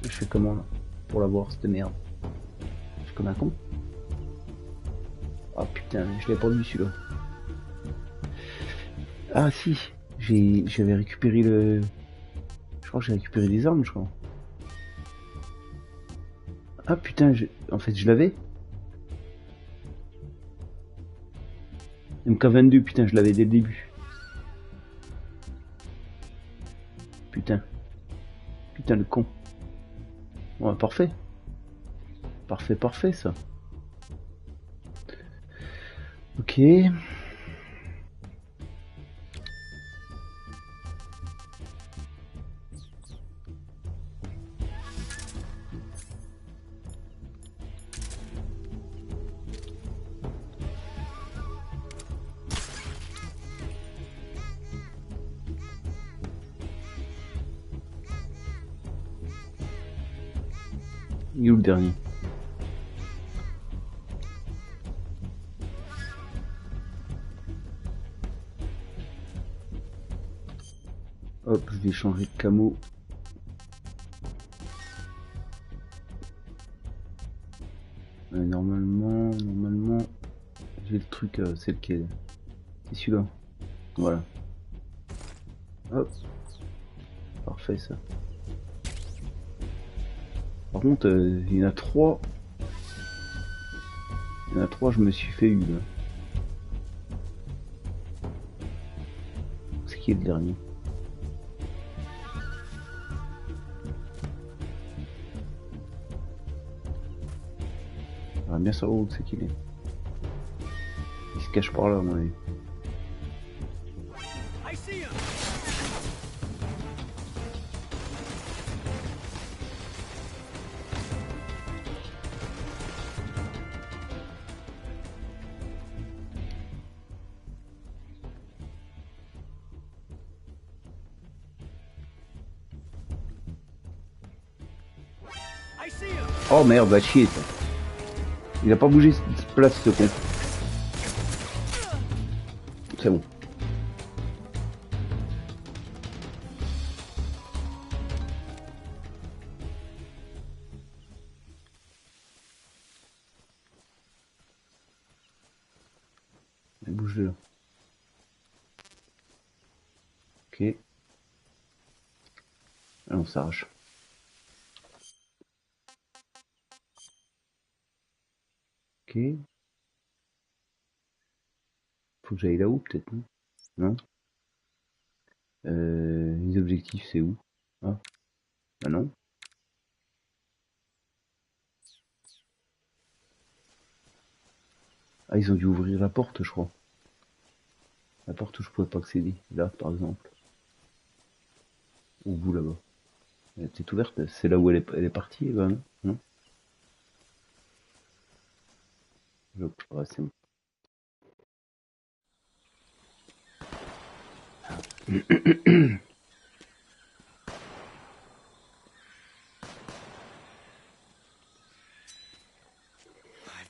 Je fais comment là pour l'avoir cette merde? Je suis comme un con. Ah putain, je l'ai pas vu celui-là. Ah si, j'avais récupéré le... Je crois que j'ai récupéré des armes, je crois. Ah putain, en fait je l'avais. MK22, putain, je l'avais dès le début. Putain. Putain le con. Ouais, parfait. Parfait, parfait ça. Ok. Il est où le dernier? Hop, je vais changer de camo. Normalement, j'ai le truc, c'est lequel? C'est celui-là. Voilà. Hop. Parfait ça. Par contre, il y en a 3. Il y en a 3, je me suis fait une. C'est qui est le dernier? On va bien savoir où c'est qu'il est. Il se cache par là, à mon avis. Oh merde, va chier ça. Il a pas bougé de place ce con. C'est bon. Il bouge de là. Ok. Allez, on s'arrache. Ok. Faut que j'aille là-haut peut-être, non? Non. Les objectifs c'est où? Ah. Bah non. Ah, ils ont dû ouvrir la porte, je crois. La porte où je pouvais pas accéder. Là, par exemple. Au bout là-bas. Elle était ouverte. C'est là où elle est partie, bah non? Non. Ouais, c'est bon.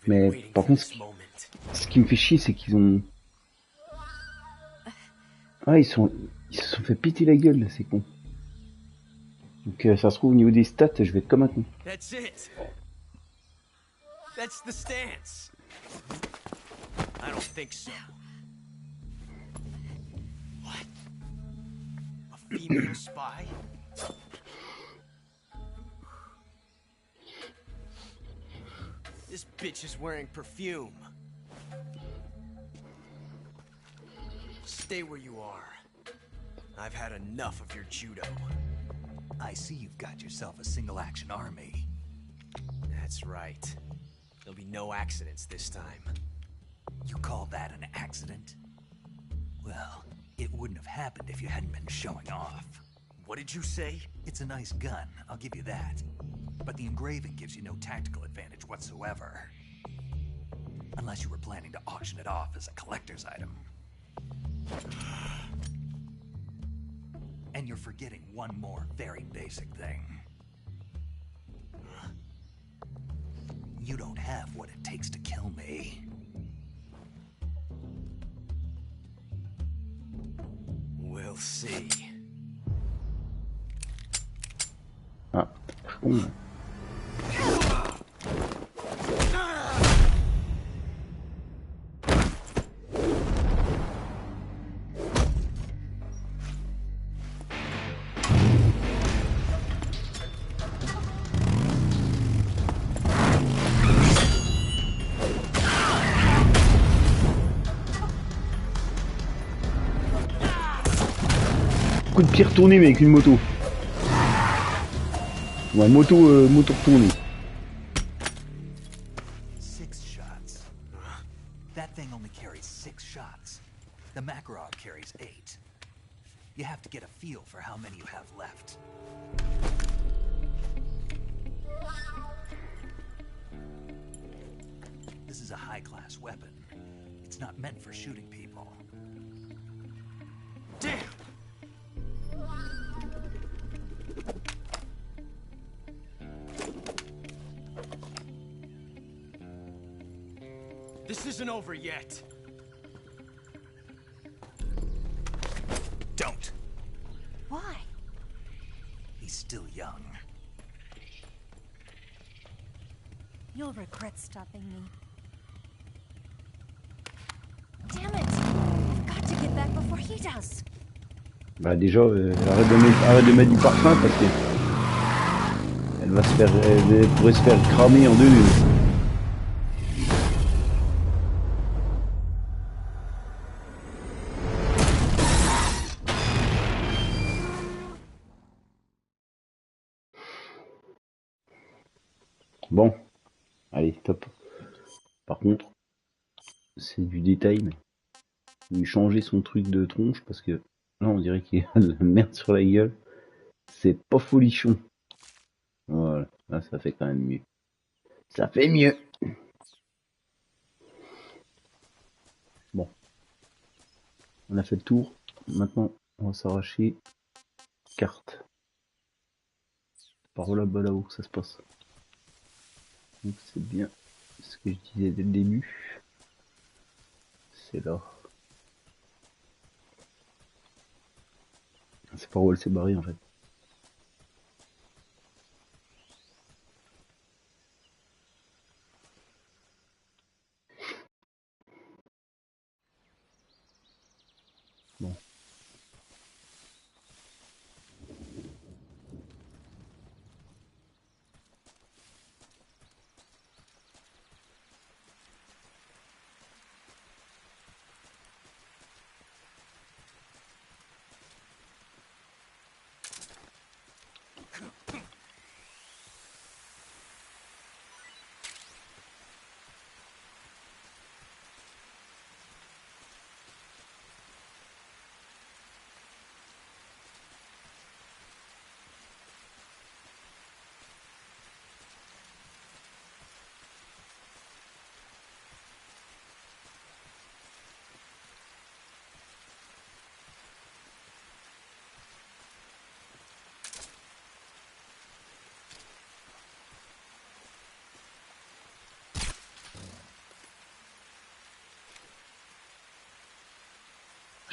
Mais par contre, ce qui me fait chier, c'est qu'ils ont Ah, ils se sont fait péter la gueule, là, c'est con. Donc ça se trouve au niveau des stats, je vais être comme un con. That's it. That's the stance. I don't think so. What? A female spy? This bitch is wearing perfume. Stay where you are. I've had enough of your judo. I see you've got yourself a single-action army. That's right. There'll be no accidents this time. You call that an accident? Well, it wouldn't have happened if you hadn't been showing off. What did you say? It's a nice gun, I'll give you that. But the engraving gives you no tactical advantage whatsoever. Unless you were planning to auction it off as a collector's item. And you're forgetting one more very basic thing. You don't have what it takes to kill me. We'll see. Ah, con. Coup de pied retourné mais avec une moto. Ouais, moto retournée. 6 shots. That thing only carries 6 shots. The Makarov carries 8. You have to get a feel for how many you have left. This is a high-class weapon. It's not meant for shooting people. Damn! This isn't over yet. Don't. Why? He's still young. You'll regret stopping me. Damn it! I've got to get back before he does. Bah déjà, arrête de mettre du parfum parce que elle pourrait se faire cramer en 2 minutes. Bon, allez, top. Par contre, c'est du détail, mais il lui changer son truc de tronche parce que là on dirait qu'il a de la merde sur la gueule. C'est pas folichon. Voilà, là ça fait quand même mieux. Ça fait mieux. Bon, on a fait le tour. Maintenant, on va s'arracher carte. Par là-bas là-haut que ça se passe. Donc c'est bien ce que je disais dès le début. C'est là. C'est par où elle s'est barrée en fait. Bon.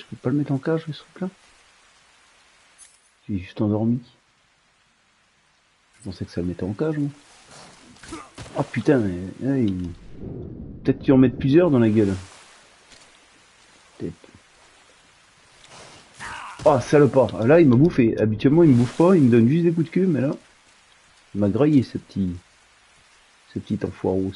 Je peux pas le mettre en cage, ce truc-là? Je suis juste endormi. Je pensais que ça le mettait en cage, moi. Oh putain, mais... Peut-être tu en mettre plusieurs dans la gueule. Peut-être. Oh, salopard. Là, il m'a bouffé. Habituellement, il me bouffe pas, il me donne juste des coups de cul, mais là... Il m'a graillé, ce petit enfoirous.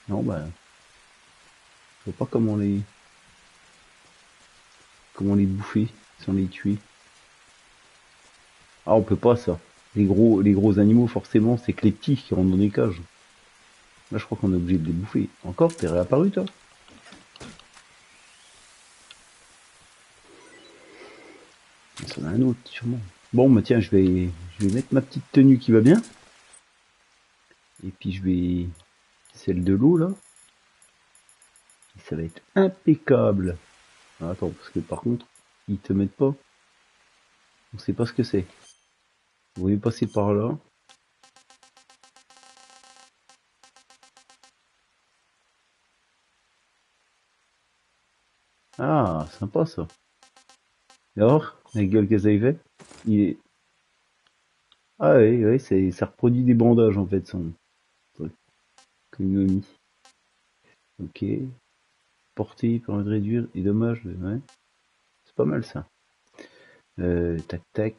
Non, bah... Je vois pas comment les bouffer sans les tuer. Ah, on peut pas ça. Les gros animaux, forcément, c'est que les petits qui rentrent dans des cages. Là, je crois qu'on est obligé de les bouffer. Encore, t'es réapparu, toi? Ça en a un autre, sûrement. Bon, bah tiens, je vais mettre ma petite tenue qui va bien. Et puis je vais... Celle de l'eau, là. Et ça va être impeccable. Ah, attends, parce que par contre, ils te mettent pas. On sait pas ce que c'est. Vous voulez passer par là. Ah, sympa ça. Et alors, la gueule qu'elles avaient fait, il est... Ah oui, oui, ça reproduit des bandages en fait, son truc que nous a mis. Ok. Portée permet de réduire les dommages. Ouais. C'est pas mal ça. Tac tac.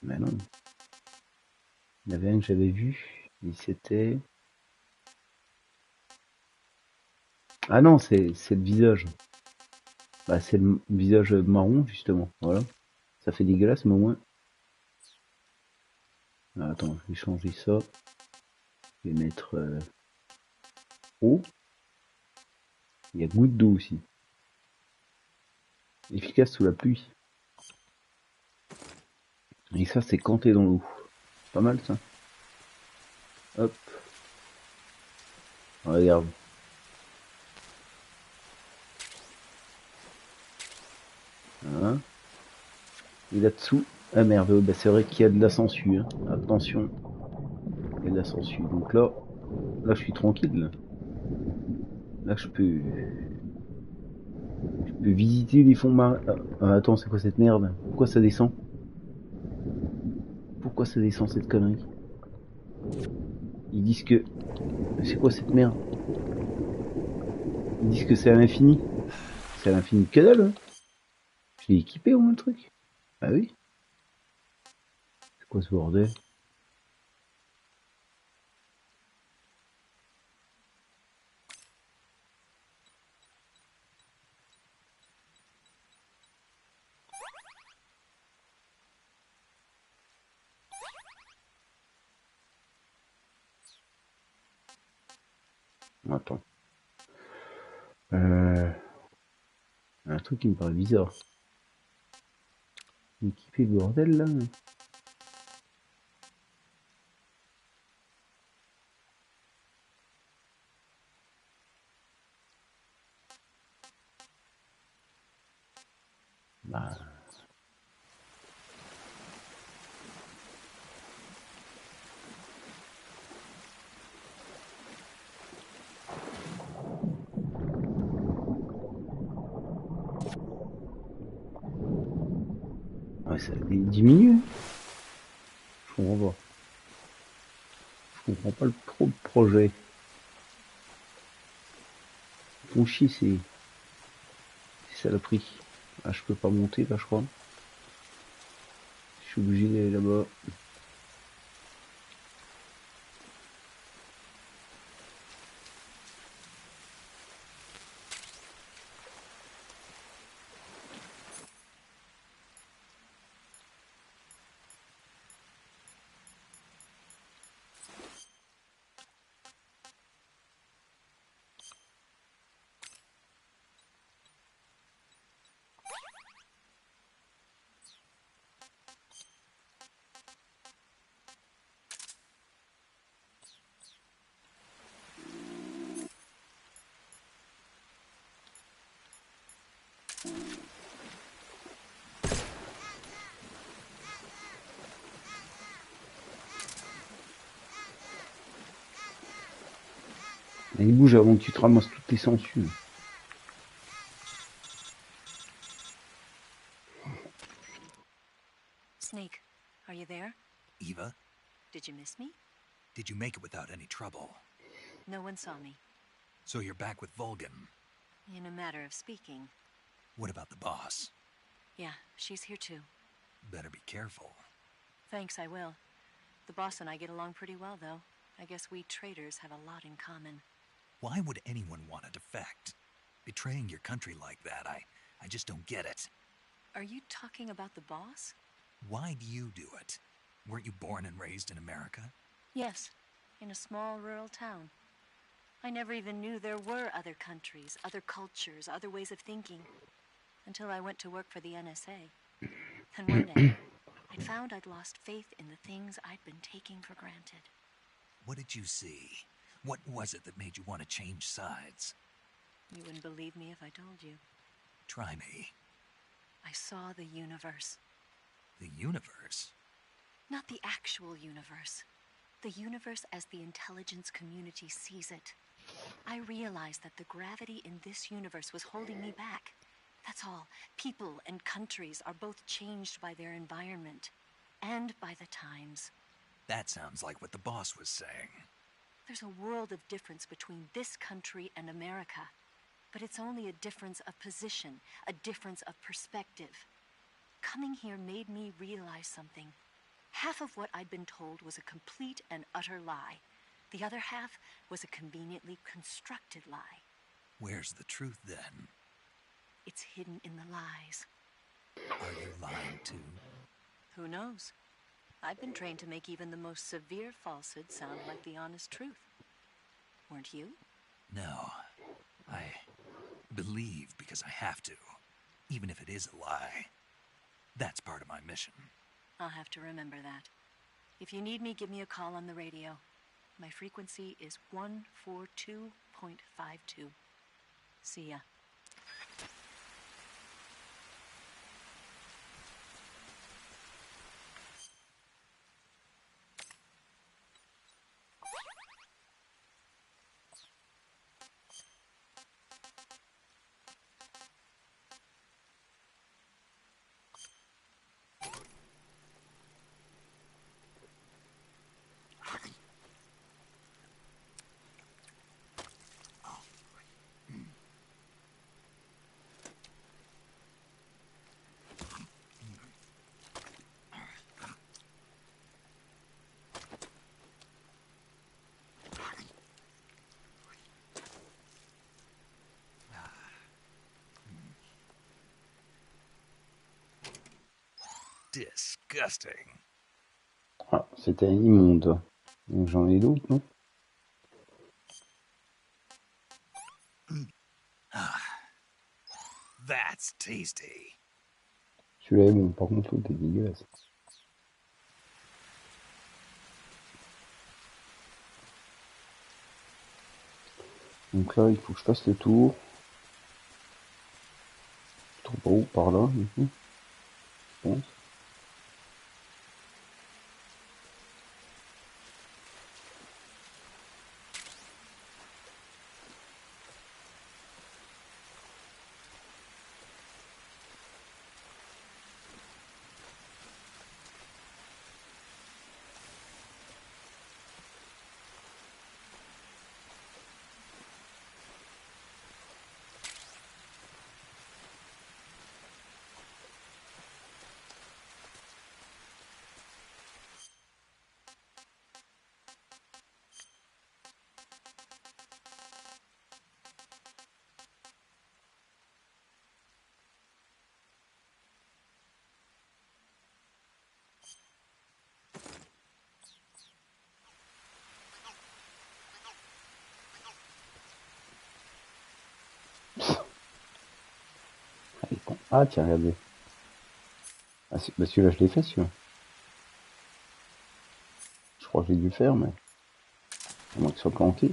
Bah non. Il y en avait un que j'avais vu. Et c'était... Ah non, c'est le visage. Bah c'est le visage marron justement. Voilà. Ça fait dégueulasse mais au moins. Ah, attends, je vais changer ça. Je vais mettre eau. Il y a goutte d'eau aussi. Efficace sous la pluie. Et ça c'est quand t'es dans l'eau. Pas mal ça. Hop. Regarde. Voilà. Et là-dessous. Ah merde, bah c'est vrai qu'il y a de la sangsue. Hein. Attention. Il y a de la sangsue. Donc là je suis tranquille. Là je peux visiter les fonds marins. Ah, attends, c'est quoi cette merde? Pourquoi ça descend? Pourquoi ça descend cette connerie? Ils disent que... C'est quoi cette merde? Ils disent que c'est à l'infini. C'est à l'infini que dalle, hein. Je l'ai équipé au moins le truc. Ah oui. C'est quoi ce bordel? Attends. Un truc qui me paraît bizarre. Équiper le bordel là. Bah... Ouais, ça diminue. Je comprends pas. Je comprends pas trop le projet. Ton chier, c'est saloperie. Ah, je peux pas monter là, je crois. Je suis obligé d'aller là-bas. Il bouge avant que tu te ramasses toutes les sangsues. Snake, are you there? Eva, Did you miss me? did you make it without any trouble? No one saw me. So you're back with Vulcan. In a matter of speaking. What about the boss? Yeah, she's here too. Better be careful. Thanks, I will. The boss and I get along pretty well, though. I guess we traitors have a lot in common. Why would anyone want to defect? Betraying your country like that, I just don't get it. Are you talking about the boss? Why do you do it? Weren't you born and raised in America? Yes, in a small rural town. I never even knew there were other countries, other cultures, other ways of thinking. Until I went to work for the NSA. And one day, I'd found I'd lost faith in the things I'd been taking for granted. What did you see? What was it that made you want to change sides? You wouldn't believe me if I told you. Try me. I saw the universe. The universe? Not the actual universe. The universe as the intelligence community sees it. I realized that the gravity in this universe was holding me back. That's all. People and countries are both changed by their environment. And by the times. That sounds like what the boss was saying. There's a world of difference between this country and America. But it's only a difference of position, a difference of perspective. Coming here made me realize something. Half of what I'd been told was a complete and utter lie. The other half was a conveniently constructed lie. Where's the truth, then? It's hidden in the lies. Are you lying, too? Who knows? I've been trained to make even the most severe falsehood sound like the honest truth. Weren't you? No. I believe because I have to, even if it is a lie. That's part of my mission. I'll have to remember that. If you need me, give me a call on the radio. My frequency is 142.52. See ya. Disgusting. Ah, c'était immonde. Donc j'en ai d'autres, non? That's tasty. Celui-là est bon, par contre l'autre est dégueulasse. Donc là, il faut que je fasse le tour. Tour par où? Par là, du coup. Je pense. Ah tiens, regardez. Ah, bah celui-là, je l'ai fait, celui-là. Je crois que j'ai dû le faire, mais... À moins qu'il soit planté.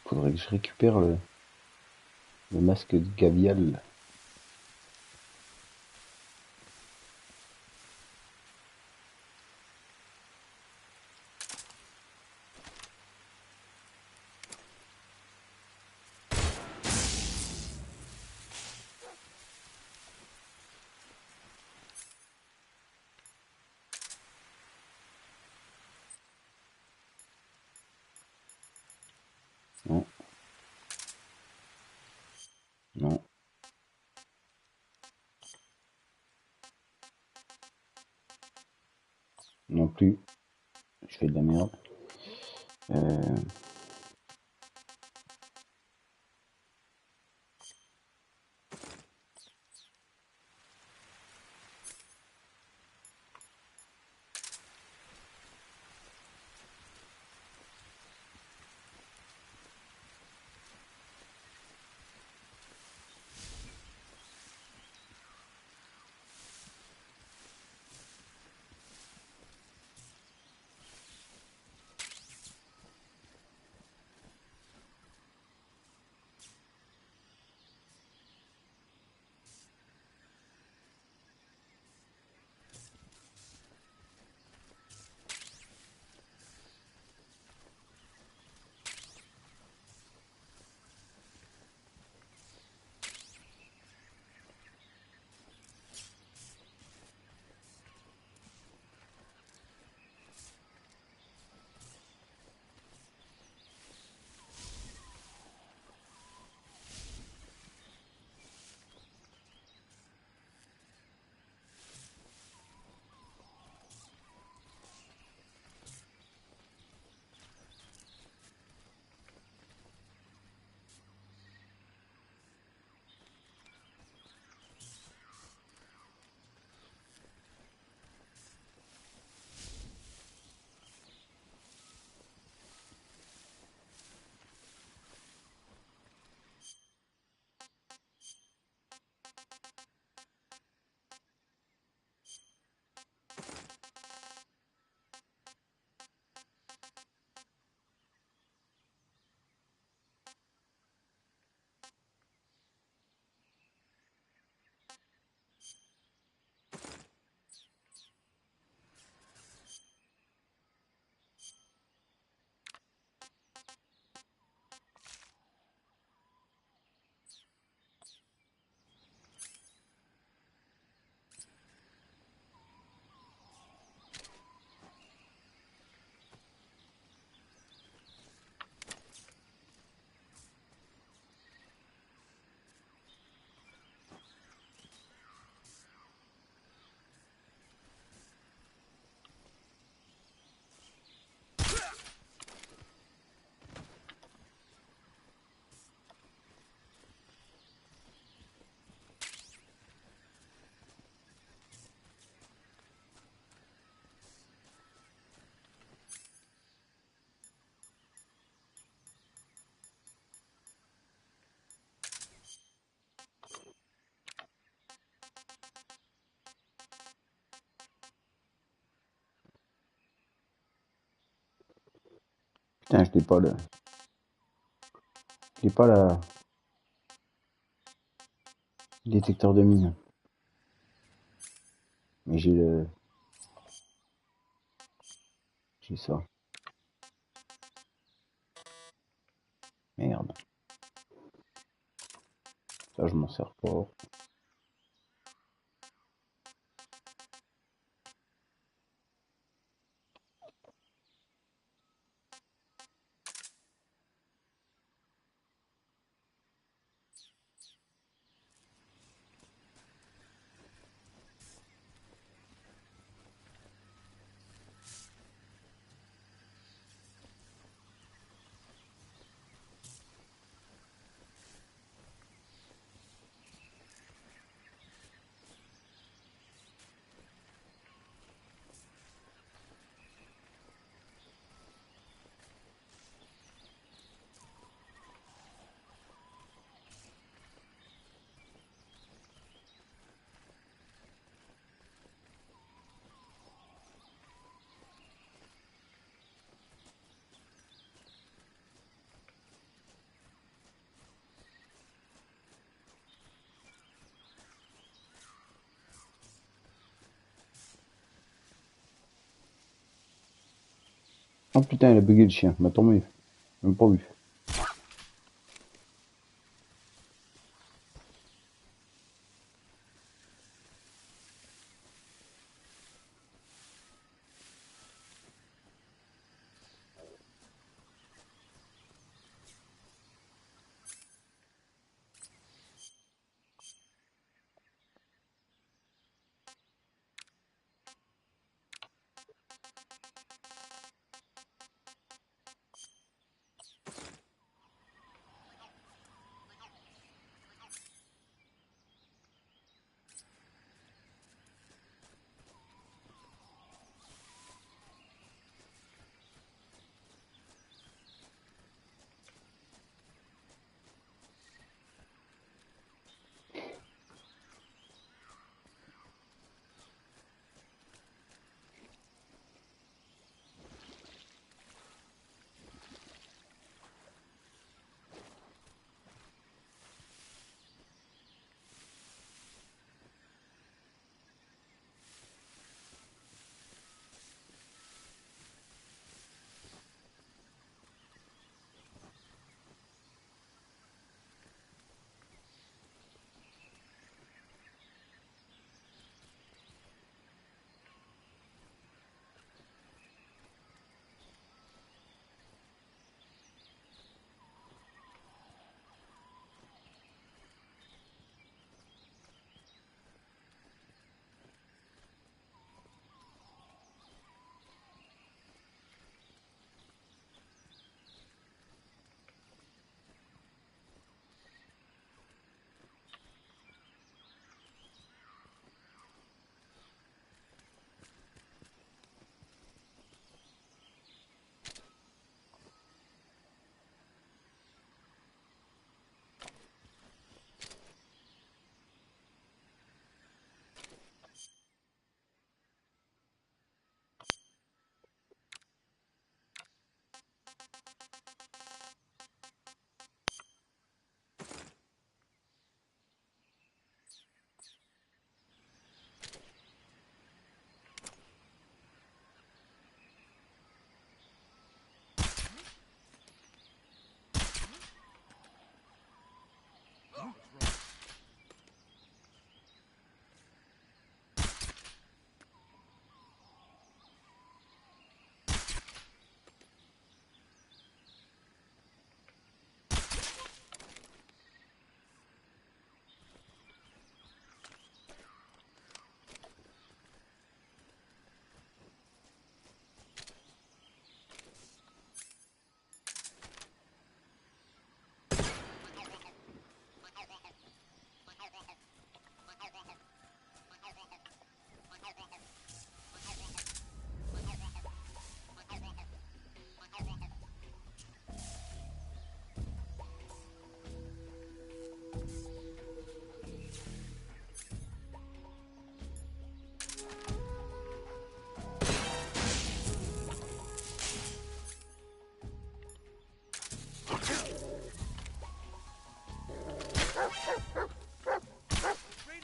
Faudrait que je récupère le masque de Gavial. Non. Non. Non plus. Je fais de la merde. Putain, je n'ai pas le... J'ai pas le détecteur de mine. Mais j'ai le... J'ai ça. Merde. Ça, je m'en sers pas. Oh putain, il a bugué le chien. Bah tant mieux. Même pas vu.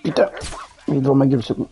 Putain, il est devant ma gueule ce coup.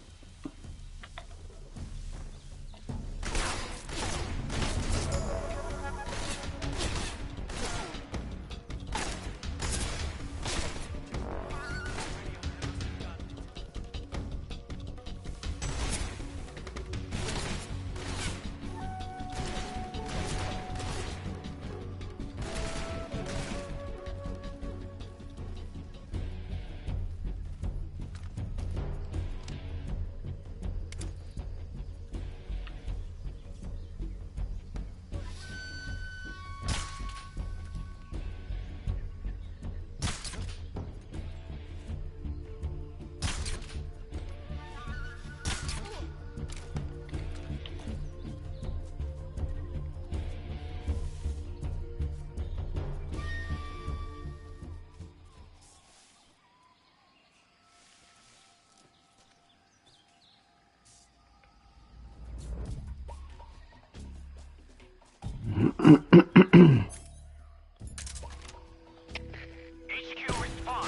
HQ, respond.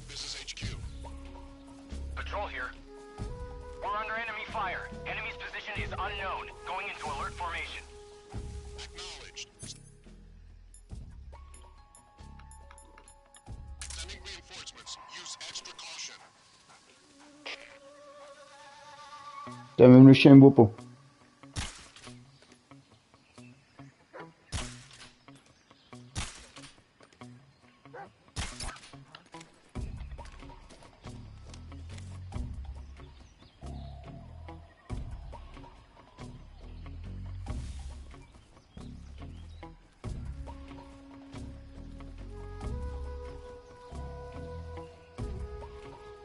This is HQ. Patrol here. We're under enemy fire. Enemy's position is unknown. Going into alert formation. Acknowledged. Sending reinforcements. Use extra caution. Putain, même le chien est beau pas.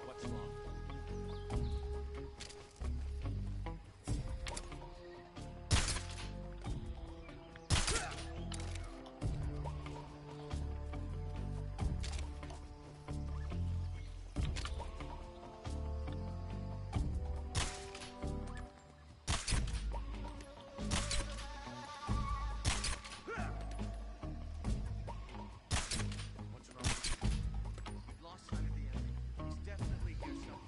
What's wrong? What's wrong? We've lost sight of the enemy. He's definitely here somewhere.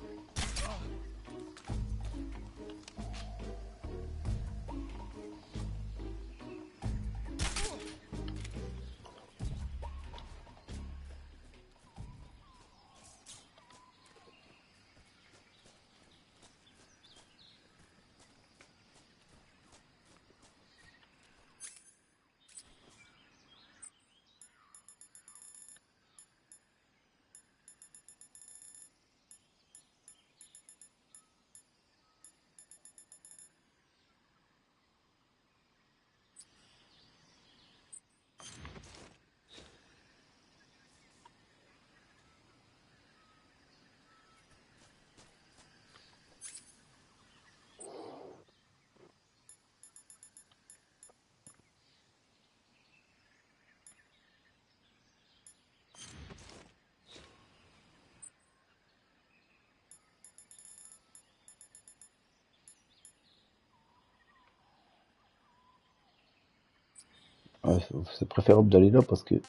Ouais, c'est préférable d'aller là parce que on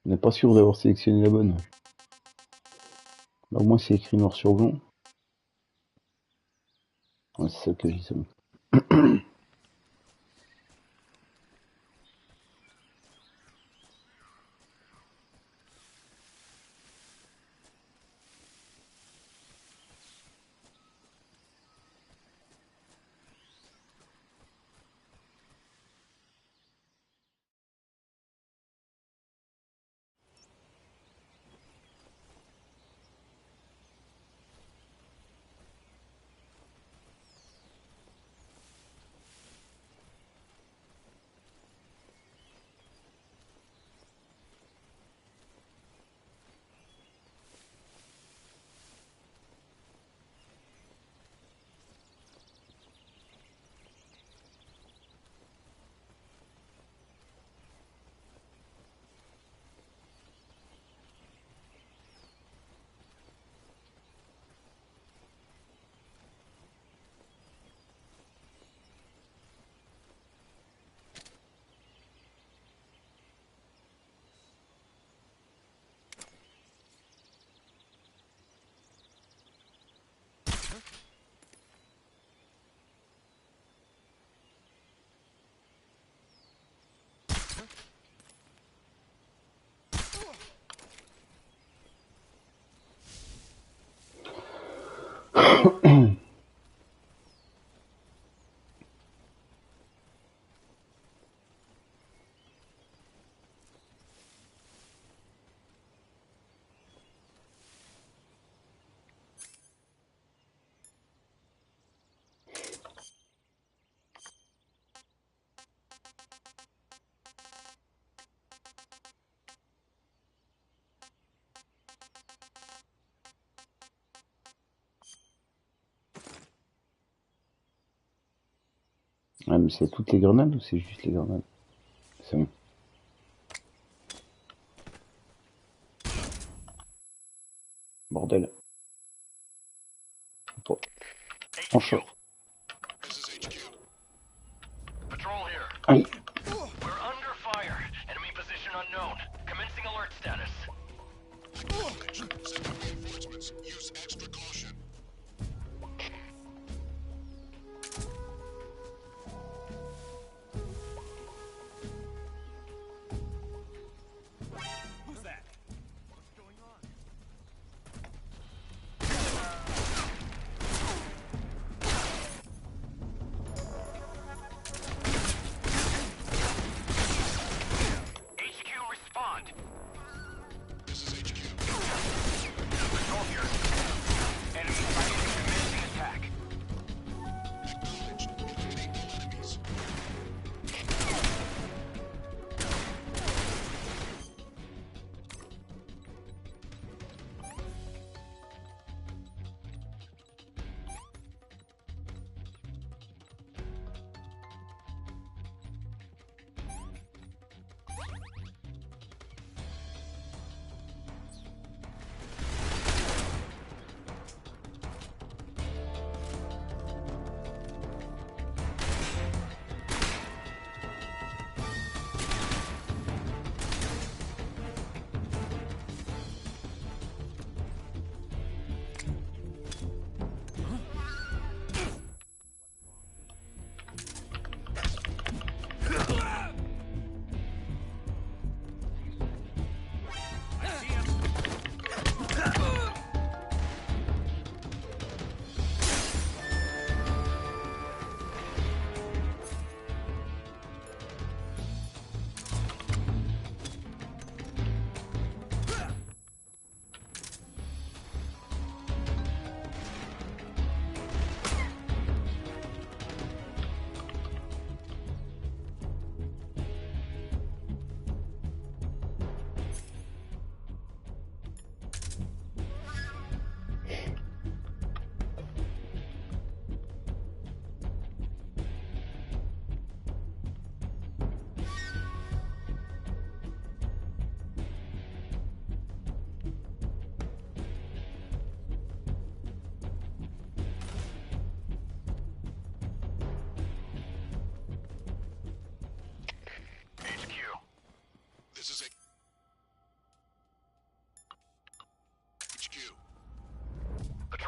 n'est pas sûr d'avoir sélectionné la bonne. Là au moins c'est écrit noir sur blanc. Ouais, c'est ça que j'ai, c'est bon. Ah mais c'est toutes les grenades ou c'est juste les grenades? C'est bon. Bordel. Bon. En chaud. Patrol here. Aïe. We're under fire. Enemy position unknown. Commencing alert status. Sending reinforcements. Use extra caution.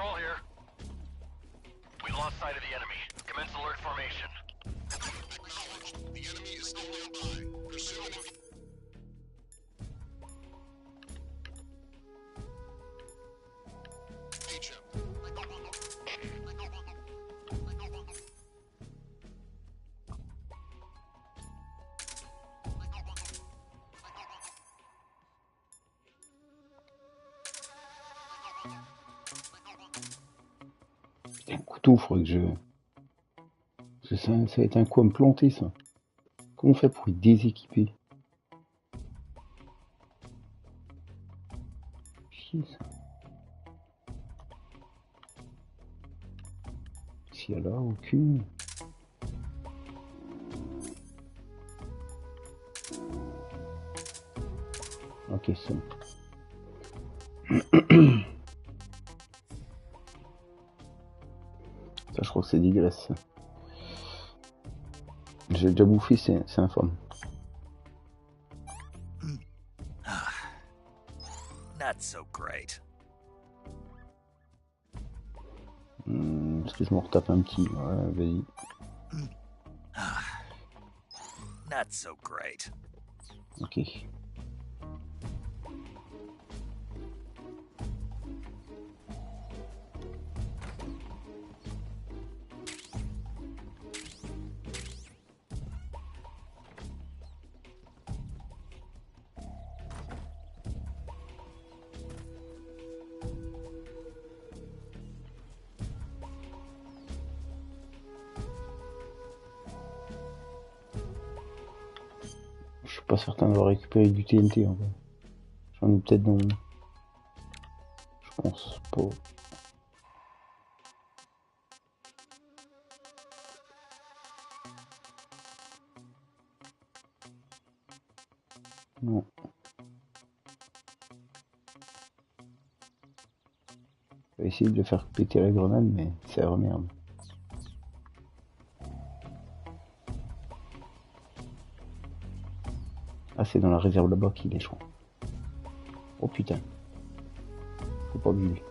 Patrol here. We lost sight of the enemy. Commence alert formation. Acknowledged. The enemy is still nearby. Pursue him. Agent. Un couteau, faudrait que je... Ça va être un coup à me planter, ça. Comment on fait pour y déséquiper? Chier, ça. S'il y a là, aucune. Ok, ça. Ça, je crois que c'est dégueulasse. J'ai déjà bouffé, c'est infâme. Not so great. Est-ce que je me retape un petit? Ouais, vas-y. Not so great. Ok. Je suis pas certain d'avoir récupéré du TNT en fait. J'en ai peut-être dans... Je pense pas. Non. Je vais essayer de faire péter la grenade, mais ça remerde. Ah, c'est dans la réserve là-bas qu'il est, je crois. Oh putain. Faut pas abuser.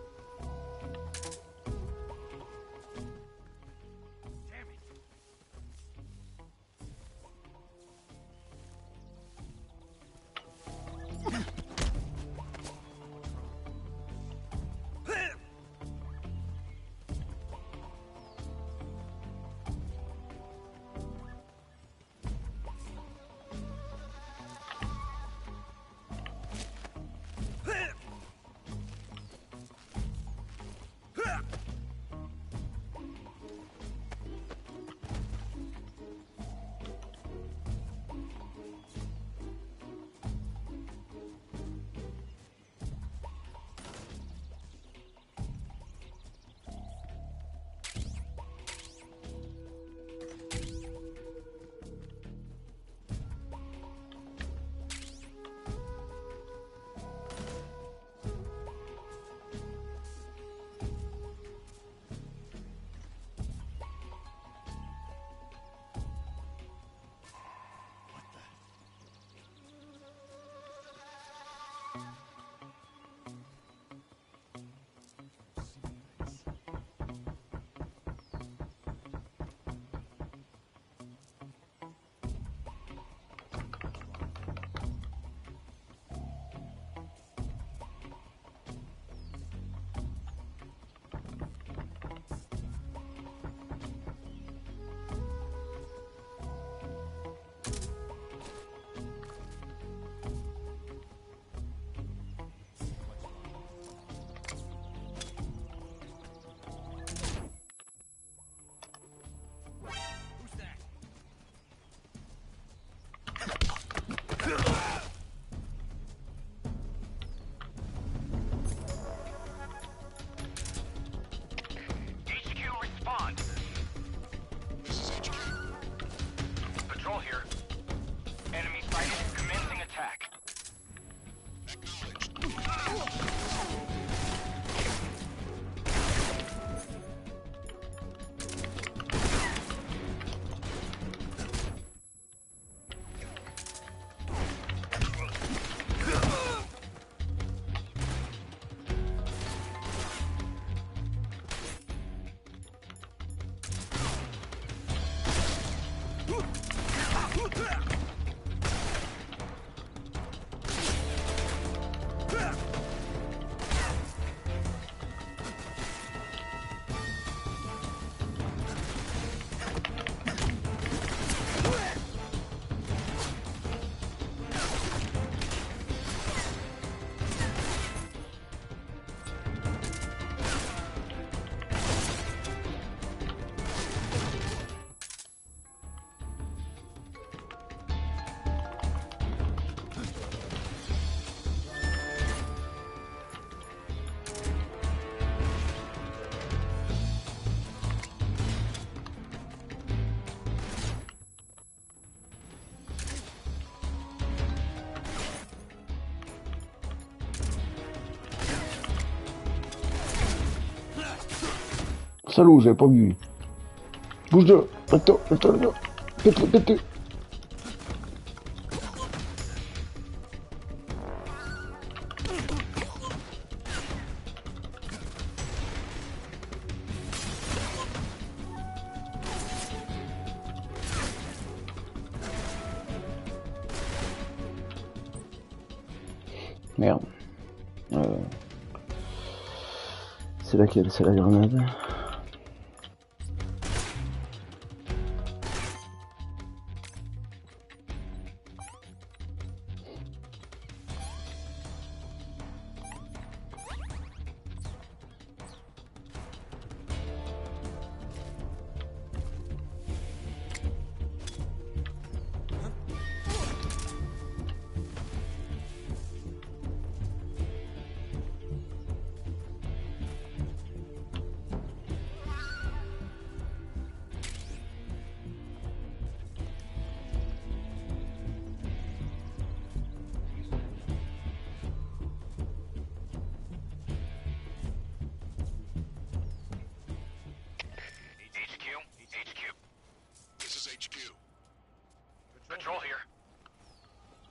Salaud, j'avais pas vu. Bouge de là. Attends, attends. Pète-le, pète-le. Merde. C'est laquelle? C'est la grenade.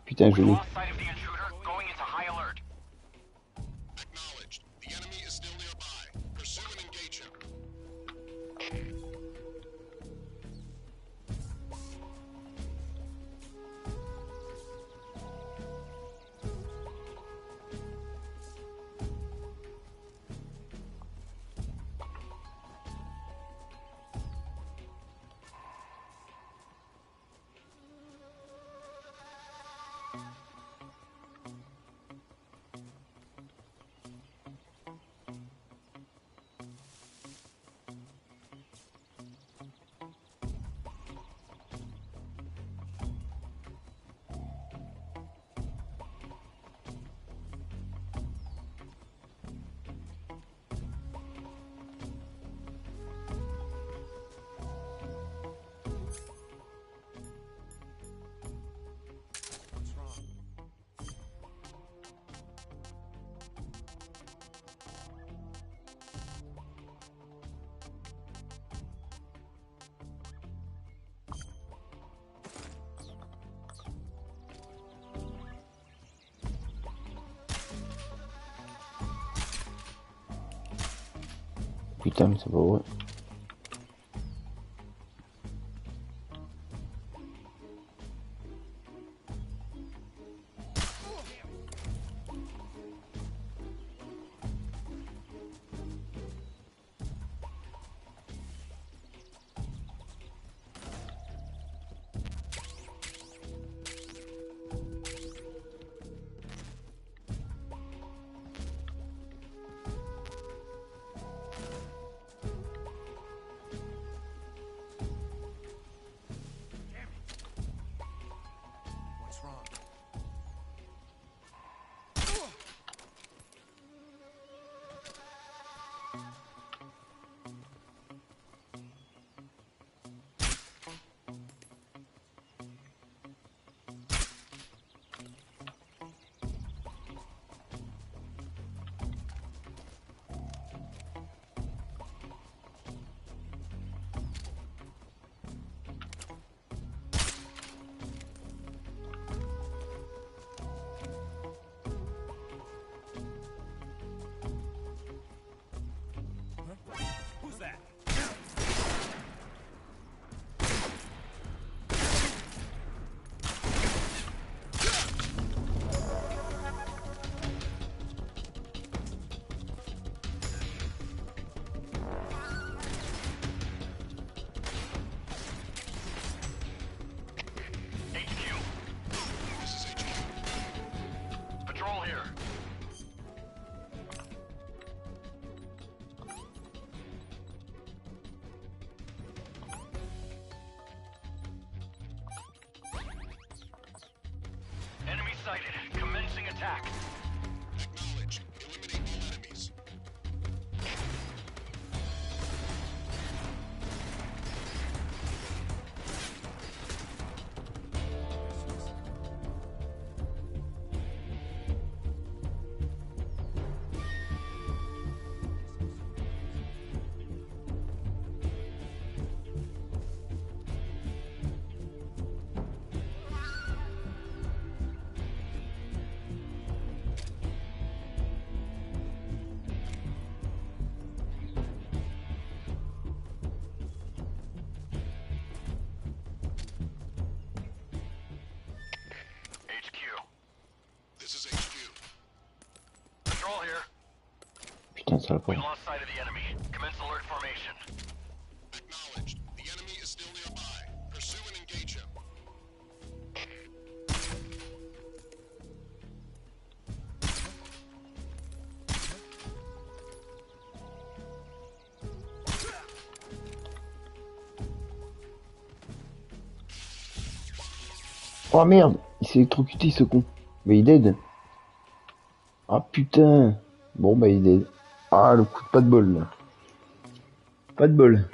Putain, je l'ai. Putain, mais c'est pas vrai. ça là. We lost sight of the enemy. Commence alert formation. Acknowledged. The enemy is still nearby. Pursue and engage him. Oh merde, il s'est électrocuté ce con. Mais il est dead. Ah putain. Bon bah il est dead. Ah le coup de pas de bol là. Pas de bol.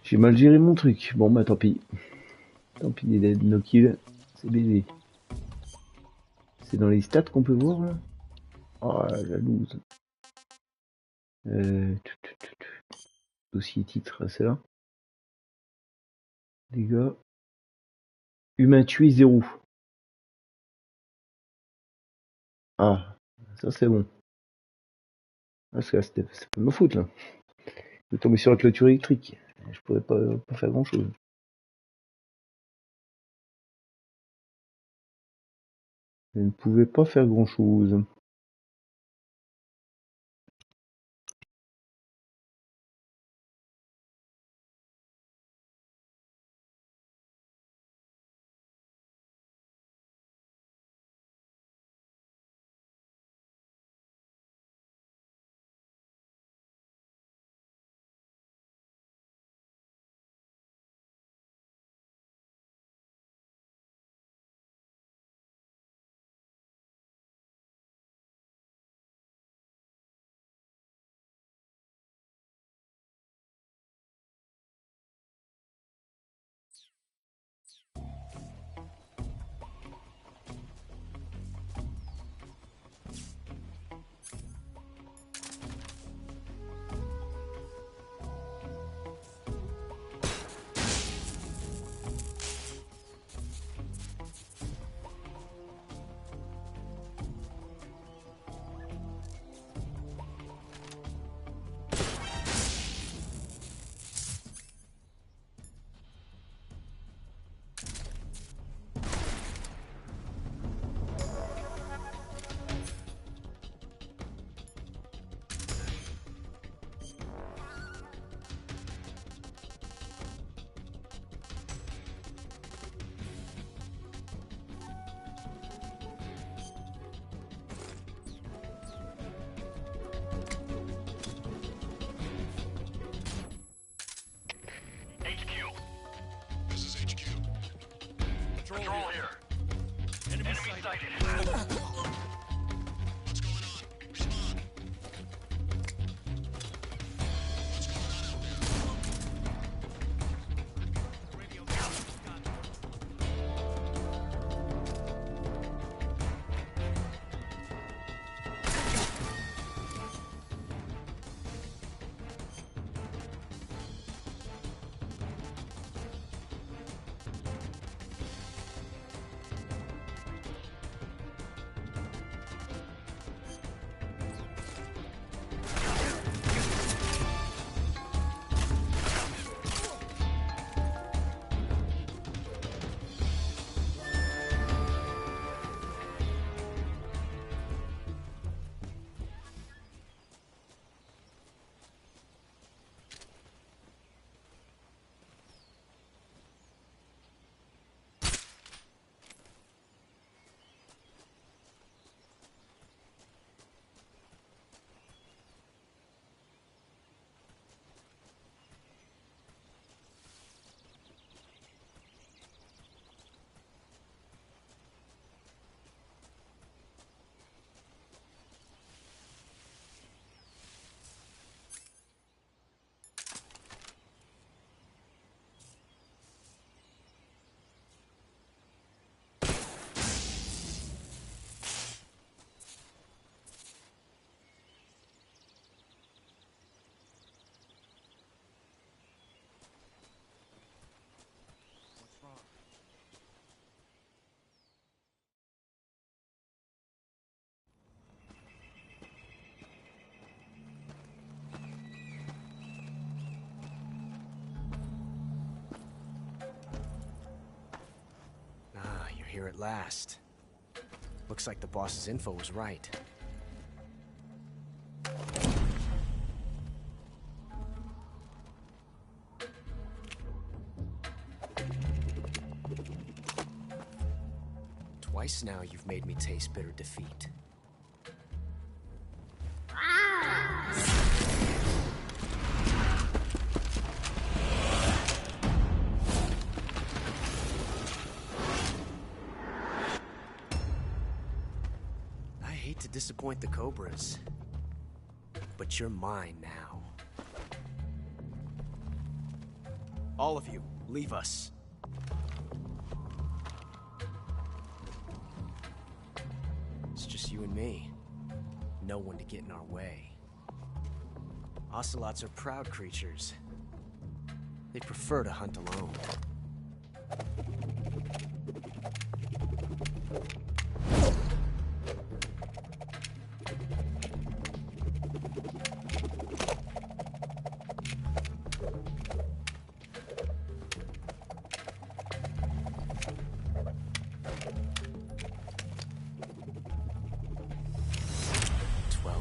J'ai mal géré mon truc. Bon bah tant pis. Tant pis, il est dead, no kill. C'est baisé. C'est dans les stats qu'on peut voir là. Oh la loose. Dossier titre, c'est là. Dégâts. Humain tué 0. Ah, ça c'est bon. Parce que c'est pas de ma faute là. Je vais tomber sur la clôture électrique. Je pourrais pas faire grand chose. Je ne pouvais pas faire grand chose. Control here. Enemy sighted. Here at last. Looks like the boss's info was right. Twice now you've made me taste bitter defeat. I hate to disappoint the Cobras, but you're mine now. All of you, leave us. It's just you and me. No one to get in our way. Ocelots are proud creatures. They prefer to hunt alone.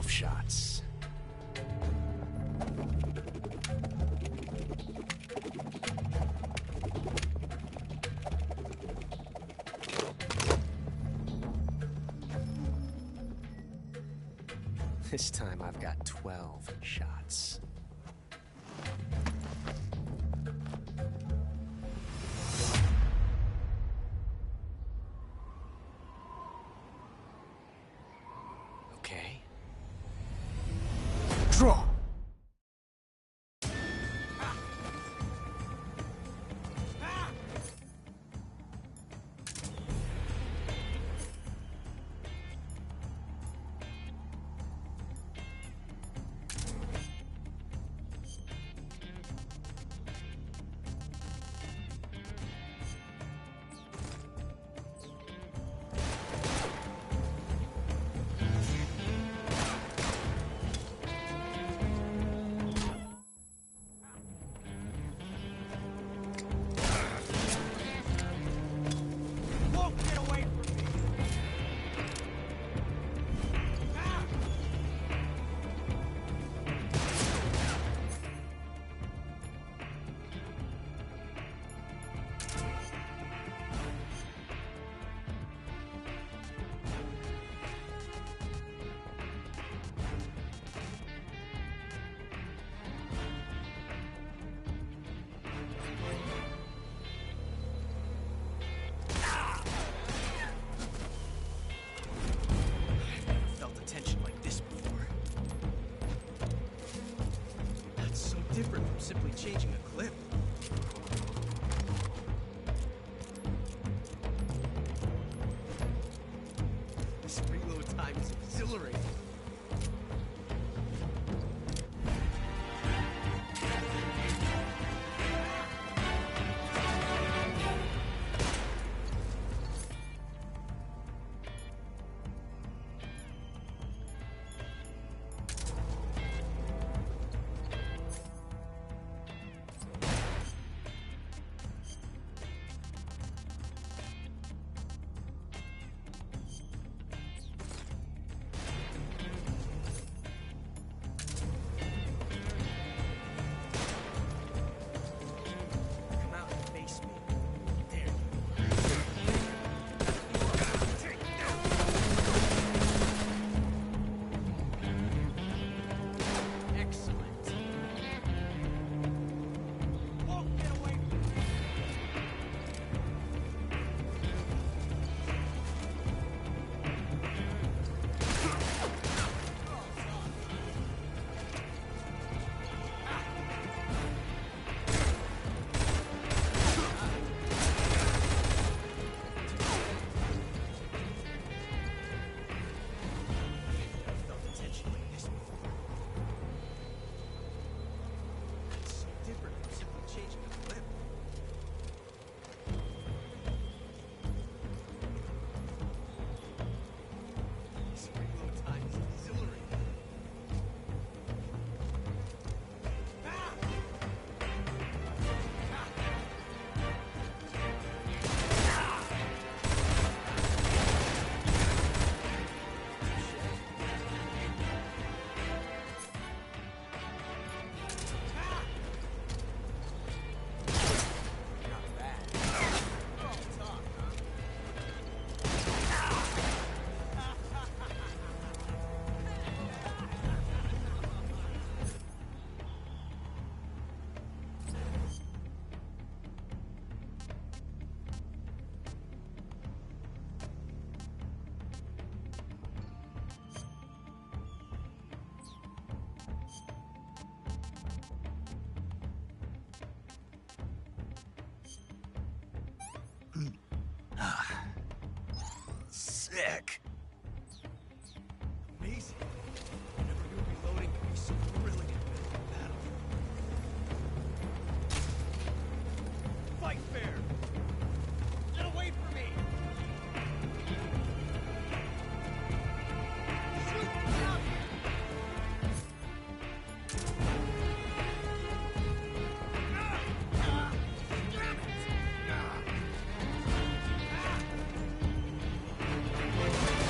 Shots. This time I've got 12 shots. Okay. Draw! Different from simply changing a clip. This reload time is exhilarating. pick. Amazing. I never knew reloading could be so thrilling in the middle of a battle. Fight fair! Get away from me! Shoot! Stop! Damn it!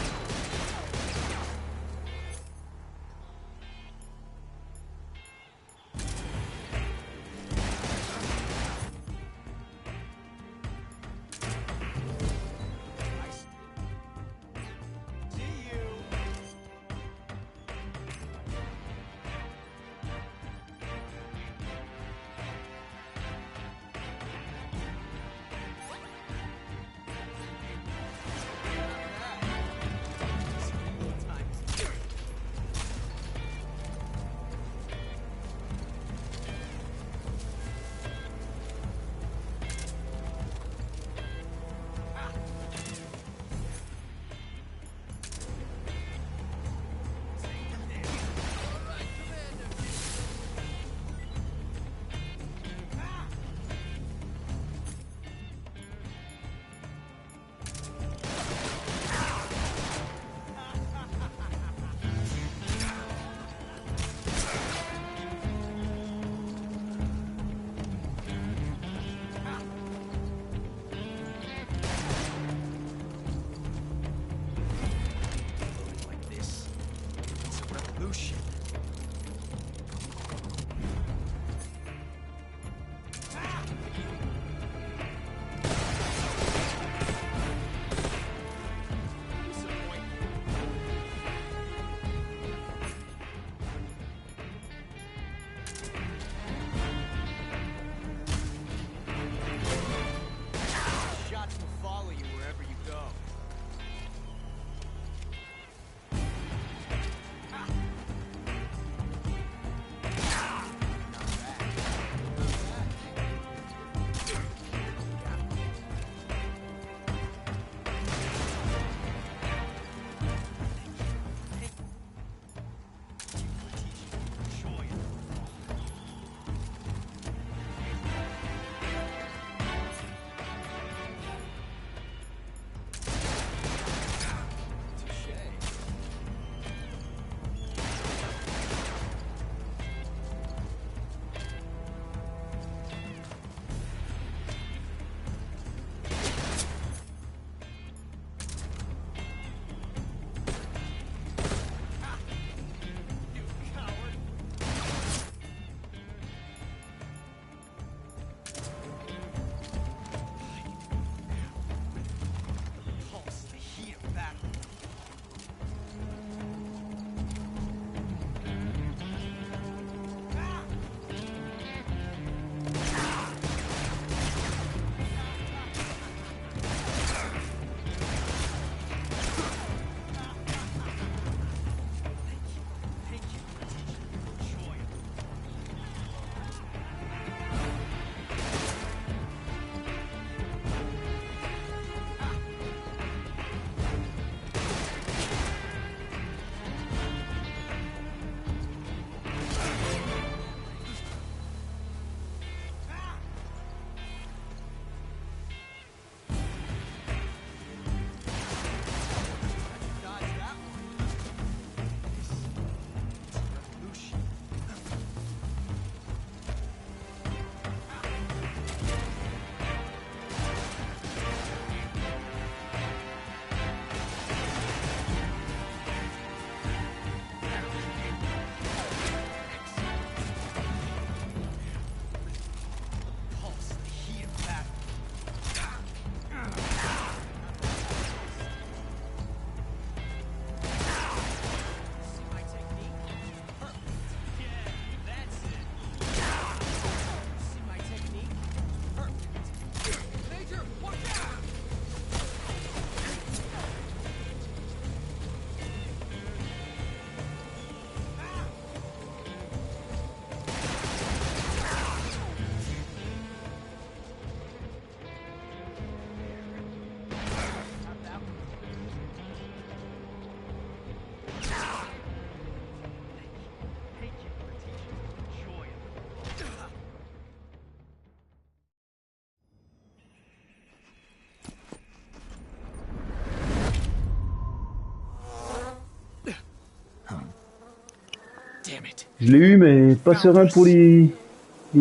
Je l'ai eu, mais pas serein pour les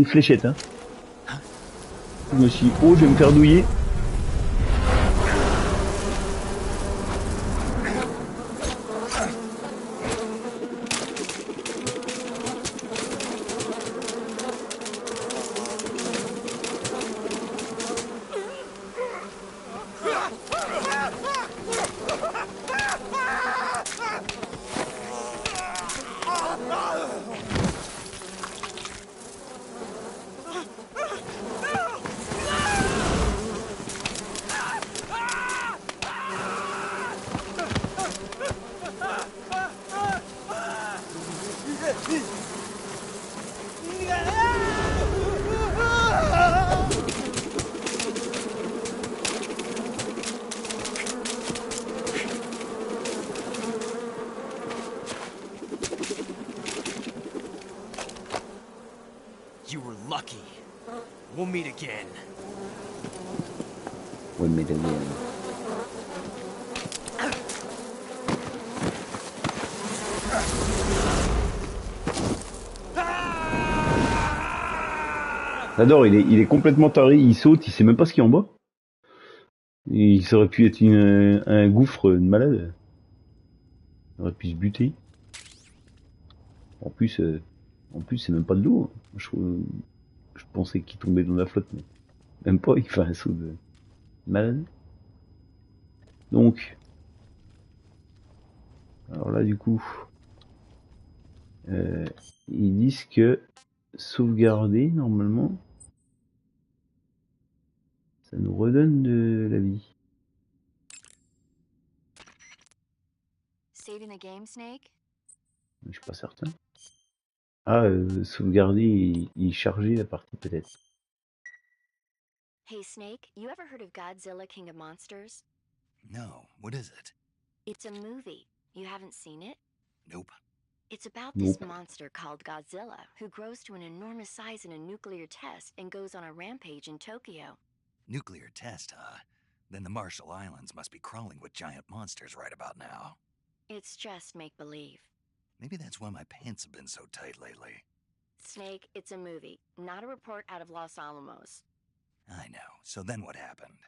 fléchettes. Hein. Je me suis dit, oh, je vais me faire douiller. You were lucky. We'll meet again. We'll meet again. J'adore, il est complètement taré, il saute, il sait même pas ce qu'il y a en bas. Il aurait pu être un gouffre de malade. Il aurait pu se buter. En plus c'est même pas de l'eau. Je pensais qu'il tombait dans la flotte, mais même pas, il fait un saut de malade. Donc, alors là du coup, ils disent que sauvegarder normalement, ça nous redonne de la vie. Saving the game, Snake? Je suis pas certain. Ah, sauvegarder et charger la partie peut-être. Hey, Snake, you ever heard of Godzilla, King of Monsters? No, what is it? It's a movie. You haven't seen it? Nope. It's about Nope. this monster called Godzilla, who grows to an enormous size in a nuclear test and goes on a rampage in Tokyo. Nuclear test, huh? Then the Marshall Islands must be crawling with giant monsters right about now. It's just make-believe. Maybe that's why my pants have been so tight lately. Snake, it's a movie, not a report out of Los Alamos. I know. So then what happened?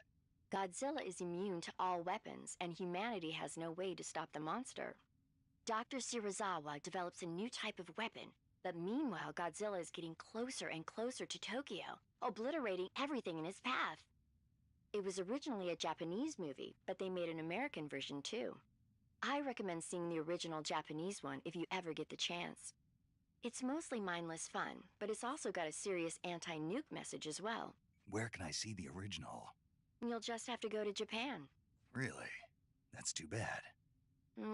Godzilla is immune to all weapons, and humanity has no way to stop the monster. Dr. Shirazawa develops a new type of weapon, but meanwhile Godzilla is getting closer and closer to Tokyo, obliterating everything in his path. It was originally a Japanese movie, but they made an American version too. I recommend seeing the original Japanese one if you ever get the chance. It's mostly mindless fun, but it's also got a serious anti-nuke message as well. Where can I see the original? You'll just have to go to Japan. Really? That's too bad.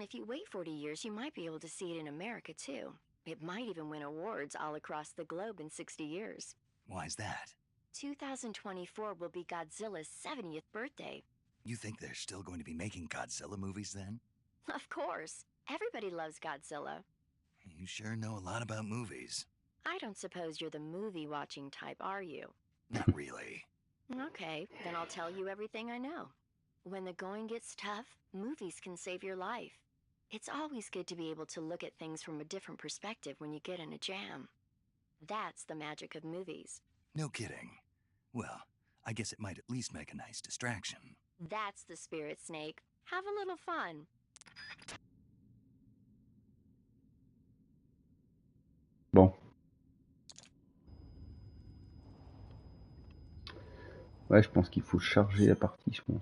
If you wait 40 years, you might be able to see it in America too. It might even win awards all across the globe in 60 years. Why's that? 2024 will be Godzilla's 70th birthday. You think they're still going to be making Godzilla movies then? Of course. Everybody loves Godzilla. You sure know a lot about movies. I don't suppose you're the movie-watching type, are you? Not really. Okay, then I'll tell you everything I know. When the going gets tough, movies can save your life. It's always good to be able to look at things from a different perspective when you get in a jam. That's the magic of movies. No kidding. Well, I guess it might at least make a nice distraction. That's the spirit, Snake. Have a little fun. Bon. Ouais, je pense qu'il faut charger la partie, je pense.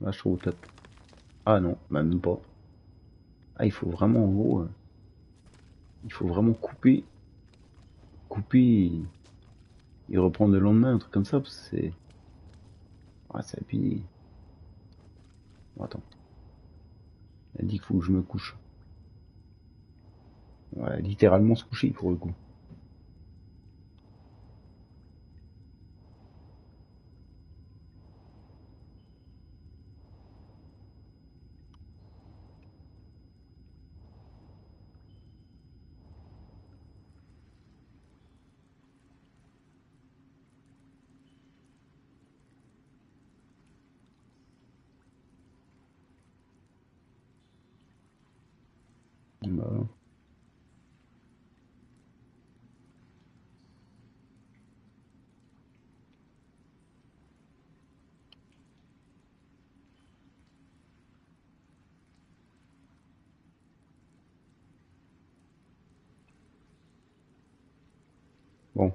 Là, je trouve au top. Ah non, bah, même pas. Ah, il faut vraiment, en gros, il faut vraiment couper et reprendre le lendemain, un truc comme ça, parce que c'est... Ouais, c'est épuisé. Bon, attends. Elle dit qu'il faut que je me couche. Ouais, littéralement se coucher, pour le coup. Bah, bon.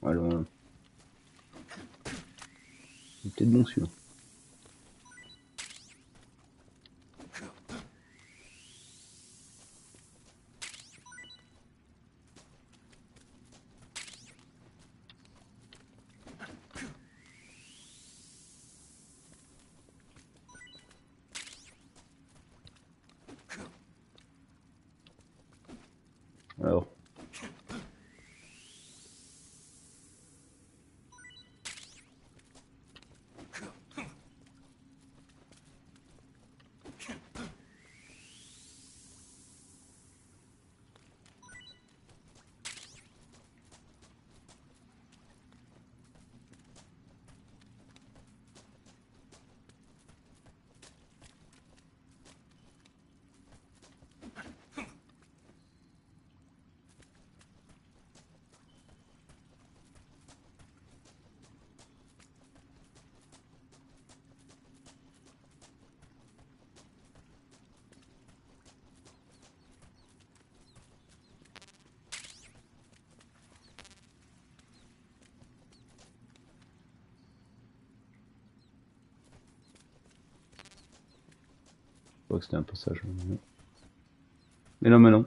Alors, c'est peut-être bon celui-là. Alors. Je crois que c'était un passage. Mais non, mais non.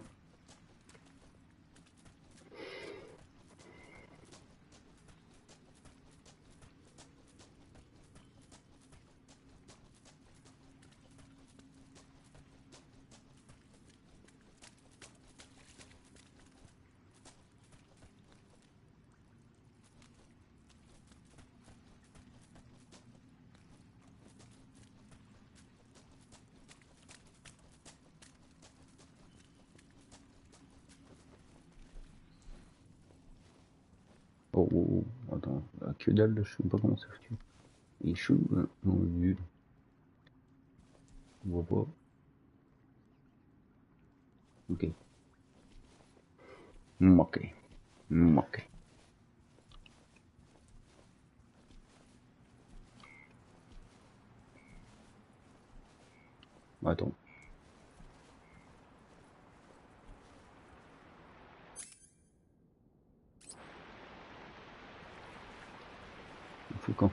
Oh, oh, oh, attends, que dalle, je sais pas comment ça fait. Il est chaud, non, nul. On voit pas. Ok. Ok. Ok. Attends. Il faut quand?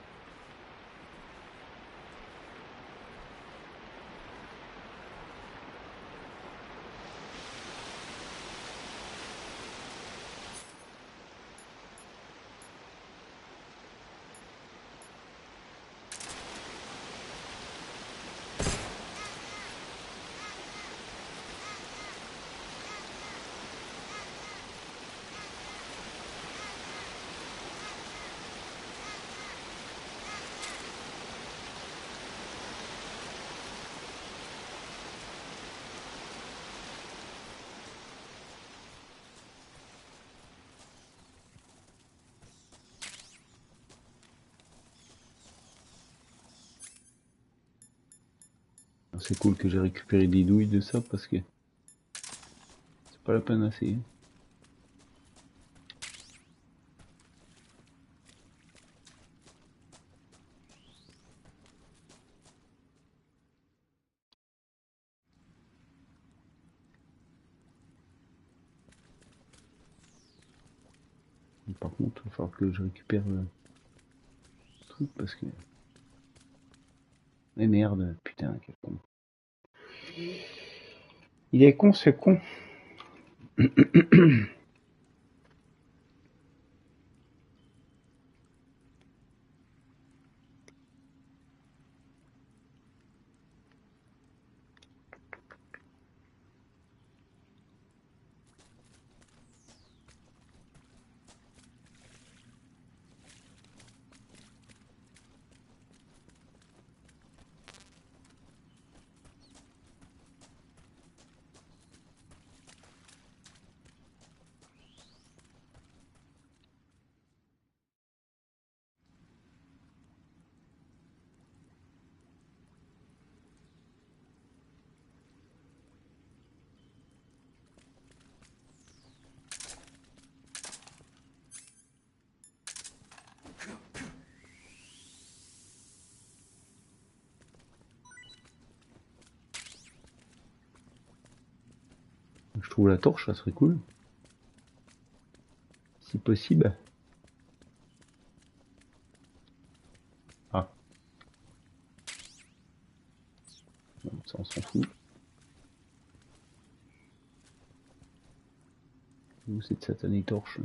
C'est cool que j'ai récupéré des douilles de ça parce que c'est pas la peine d'essayer. Par contre, il va falloir que je récupère le truc parce que... Mais merde, putain, quel con. Il est con, ce con. trouve la torche, ça serait cool. Si possible. Ah. Bon, ça on s'en fout. Où cette satanée torche?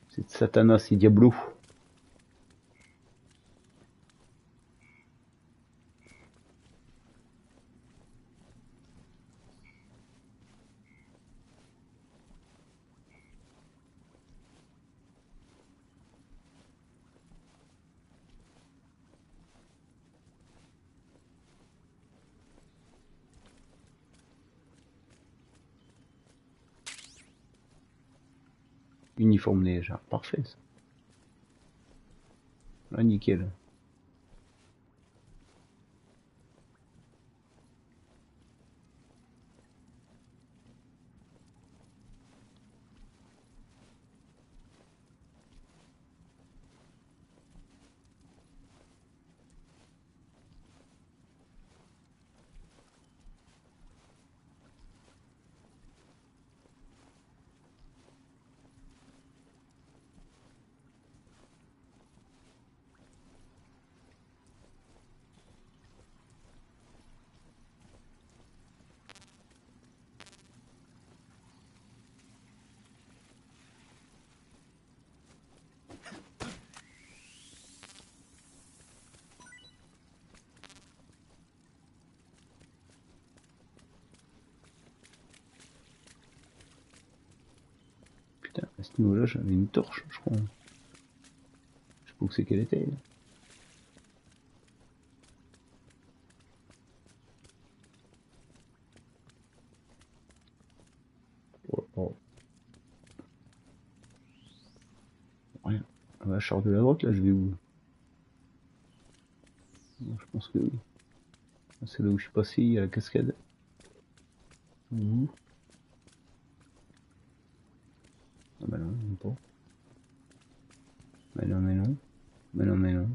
C'est Satanas et Diablo. Uniforme déjà, parfait ça. Là, nickel. Putain, à ce niveau-là, j'avais une torche, je crois. Je sais pas où c'est qu'elle était. Oh, oh. Ouais. Ah bah, je sors de la droite, là, je vais où? Je pense que oui. C'est là où je suis passé, il y a la cascade. Mmh. Ah bah non, même pas. Mais non, mais non. Mais non, mais non.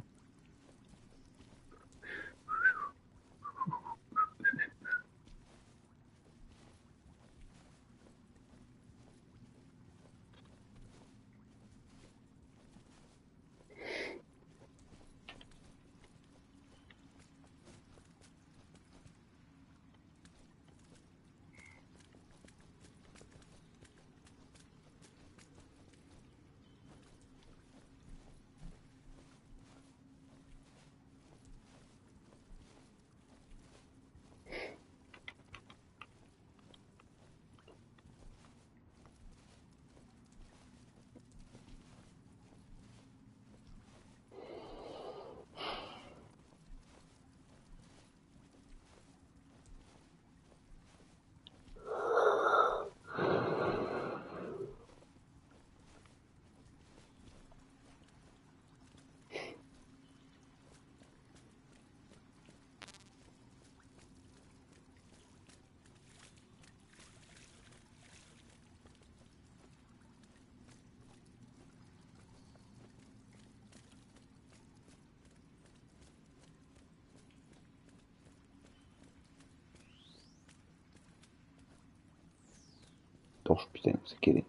Torche, putain, c'est qu'elle est.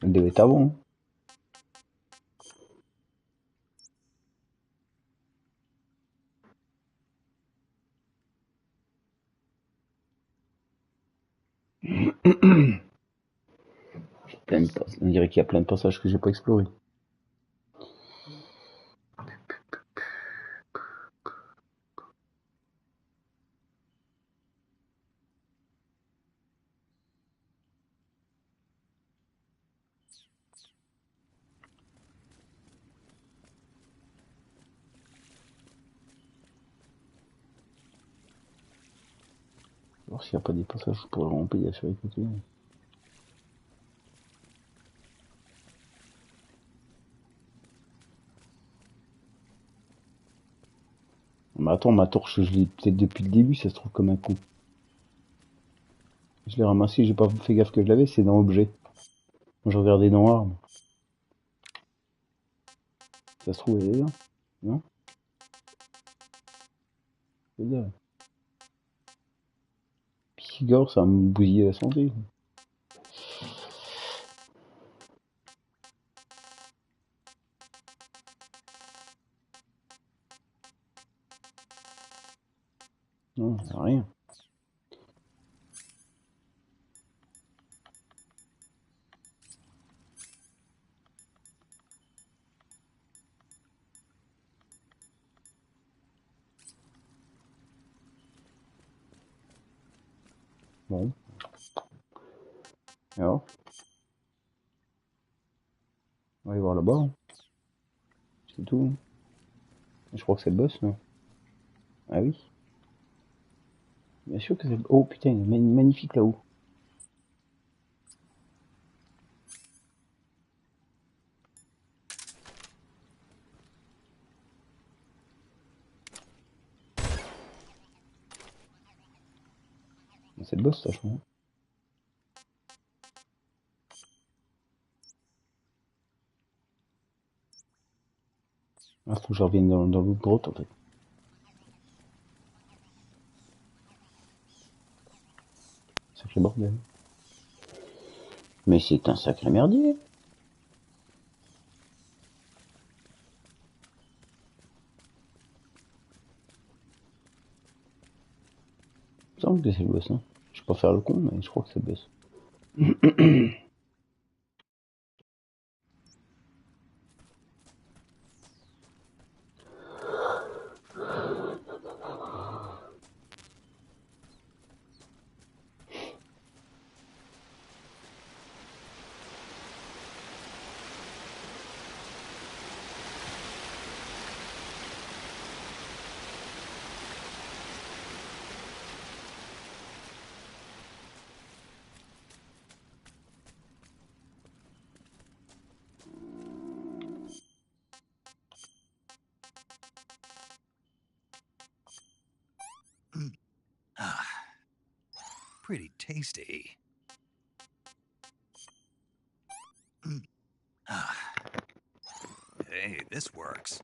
Elle devait être avant. On dirait qu'il y a plein de passages que j'ai pas explorés. Alors s'il n'y a pas des passages, je pourrais vraiment payer sur les côtés. Mais attends, ma torche, je l'ai peut-être depuis le début, ça se trouve comme un coup. Je l'ai ramassé, j'ai pas fait gaffe que je l'avais, c'est dans objet. Moi, je regardais dans armes. Ça se trouve, elle est là, non? C'est là. Igor, ça va me bousiller la santé. Non, ça sert à rien. Bon. Alors, on va aller voir là-bas. C'est tout. Je crois que c'est le boss, non? Ah oui. Bien sûr que c'est le... Oh putain, il est magnifique là-haut. C'est le boss, ça, je crois. Ah, faut que je revienne dans l'autre grotte, en fait. Sacré bordel. Mais c'est un sacré merdier. Il me semble que c'est le boss, hein. Je peux pas faire le con, mais je crois que c'est le boss. Ah, pretty tasty. Ah. Hey, this works.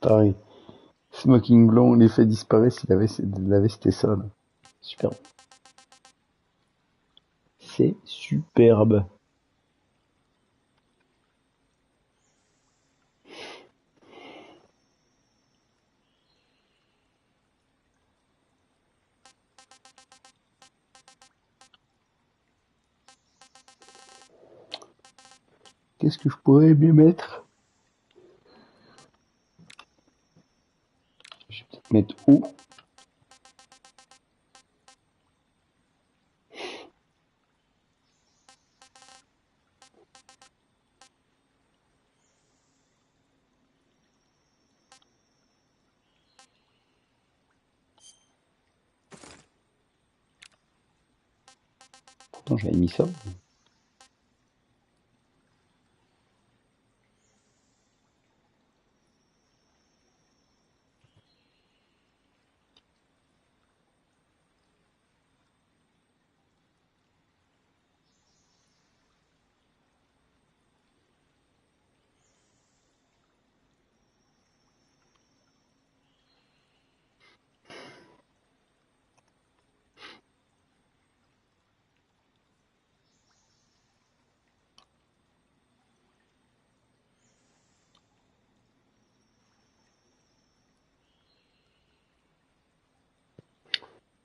Pareil. Smoking blanc, l'effet disparaît s'il avait la veste et ça, là. Superbe. C'est superbe. Qu'est-ce que je pourrais bien mettre? Je vais peut-être mettre haut. Pourtant j'avais mis ça.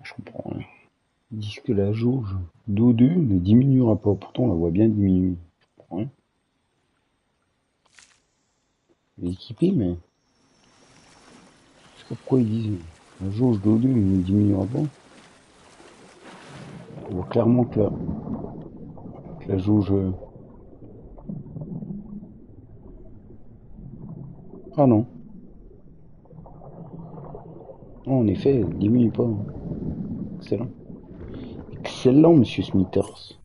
Je comprends rien. Ils disent que la jauge d'O2 ne diminuera pas. Pourtant on la voit bien diminuer. Je comprends rien. Elle est équipée, mais je sais pas pourquoi ils disent la jauge d'O2 ne diminuera pas. On voit clairement que la jauge... Ah non. Non, en effet, elle diminue pas. Excellent. Excellent, monsieur Smithers.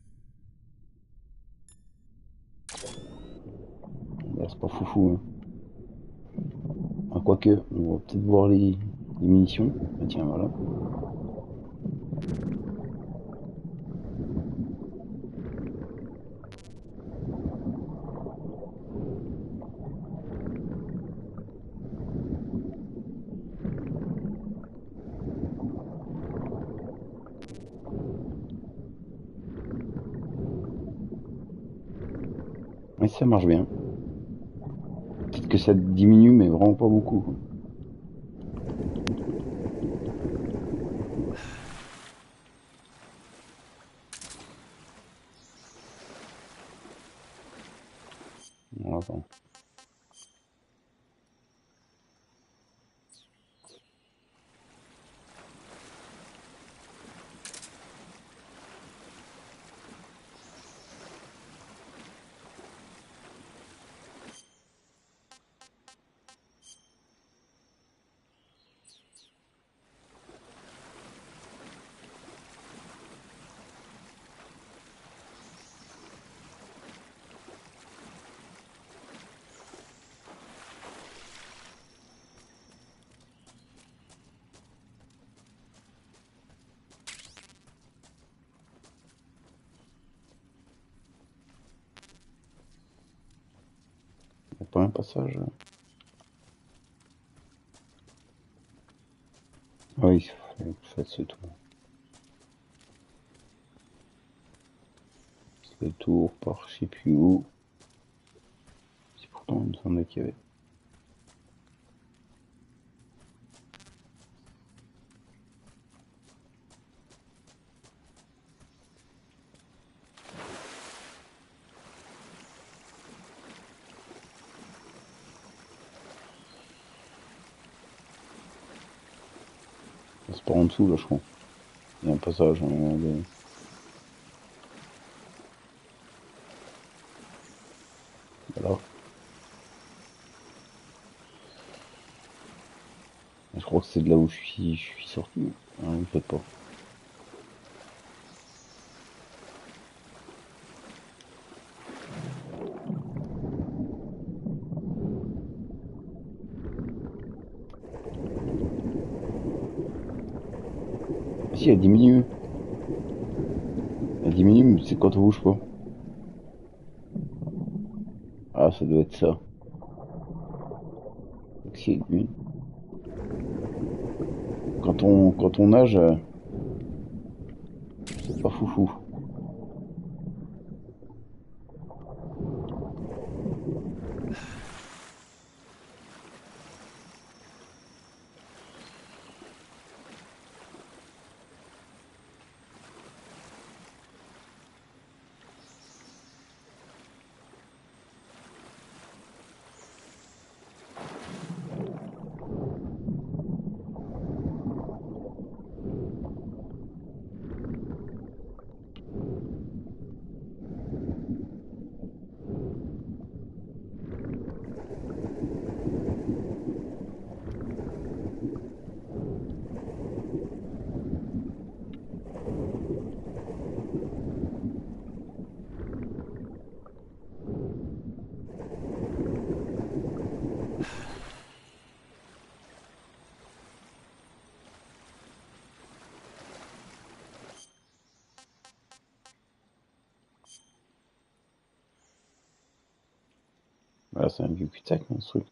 Là, c'est pas foufou, hein. Ah, quoique, on va peut-être voir les munitions. Ah, tiens, voilà. Mais ça marche bien. Peut-être que ça diminue, mais vraiment pas beaucoup. Bon, attends. Il n'y a pas un passage. Ah oui, faites ce tour. Ce tour par je sais plus où. C'est pourtant, il me semblait qu'il y avait. C'est par en dessous, là, je crois. Il y a un passage. Voilà. Je crois que c'est de là où je suis sorti. Ah, vous faites pas. Si, elle diminue. Elle diminue, mais c'est quand on bouge pas. Ah, ça doit être ça. C'est lui. Quand on nage, c'est pas foufou. Voilà, c'est un vieux cul-de-sac, hein, ce truc.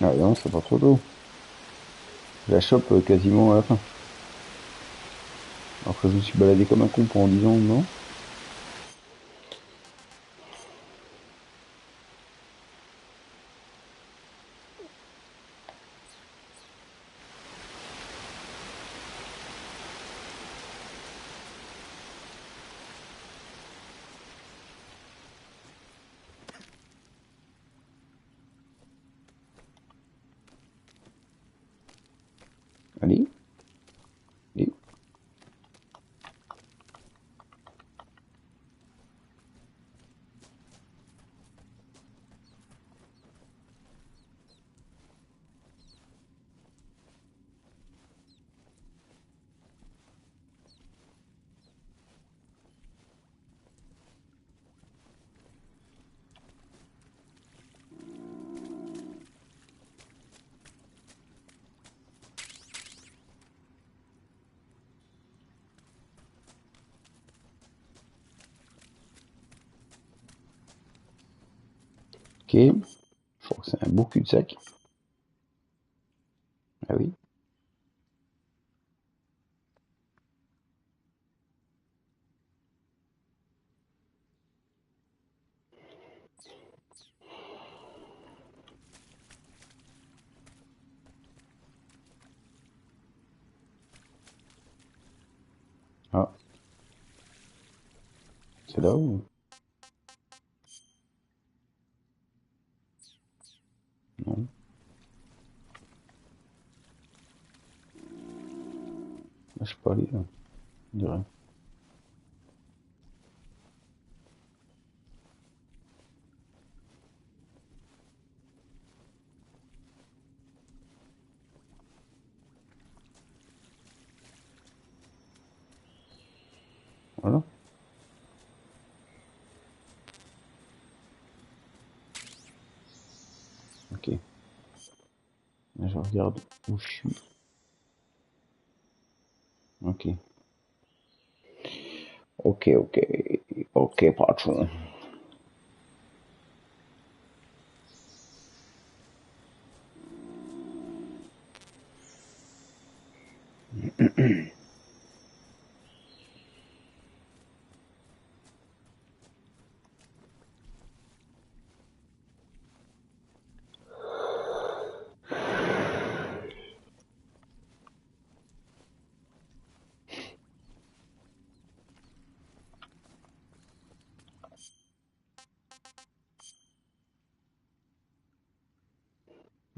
Ah non, c'est pas trop tôt. Je la chope quasiment à la fin. Alors que je me suis baladé comme un con pendant 10 ans, non? Allez. Allez. Ok. Je crois que c'est un beau cul-de-sac. Ah oui. Ah. C'est là où? Non. Là, je peux aller, là. Je dirais. Voilà. Ok. Là, je regarde où je suis. Ok. Ok, ok. Ok, patron.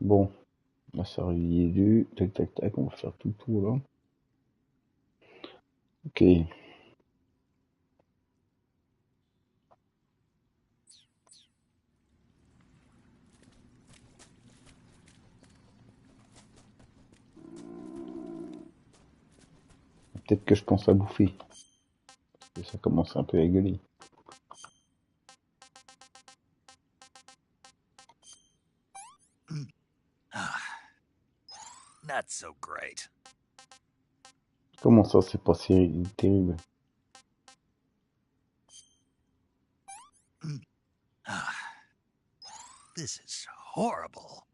Bon, là ça réveillé du. Tac tac tac, on va faire tout le tour là. Ok. Peut-être que je pense à bouffer. Parce que ça commence un peu à gueuler. Not so great. Comment ça, c'est pas si terrible? This is horrible.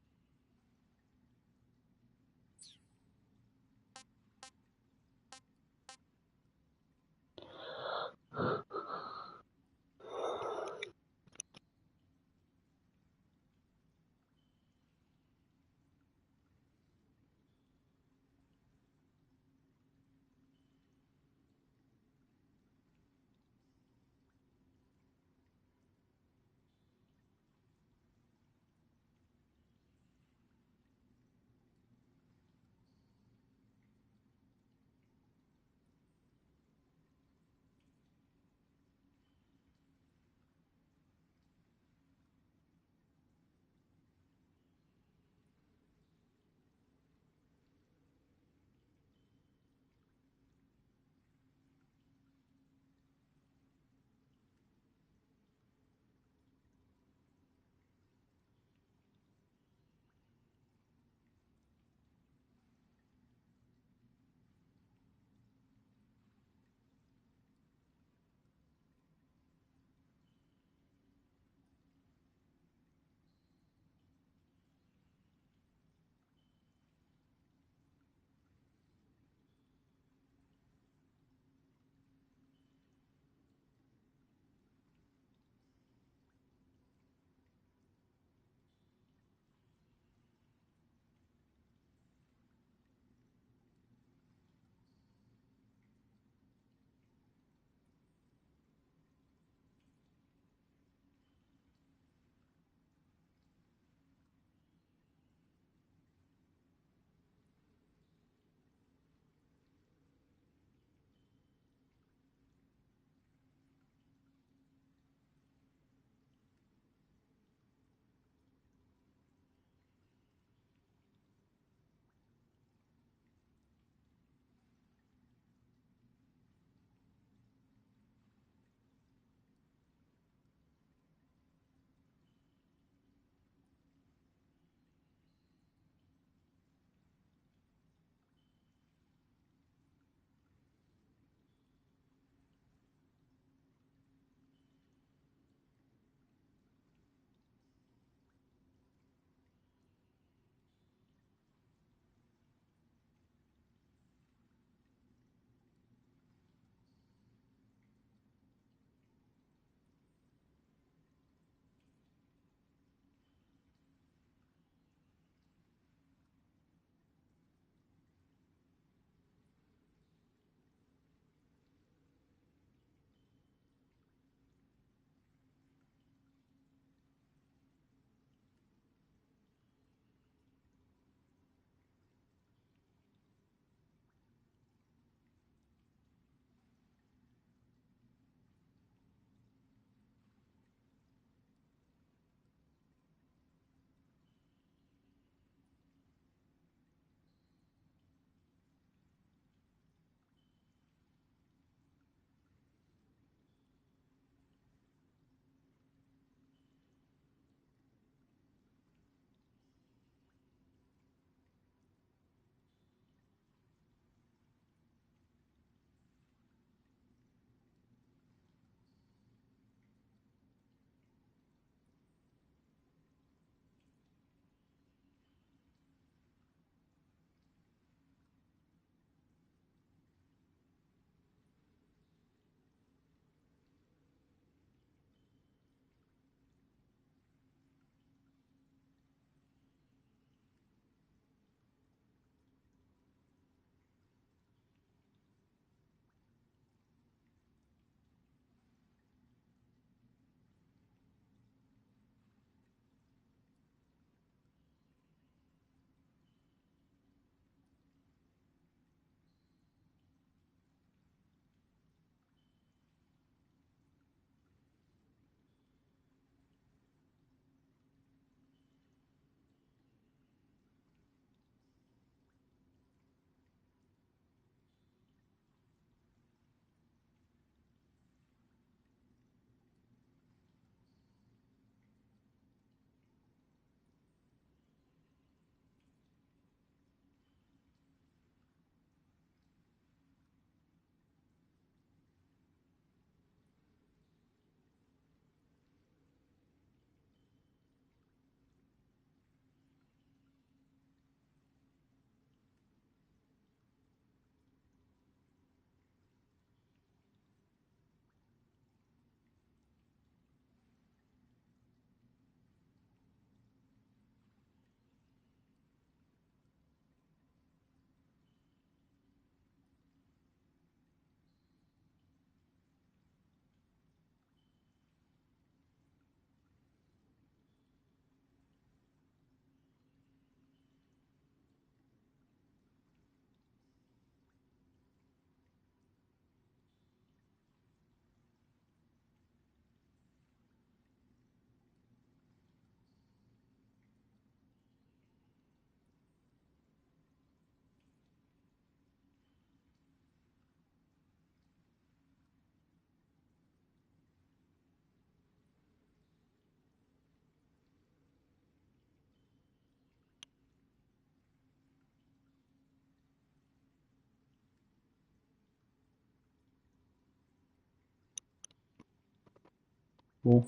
Bon,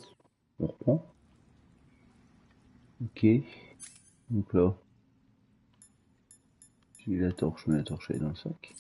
on reprend. Ok. Donc là, j'ai la torche, je mets la torche elle est dans le sac.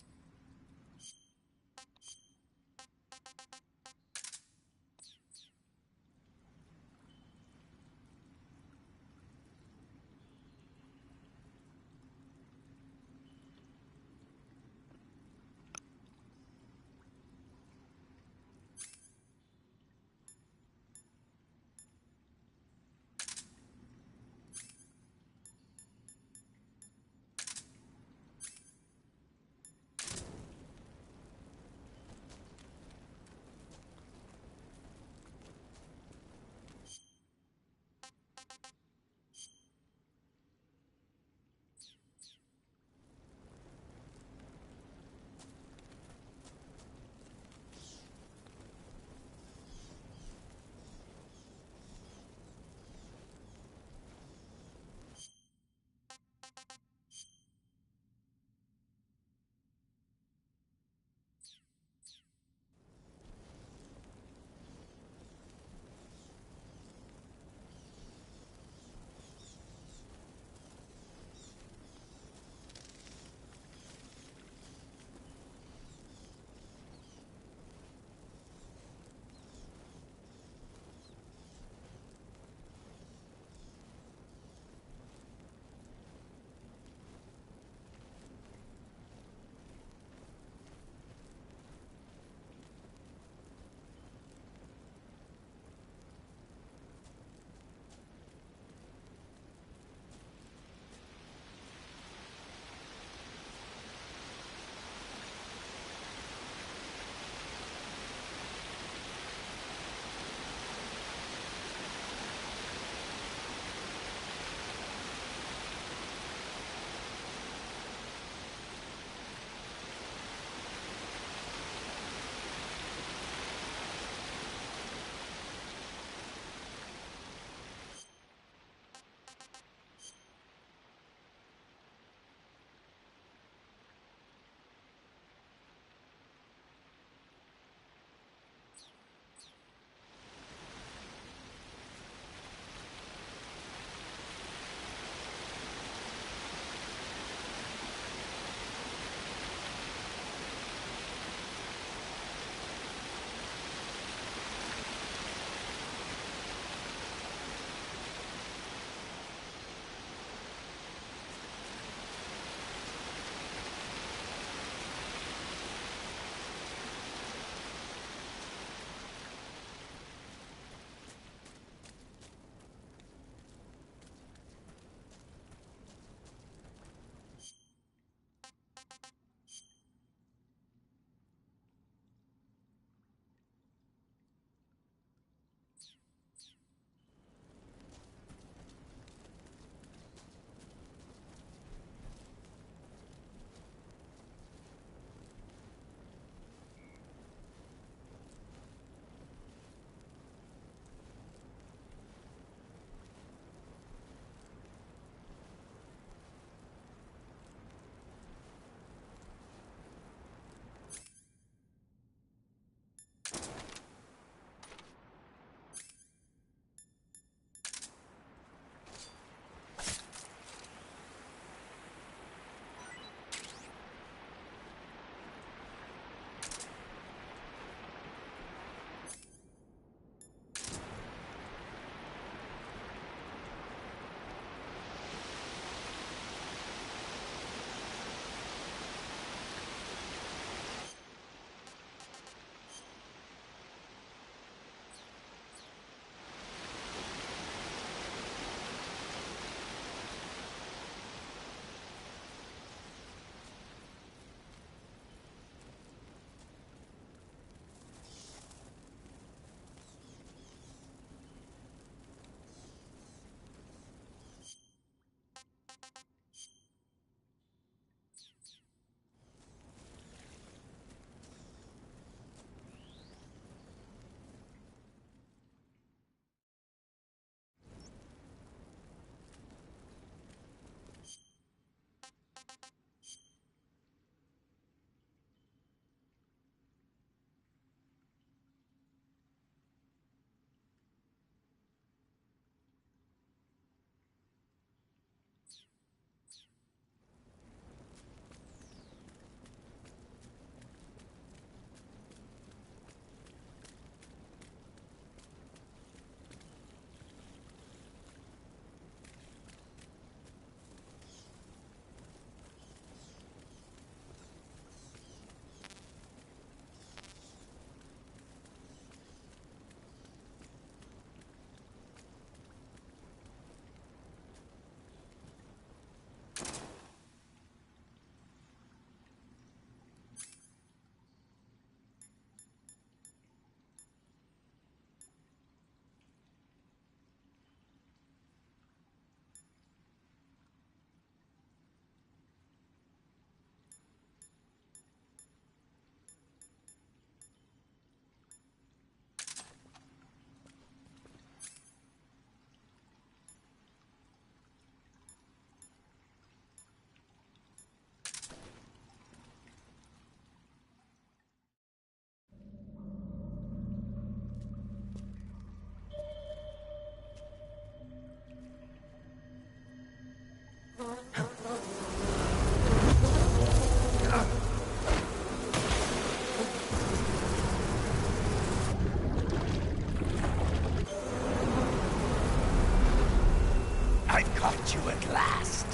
I've caught you at last.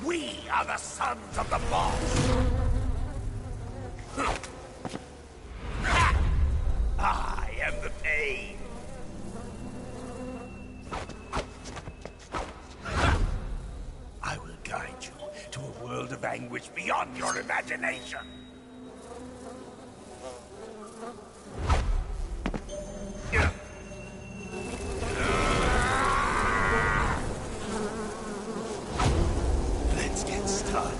We are the sons of the boss. I am the pain. I will guide you to a world of anguish beyond your imagination. Let's get started.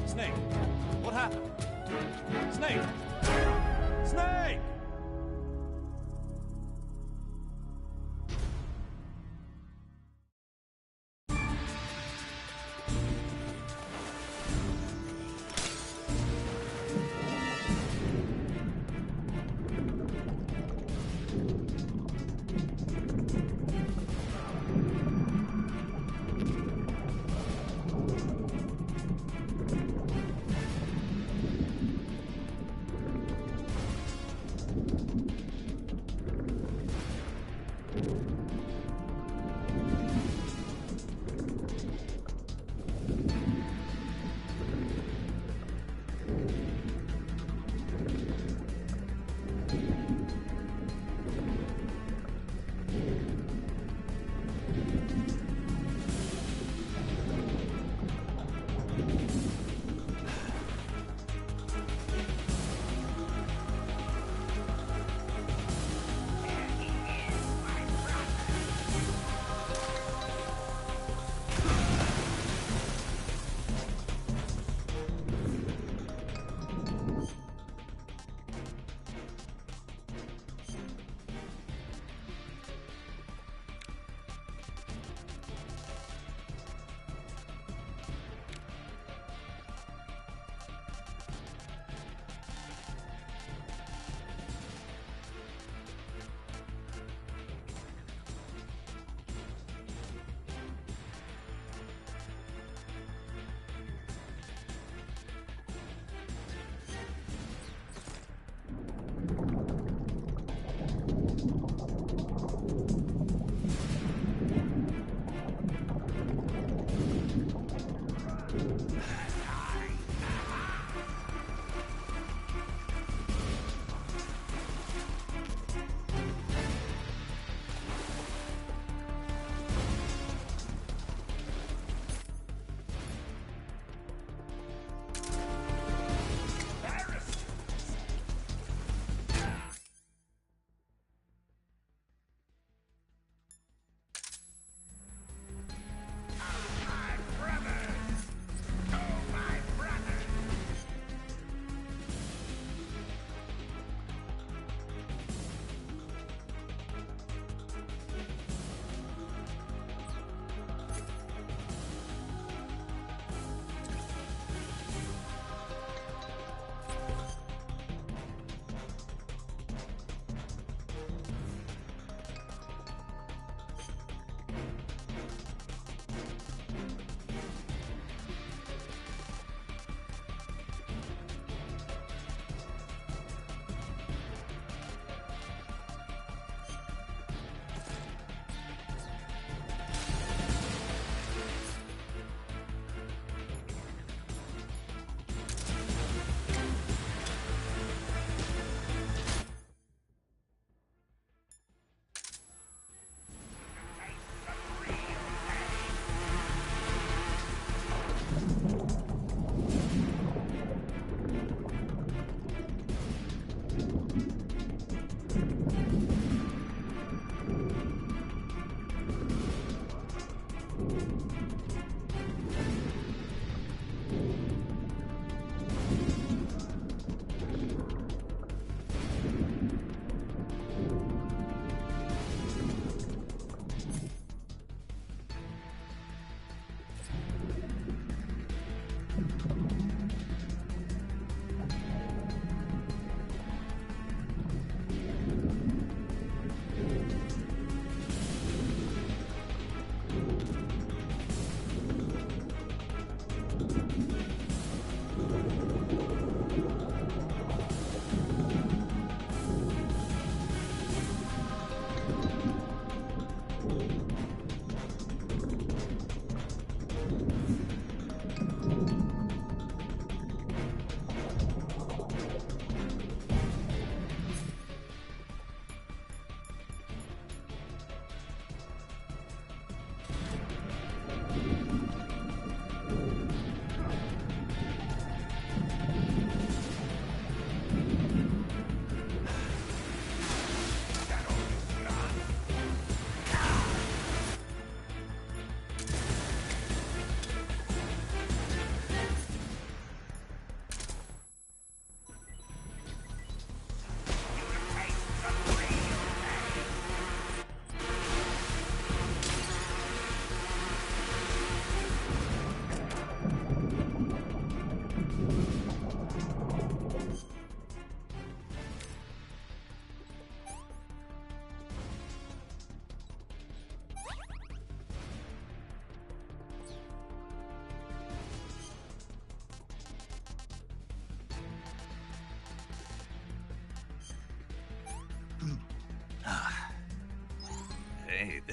Snake, what happened? Snake! Snake!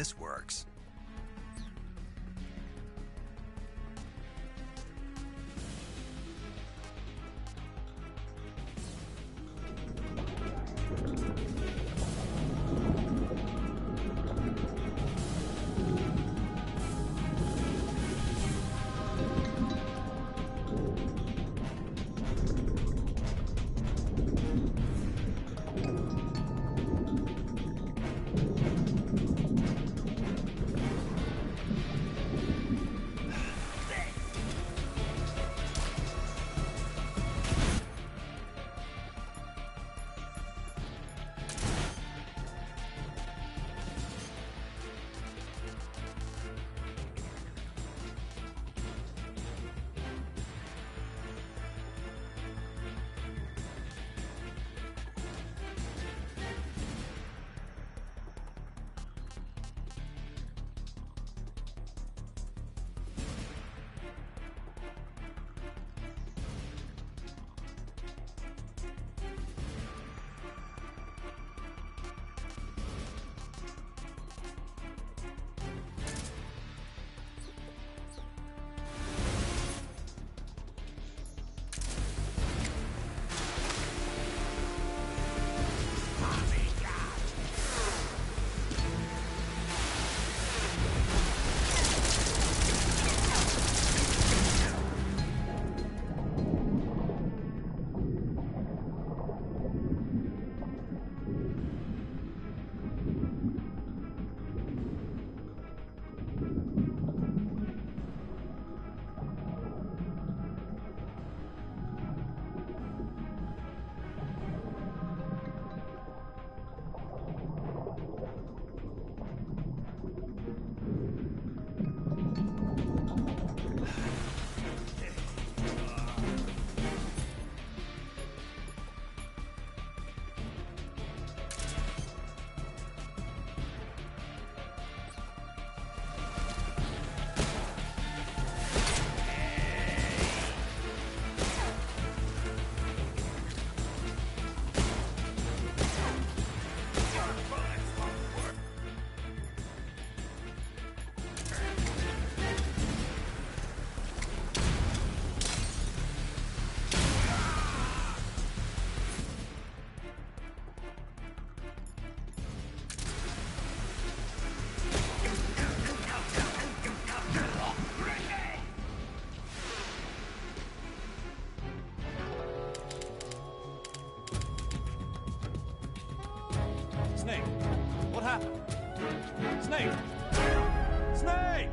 this works. Snake! What happened? Snake! Snake!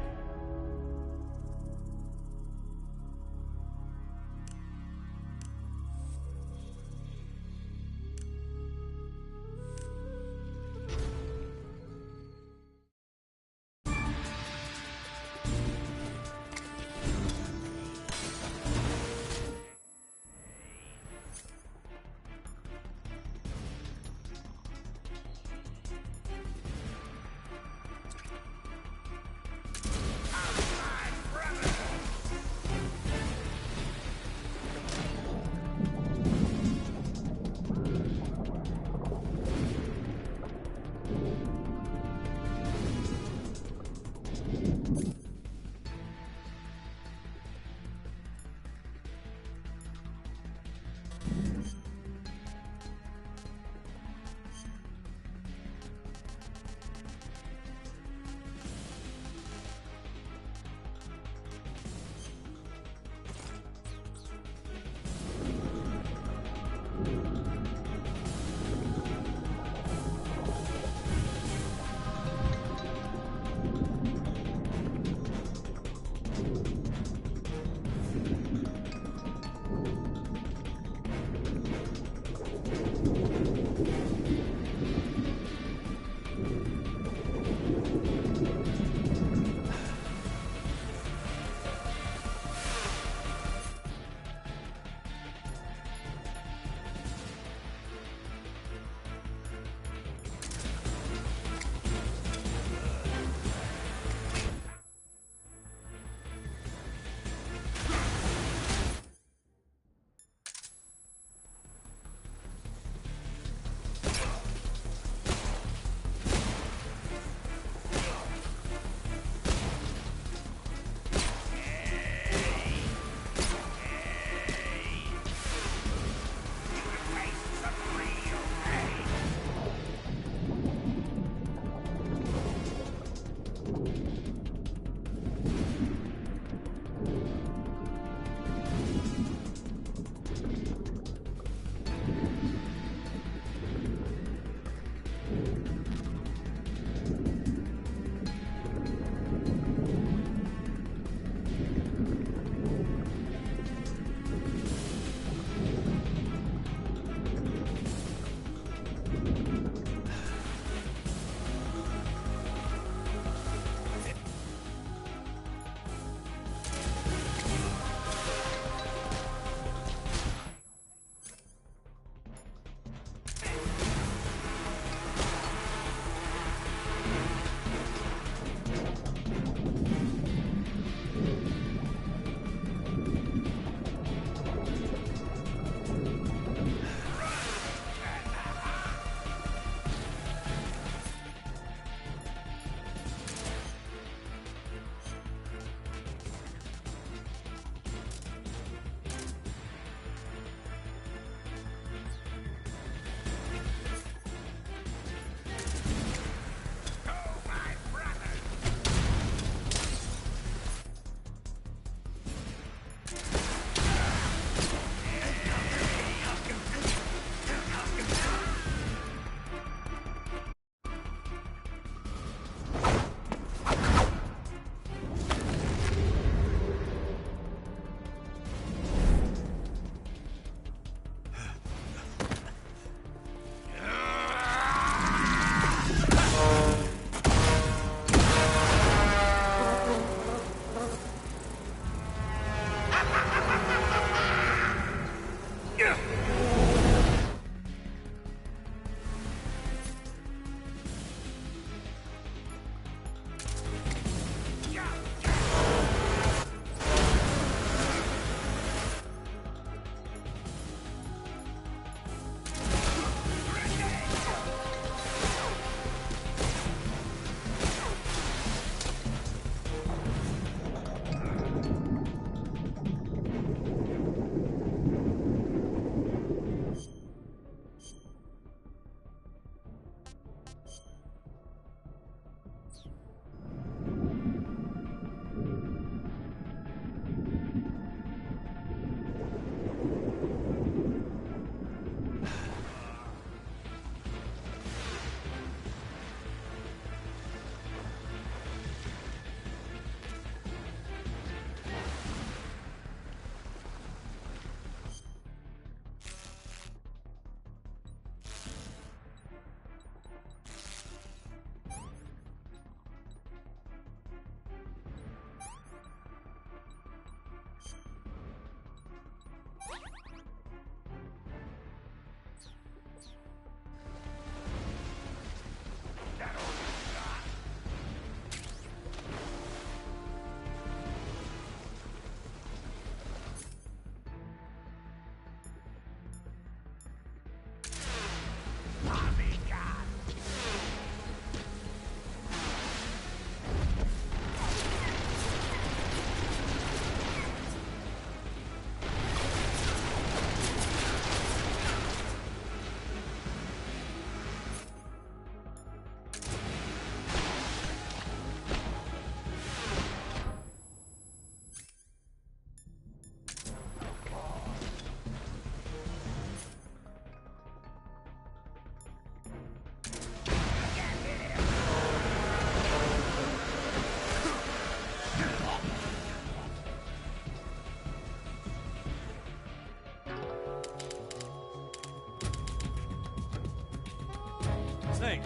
Snake,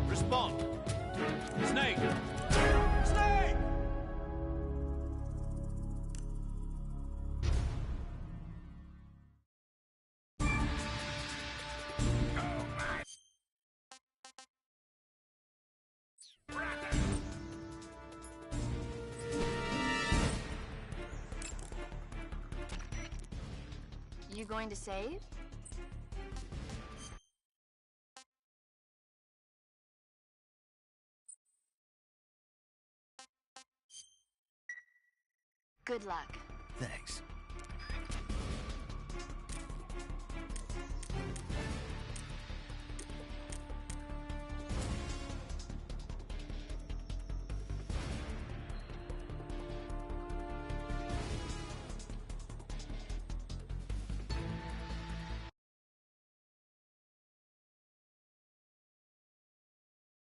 respond. Snake! Snake! You going to save? Good luck. Thanks.